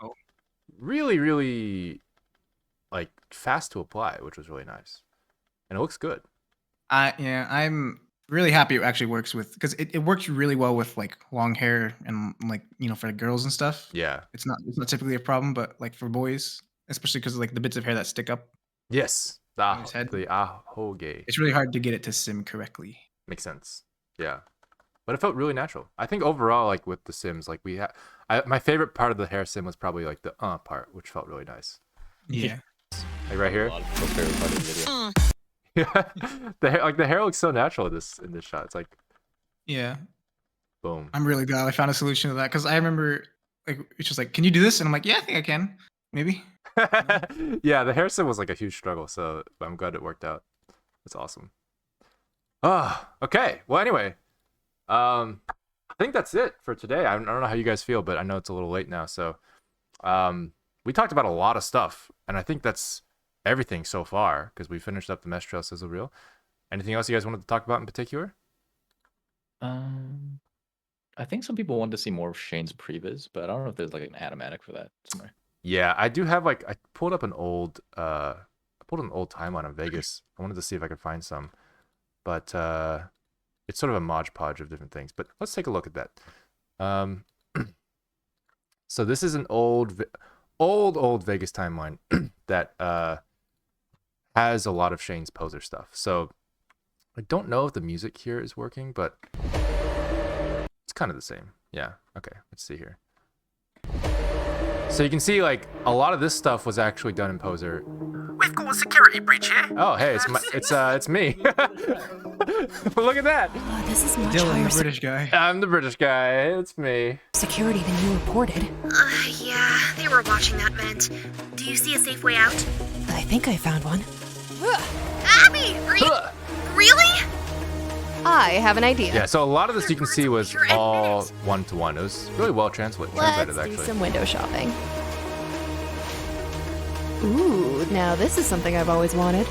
really like fast to apply, which was really nice. And it looks good. Yeah, I'm really happy it actually works with, because it works really well with like long hair and like, you know, for girls and stuff. Yeah. It's not typically a problem, but like for boys, especially because like the bits of hair that stick up. Yes. The ahoge. It's really hard to get it to sim correctly. Makes sense. Yeah. But it felt really natural. I think overall, like with the sims, like my favorite part of the hair sim was probably like the part, which felt really nice. Yeah. Like right here. Yeah. The hair looks so natural in this shot. It's like, yeah. Boom. I'm really glad I found a solution to that, because I remember like it's just like, can you do this? And I'm like, yeah, I think I can. Maybe. Yeah, the hair sim was like a huge struggle, so I'm glad it worked out. That's awesome. Okay. Well, anyway, I think that's it for today. I don't know how you guys feel, but I know it's a little late now, so we talked about a lot of stuff, and I think that's everything so far, because we finished up the mesh trail sizzle reel. Anything else you guys wanted to talk about in particular? I think some people wanted to see more of Shane's previs, but I don't know if there's like an animatic for that somewhere. Yeah, I do have like, I pulled up an old timeline of Vegas. I wanted to see if I could find some, but it's sort of a modge podge of different things. But let's take a look at that. So this is an old Vegas timeline that has a lot of Shane's poser stuff. So I don't know if the music here is working, but it's kind of the same. Yeah. Okay. Let's see here. So you can see like a lot of this stuff was actually done in Poser. We've got a security breach here. Oh, hey, it's me. Look at that. This is much Dylan, higher the British guy. I'm the British guy. It's me. security than you reported. Yeah, they were watching that vent. Do you see a safe way out? I think I found one. Abby, really? I have an idea. Yeah, so a lot of this you can see was all one-to-one. It was really well translated Let's actually. do some window shopping. Ooh, now this is something I've always wanted.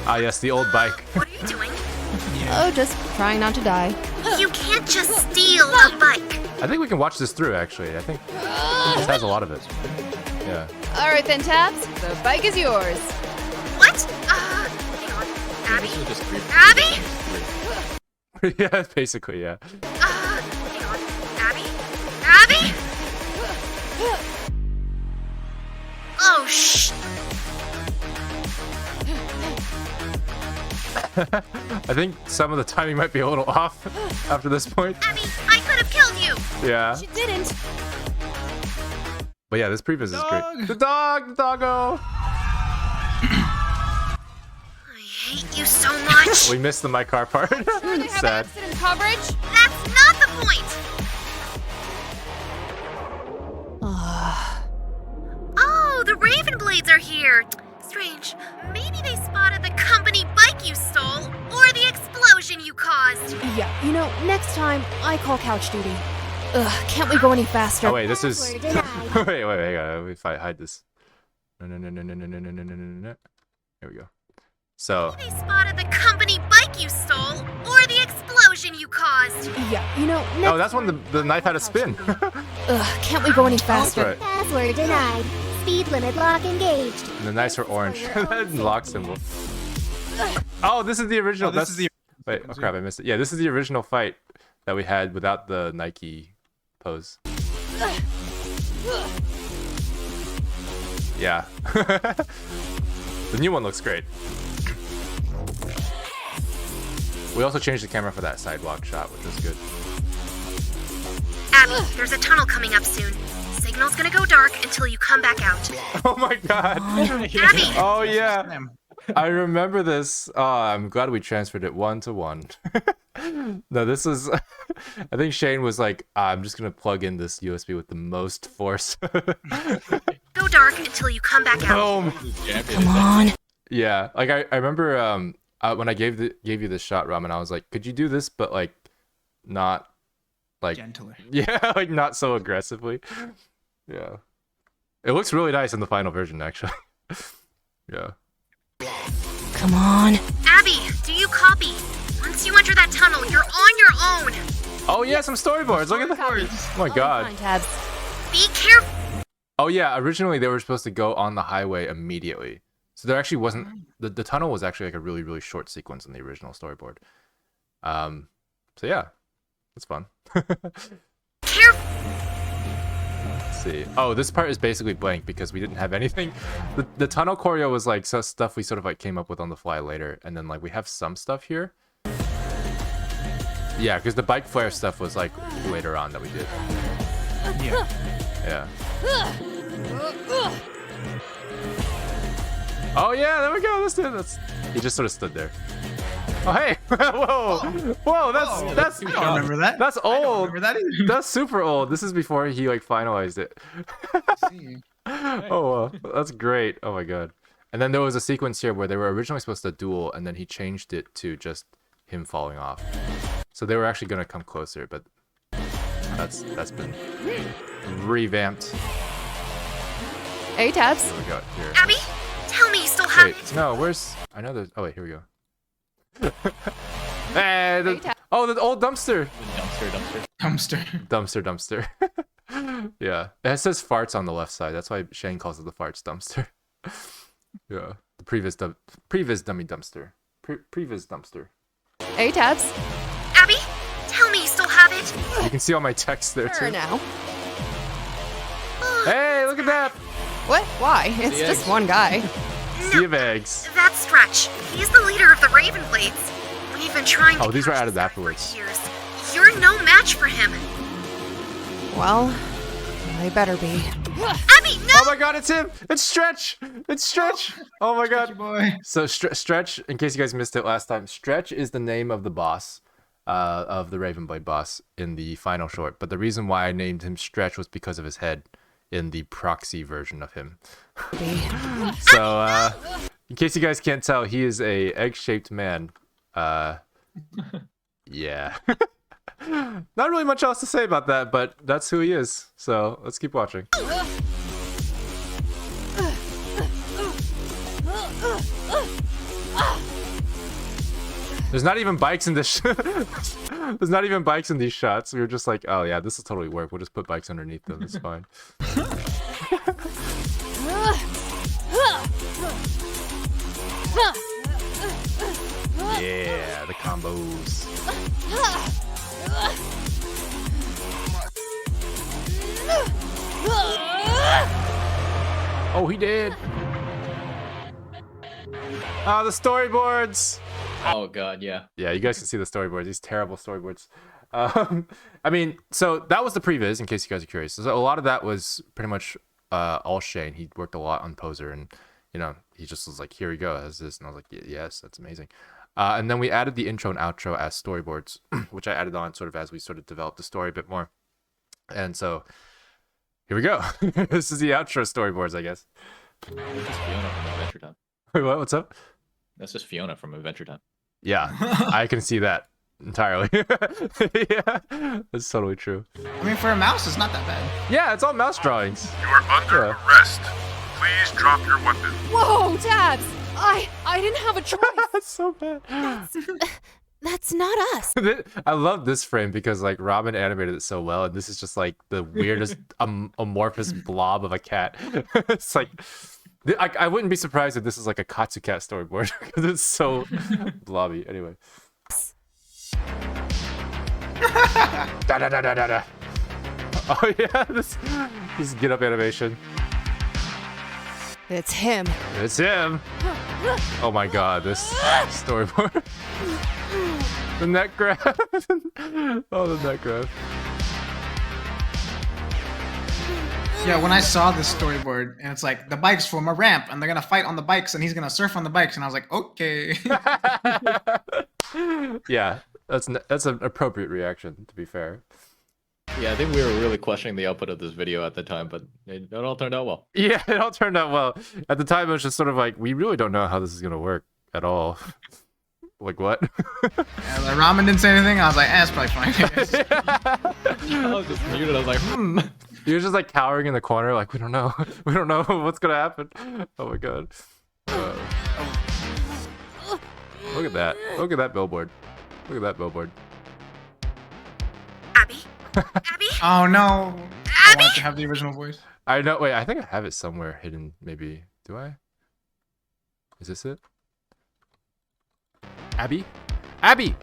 Ah, yes, the old bike. What are you doing? Oh, just trying not to die. You can't just steal a bike. I think we can watch this through, actually. I think this has a lot of it. Yeah. All right then, Tabs. The bike is yours. What? Hang on. Abby? Abby? Yeah, basically, yeah. Hang on. Abby? Abby? Oh, shh. I think some of the timing might be a little off after this point. Abby, I could have killed you. Yeah. She didn't. But yeah, this previs is great. The doggo! I hate you so much. We missed the my car part. Sure they have Sad. accident coverage? That's not the point. Oh, the Raven Blades are here. Strange. Maybe they spotted the company bike you stole, or the explosion you caused. Yeah, you know, next time I call couch duty. Ugh, can't we go any faster? Oh wait, this is. Password denied. wait, hang on. Let me hide this. No. Here we go. So. They spotted the company bike you stole, or the explosion you caused. Yeah, you know, next Oh, that's when the knife had a spin. Ugh, can't we go any faster? Right. Password denied. Speed limit lock engaged. And the knives are orange. That lock symbol. Oh, this is the original. This is the. Wait, oh crap, I missed it. Yeah, this is the original fight that we had without the Nike pose. Yeah. The new one looks great. We also changed the camera for that sidewalk shot, which was good. Abby, there's a tunnel coming up soon. Signal's gonna go dark until you come back out. Oh my god. Abby! Oh yeah. I remember this. Oh, I'm glad we transferred it 1-to-1. No, this is. I think Shane was like, I'm just gonna plug in this USB with the most force. Go dark until you come back out. Boom. Come on. Yeah, like I remember when I gave you this shot, Ramen, I was like, could you do this, but like not like Gentler. Yeah, like not so aggressively. Yeah, it looks really nice in the final version, actually. Yeah. Come on. Abby, do you copy? Once you enter that tunnel, you're on your own. Oh yeah, some storyboards. Look at that. Oh my god. Fine, Tabs. Be careful. Oh yeah, originally they were supposed to go on the highway immediately. So there actually wasn't the tunnel was actually like a really, really short sequence in the original storyboard. So yeah, it's fun. Careful. Let's see. Oh, this part is basically blank because we didn't have anything. The tunnel choreo was like some stuff we sort of like came up with on the fly later, and then like we have some stuff here. Yeah, because the bike flare stuff was like later on that we did. Yeah. Oh yeah, there we go. That's he just sort of stood there. Oh hey, whoa, that's. I don't remember that. That's old. I don't remember that either. That's super old. This is before he like finalized it. Oh, that's great. Oh my god. And then there was a sequence here where they were originally supposed to duel, and then he changed it to just him falling off. So they were actually gonna come closer, but that's been revamped. Hey, Tabs. There we go. Here. Abby, tell me you still have Wait, it. no, where's? I know there's. Oh wait, here we go. Hey, the old dumpster. Dumpster. Yeah, it says farts on the left side. That's why Shane calls it the farts dumpster. Yeah, the previous dummy dumpster. Previous dumpster. Hey, Tabs. Abby, tell me you still have it. You can see all my text there Sure too. now. Hey, look at that. What? Why? It's just one guy. Sea of eggs. That's Stretch. He's the leader of the Raven Blades. We've been trying to Oh, these were catch added this guy afterwards. for years. You're no match for him. Well, they better be. Abby, no! Oh my god, it's him! It's Stretch! It's Stretch! Oh my god. Boy. So Stretch, in case you guys missed it last time, Stretch is the name of the boss, of the Ravenblade boss in the final short. But the reason why I named him Stretch was because of his head in the proxy version of him. So, in case you guys can't tell, he is a egg-shaped man. Yeah. Not really much else to say about that, but that's who he is. So let's keep watching. There's not even bikes in this. There's not even bikes in these shots. We were just like, oh yeah, this will totally work. We'll just put bikes underneath them. It's fine. Yeah, the combos. Oh, he did. Oh, the storyboards. Oh god, yeah. Yeah, you guys can see the storyboards. These terrible storyboards. I mean, so that was the previs. In case you guys are curious, so a lot of that was pretty much all Shane. He worked a lot on Poser, and he just was like, "Here we go, as this," and I was like, "Yes, that's amazing." And then we added the intro and outro as storyboards, which I added on sort of as we sort of developed the story a bit more. And so here we go. This is the outro storyboards, I guess. This is Fiona from Adventure Time. Wait, what? What's up? That's just Fiona from Adventure Time. Yeah, I can see that entirely. Yeah, that's totally true. I mean, for a mouse, it's not that bad. Yeah, it's all mouse drawings. You are under arrest. Please drop your weapon. Whoa, Tabs! I didn't have a choice. That's so bad. That's not us. I love this frame because like Robin animated it so well, and this is just like the weirdest amorphous blob of a cat. It's like I wouldn't be surprised if this is like a Katsu cat storyboard because it's so blobby. Anyway. Da da da da da da. Oh yeah, this get up animation. It's him. It's him. Oh my god, this storyboard. The neck grab. Oh, the neck grab. Yeah, when I saw this storyboard and it's like the bikes form a ramp and they're gonna fight on the bikes and he's gonna surf on the bikes, and I was like, okay. Yeah, that's an appropriate reaction, to be fair. Yeah, I think we were really questioning the output of this video at the time, but it all turned out well. Yeah, it all turned out well. At the time, it was just sort of like, we really don't know how this is gonna work at all. Like what? Yeah, like Ramen didn't say anything. I was like, it's probably fine. I was just muted. I was like, He was just like cowering in the corner, like, we don't know. We don't know what's gonna happen. Oh my god. Look at that. Look at that billboard. Look at that billboard. Abby? Abby? Oh no. Abby? I want to have the original voice. I know. Wait, I think I have it somewhere hidden. Maybe. Do I? Is this it? Abby? Abby!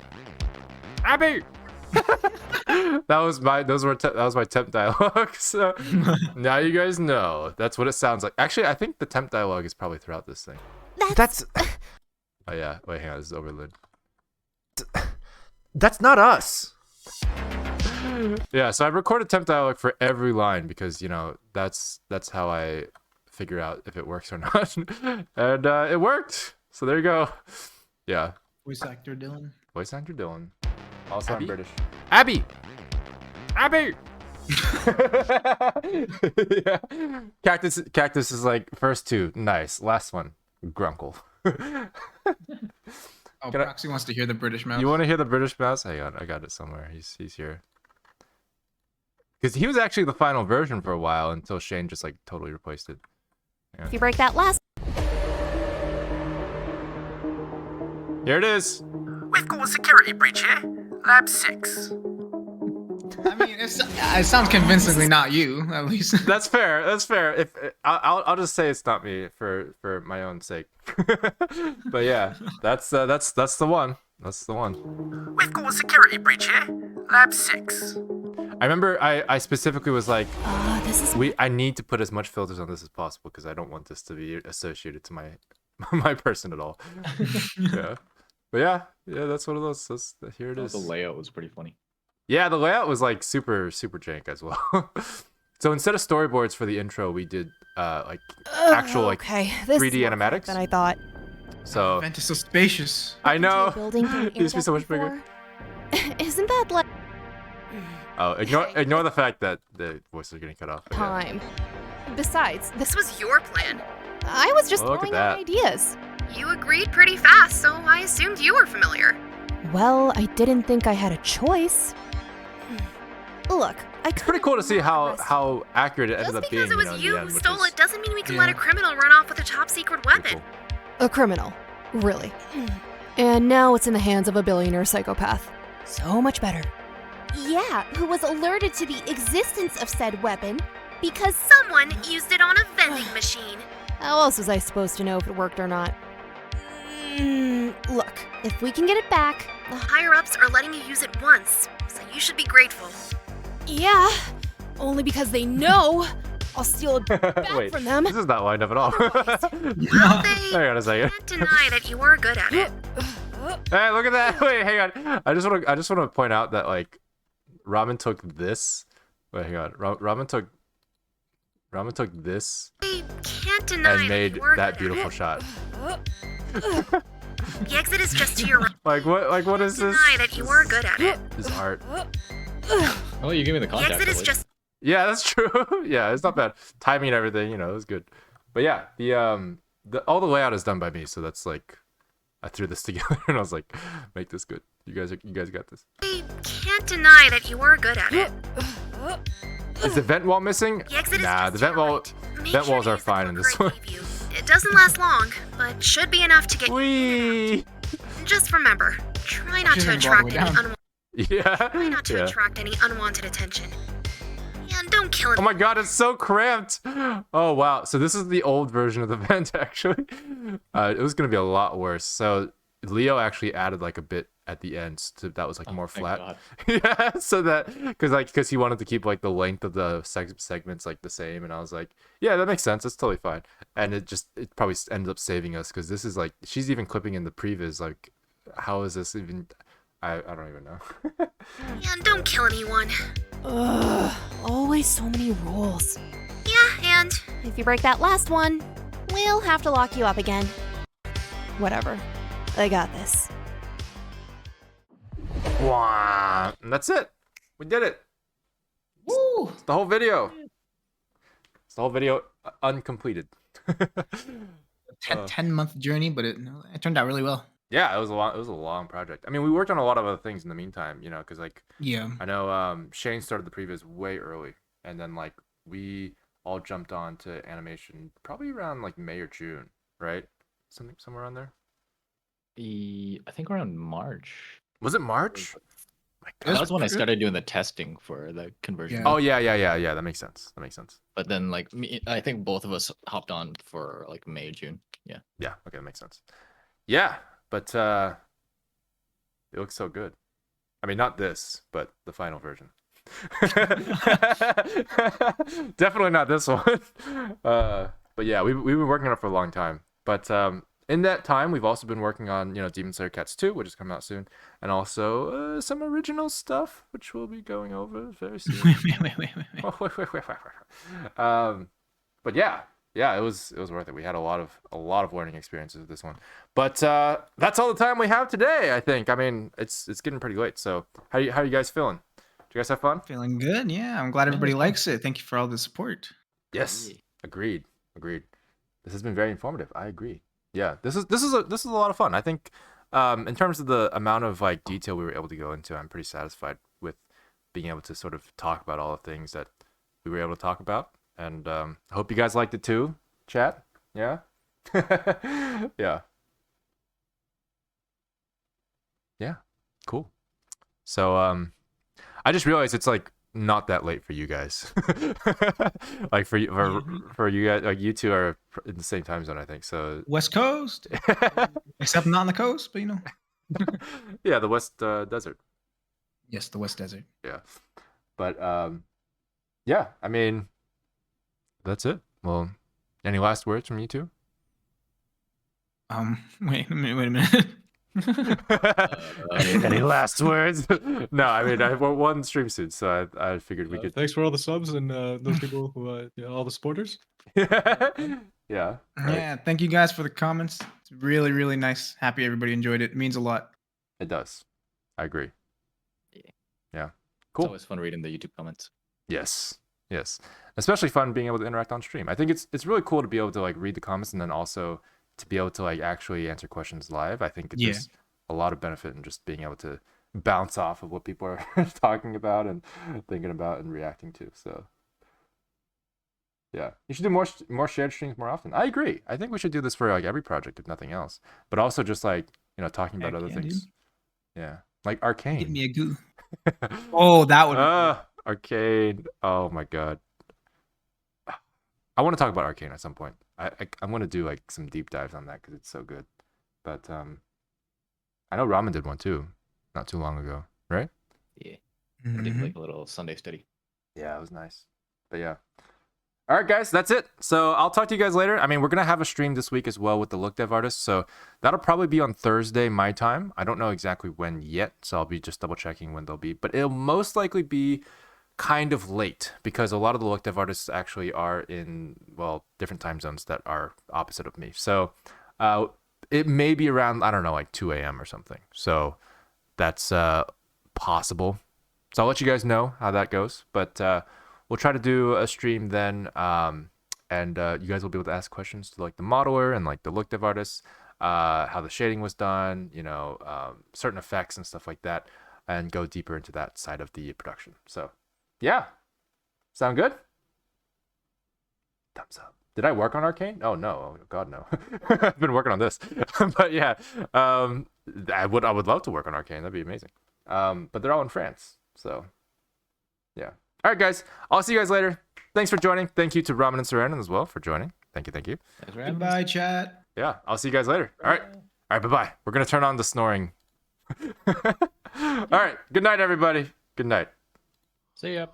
Abby! that was my temp dialogue. So now you guys know that's what it sounds like. Actually, I think the temp dialogue is probably throughout this thing. That's Oh yeah. Wait, hang on. This is overload. that's not us. Yeah, so I recorded temp dialogue for every line because that's how I figure out if it works or not, and it worked. So there you go. Yeah. Voice actor Dylan. Voice actor Dylan. Also, Abby? I'm British. Abby. Abby. Yeah. Cactus is like first two, nice. Last one, Grunkle. Oh, Proxy wants to hear the British mouse. You want to hear the British mouse? Hang on, I got it somewhere. He's here. Because he was actually the final version for a while until Shane just like totally replaced it. Yeah. If you break that last... Here it is. We've got a security breach here. Lab 6. I mean, it sounds convincingly not you, at least. That's fair. That's fair. If I'll just say it's not me for my own sake. But yeah, that's the one. That's the one. We've got a security breach here. Lab 6. I remember I specifically was like, this is... I need to put as much filters on this as possible because I don't want this to be associated to my person at all. Yeah. But yeah, that's one of those. Here it is. The layout was pretty funny. Yeah, the layout was like super jank as well. So instead of storyboards for the intro, we did like actual like 3D animatics. Than I thought. So The event is so spacious. I know. Building It used to be so much bigger. Isn't that like... Oh, ignore the fact that the voices are getting cut off. But yeah. Time. Besides, This was your plan. I was just Well, look at throwing out that. ideas. You agreed pretty fast, so I assumed you were familiar. Well, I didn't think I had a choice. Look, It's pretty cool to see how accurate it ended up being. Because it was in you the who end, which stole is it doesn't mean we can Yeah. let a criminal run off with a top secret pretty weapon. cool. A criminal. Really. And now it's in the hands of a billionaire psychopath. So much better. Yeah, who was alerted to the existence of said weapon because Someone used it on a vending machine. How else was I supposed to know if it worked or not? Look, if we can get it back... Higher-ups are letting you use it once, so you should be grateful. Yeah, only because they know I'll steal it back Wait, from them. this is not lined up at all. Well, they Hang on a second. can't deny that you are good at it. Hey, look at that! Wait, hang on. I just want to point out that like, Ramen took this. Wait, hang on. Ramen took this They can't deny and made that you are that good beautiful shot. The exit is just to your right. Like what is this? Deny that you are good at it. This art. Oh, you give me the The contact. exit is at least. just Yeah, that's true. Yeah, it's not bad. Timing and everything, you know, it was good. But yeah, the all the layout is done by me, so that's like, I threw this together and I was like, make this good. You guys got this. They can't deny that you are good at it. Is the vent wall missing? The exit is Nah, just the to vent your wall right. Make vent sure walls to are use the fine in this clicker one. I gave you. It doesn't last long, but should be enough to get you in and Whee! out. Just remember, try not to Shouldn't go all the attract way any down. Yeah. try not to Yeah. attract any unwanted attention. And don't kill Oh him. my god, it's so cramped. Oh wow. So this is the old version of the vent actually. It was gonna be a lot worse. So Leo actually added like a bit at the end so that was like more thank flat. God. Yeah, so that because he wanted to keep like the length of the segments like the same, and I was like, yeah, that makes sense. That's totally fine. And it probably ended up saving us because this is like she's even clipping in the previs. Like, how is this even? I don't even know. And don't kill anyone. Ugh, always so many rules. Yeah, and if you break that last one, we'll have to lock you up again. Whatever. I got this. Wah. And that's it. We did it. Woo! It's the whole video. It's the whole video uncompleted. 10-month journey, but it turned out really well. Yeah, it was a long project. I mean, we worked on a lot of other things in the meantime, you know, because like Yeah. I know Shane started the previous way early, and then like we all jumped on to animation probably around like May or June, right? Somewhere on there. I think around March. Was it March? That was when I started doing the testing for the conversion. Oh yeah. That makes sense. But then like I think both of us hopped on for like May, June. Yeah. Yeah. Okay, that makes sense. Yeah, but it looks so good. I mean, not this, but the final version. Definitely not this one. But yeah, we've been working on it for a long time. But in that time, we've also been working on, you know, Demon Slayer Cats 2, which is coming out soon, and also some original stuff, which we'll be going over very soon. But yeah, it was worth it. We had a lot of learning experiences with this one. But that's all the time we have today, I think. I mean, it's getting pretty late. So how you guys feeling? Did you guys have fun? Feeling good, yeah. I'm glad everybody likes it. Thank you for all the support. Yes, agreed. This has been very informative. I agree. Yeah, this is a lot of fun. I think in terms of the amount of like detail we were able to go into, I'm pretty satisfied with being able to sort of talk about all the things that we were able to talk about. And I hope you guys liked it too, chat. Yeah. Yeah. Cool. So I just realized it's like not that late for you guys. Like for you guys, like you two are in the same time zone, I think. So West Coast, except not on the coast, but you know. Yeah, the West Desert. Yes, the West Desert. Yeah, but yeah, I mean, that's it. Well, any last words from you two? Wait a minute. Any last words? No, I mean, I have one stream soon, so I figured we could. Thanks for all the subs and those people who, all the supporters. Yeah. Yeah, thank you guys for the comments. It's really, really nice. Happy everybody enjoyed it. It means a lot. It does. I agree. Yeah. It's Cool. always fun reading the YouTube comments. Yes. Especially fun being able to interact on stream. I think it's really cool to be able to like read the comments and then also to be able to like actually answer questions live. I think there's a lot of benefit in just being able to bounce off of what people are talking about and thinking about and reacting to. So yeah, you should do more shared streams more often. I agree. I think we should do this for like every project, if nothing else. But also just like, you know, talking about other things. Dude. Yeah. Like Arcane. Give me a goo. Oh, that would be Arcane. Oh my god. I want to talk about Arcane at some point. I want to do like some deep dives on that because it's so good. But I know Ramen did one too, not too long ago, right? Yeah. I did like a little Sunday study. Yeah, it was nice. But yeah. All right, guys, that's it. So I'll talk to you guys later. I mean, we're going to have a stream this week as well with the Look Dev artists. So that'll probably be on Thursday, my time. I don't know exactly when yet. So I'll be just double checking when they'll be. But it'll most likely be kind of late because a lot of the Look Dev artists actually are in, well, different time zones that are opposite of me. So it may be around, I don't know, like 2 a.m. or something. So that's possible. So I'll let you guys know how that goes. But we'll try to do a stream then, and you guys will be able to ask questions to like the modeler and like the Look Dev artists, how the shading was done, you know, certain effects and stuff like that, and go deeper into that side of the production. So, yeah, sound good? Thumbs up. Did I work on Arcane? Oh no, oh, God no. I've been working on this, but yeah, I would love to work on Arcane. That'd be amazing. But they're all in France, so yeah. All right, guys. I'll see you guys later. Thanks for joining. Thank you to Ramen and Saranan as well for joining. Thank you. Goodbye, chat. Yeah, I'll see you guys later. All right, bye-bye. We're going to turn on the snoring. All right, good night, everybody. Good night. See ya.